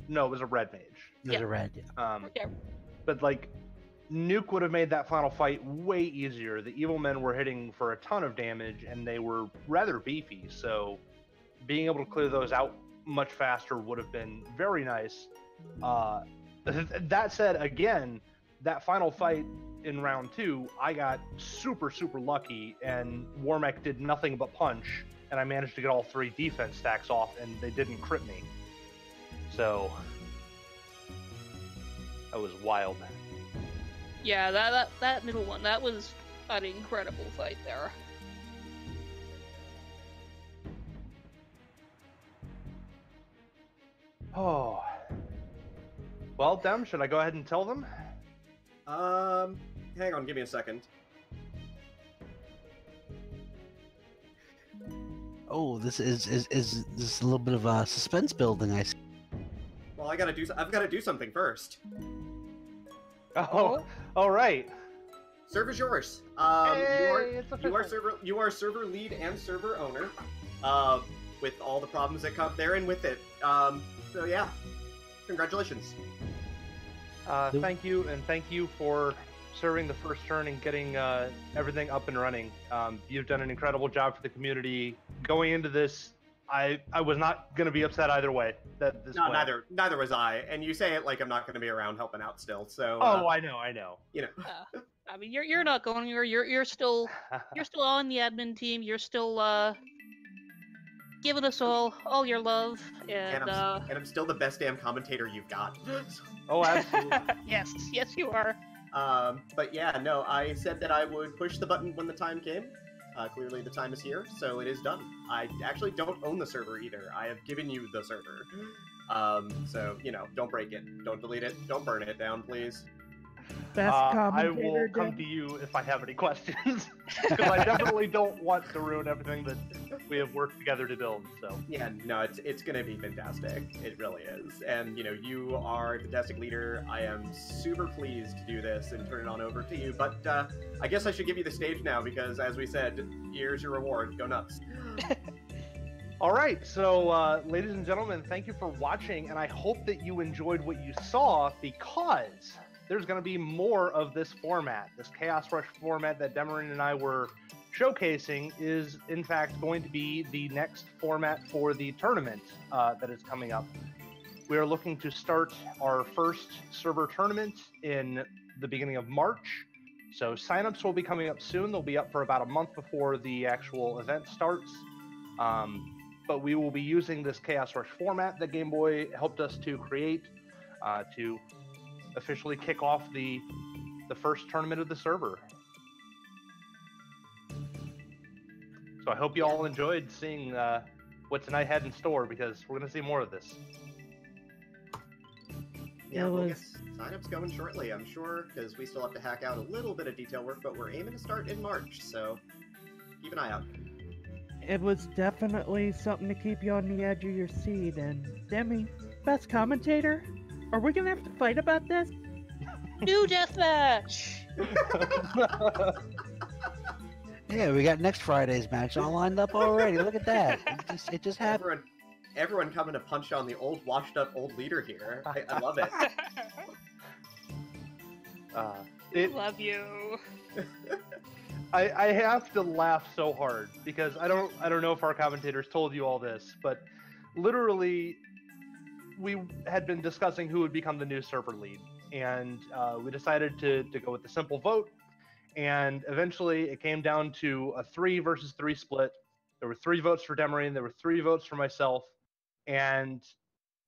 No, it was a red mage. It was a red. But nuke would have made that final fight way easier. The evil men were hitting for a ton of damage, and they were rather beefy, so being able to clear those out much faster would have been very nice. That said, again, that final fight in round 2, I got super lucky, and Warmech did nothing but punch, and I managed to get all 3 defense stacks off, and they didn't crit me. So that was wild. Yeah, that middle one, that was an incredible fight there. Oh. Well, Dem, should I go ahead and tell them? Hang on, give me a second. Oh, this is a little bit of a suspense building, I see. Well, I've got to do something first. Oh, all right. Server's yours. You are server lead and server owner. With all the problems that come therein with it. So yeah, congratulations. Thank you, and thank you for serving the first turn and getting everything up and running. You've done an incredible job for the community. Going into this, I was not going to be upset either way. Neither was I. And you say it like I'm not going to be around helping out still. So. I know. You know. I mean, you're not going anywhere. You're still on the admin team. You're still giving us all your love, and I'm still the best damn commentator you've got. Oh, absolutely. Yes, you are. But yeah, no, I said that I would push the button when the time came. Clearly the time is here, so it is done. I actually don't own the server either. I have given you the server. So, don't break it. Don't delete it. Don't burn it down, please. Best I will come to you if I have any questions. Because I definitely don't want to ruin everything that we have worked together to build. So yeah, no, it's gonna be fantastic. It really is. And you are the fantastic leader. I am super pleased to do this and turn it on over to you. But I guess I should give you the stage now because, as we said, here's your reward. Go nuts. All right, so ladies and gentlemen, thank you for watching, and I hope that you enjoyed what you saw, because there's going to be more of this format. This Chaos Rush format that Demerine and I were showcasing is, in fact, going to be the next format for the tournament that is coming up. We are looking to start our first server tournament in the beginning of March. So signups will be coming up soon. They'll be up for about a month before the actual event starts. But we will be using this Chaos Rush format that Game Boy helped us to create to officially kick off the first tournament of the server. So I hope you all enjoyed seeing what tonight had in store, because we're going to see more of this. Yeah, we'll get signups going shortly, I'm sure, because we still have to hack out a little bit of detail work, but we're aiming to start in March, so keep an eye out. It was definitely something to keep you on the edge of your seat, and Demi, best commentator? Are we gonna have to fight about this? New deathmatch! Yeah, we got next Friday's match all lined up already. Look at that. It just happened. Everyone coming to punch on the old, washed-up old leader here. I love it. Love you. I have to laugh so hard because I don't know if our commentators told you all this, but literally we had been discussing who would become the new server lead, and we decided to go with the simple vote, and eventually it came down to a 3 versus 3 split. There were 3 votes for Demerine, there were 3 votes for myself, and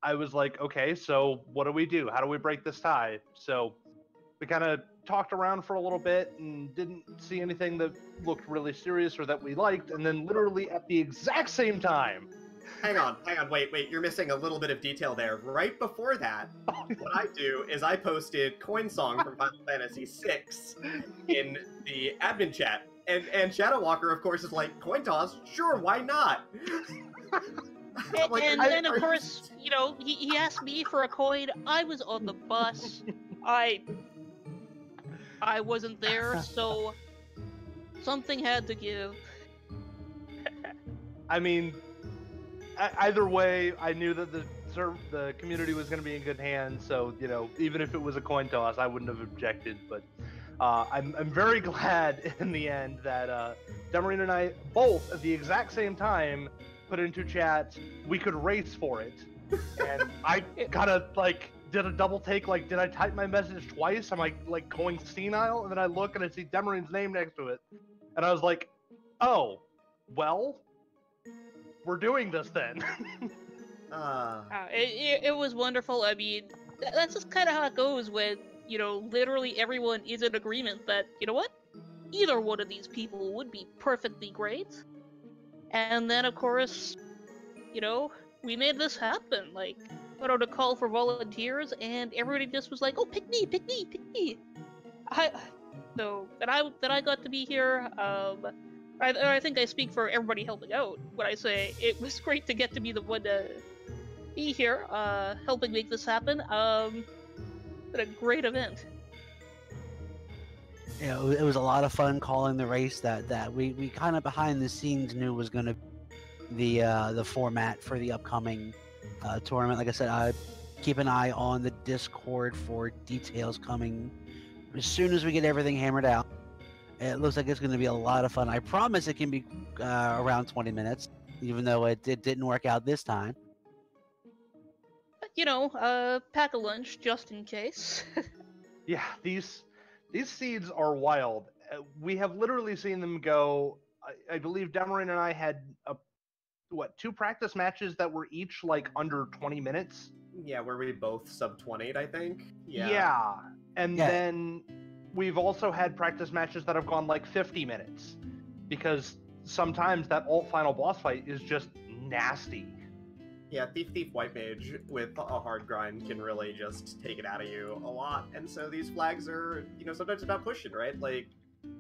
I was like, okay, so what do we do? How do we break this tie? So we kind of talked around for a little bit and didn't see anything that looked really serious or that we liked, and then literally at the exact same time... Hang on, wait, you're missing a little bit of detail there. Right before that, what I do is I posted Coin Song from Final Fantasy VI in the admin chat, and Shadowwalker, of course, is like, coin toss? Sure, why not? And then, of course, you know, he asked me for a coin. I was on the bus. I wasn't there, so something had to give. I mean, either way, I knew that the community was going to be in good hands. So, you know, even if it was a coin toss, I wouldn't have objected. But I'm very glad in the end that Demerine and I both at the exact same time put into chat we could race for it, and I kind of like did a double take. Like, did I type my message twice? Am I like going senile? And then I look and I see Demerine's name next to it, and I was like, oh, well. We're doing this then. It was wonderful. I mean, that's just kind of how it goes when, you know, literally everyone is in agreement that, you know what? Either one of these people would be perfectly great. And then, of course, you know, we made this happen. Like, put out a call for volunteers, and everybody just was like, oh, pick me, pick me, pick me. So, that I got to be here, I think I speak for everybody helping out when I say it was great to get to be the one to be here, helping make this happen. What a great event. Yeah, it was a lot of fun calling the race that we kind of behind the scenes knew was going to be the format for the upcoming tournament. Like I said, I keep an eye on the Discord for details coming as soon as we get everything hammered out. It looks like it's going to be a lot of fun. I promise it can be around 20 minutes, even though it didn't work out this time. But, you know, pack a lunch just in case. Yeah, these seeds are wild. We have literally seen them go. I believe Demerine and I had 2 practice matches that were each like under 20 minutes. Yeah, where we both sub-20'd, I think. Yeah. And then we've also had practice matches that have gone like 50 minutes because sometimes that alt final boss fight is just nasty. Yeah, Thief White Mage with a hard grind can really just take it out of you a lot. And so these flags are, you know, sometimes about pushing, right? Like,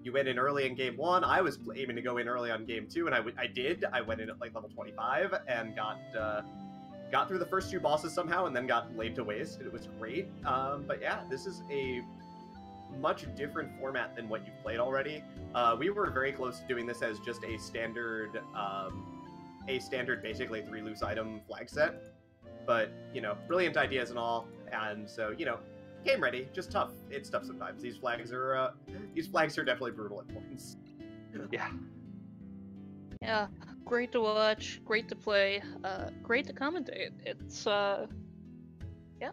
you went in early in game 1, I was aiming to go in early on game 2, and I did. I went in at like level 25 and got through the first 2 bosses somehow and then got laid to waste, and it was great. But yeah, this is a much different format than what you've played already. We were very close to doing this as just a standard basically 3 loose item flag set, but you know, brilliant ideas and all, and so, you know, game ready, just tough. It's tough sometimes. These flags are definitely brutal at points. Yeah, great to watch, great to play, great to commentate. It's yeah.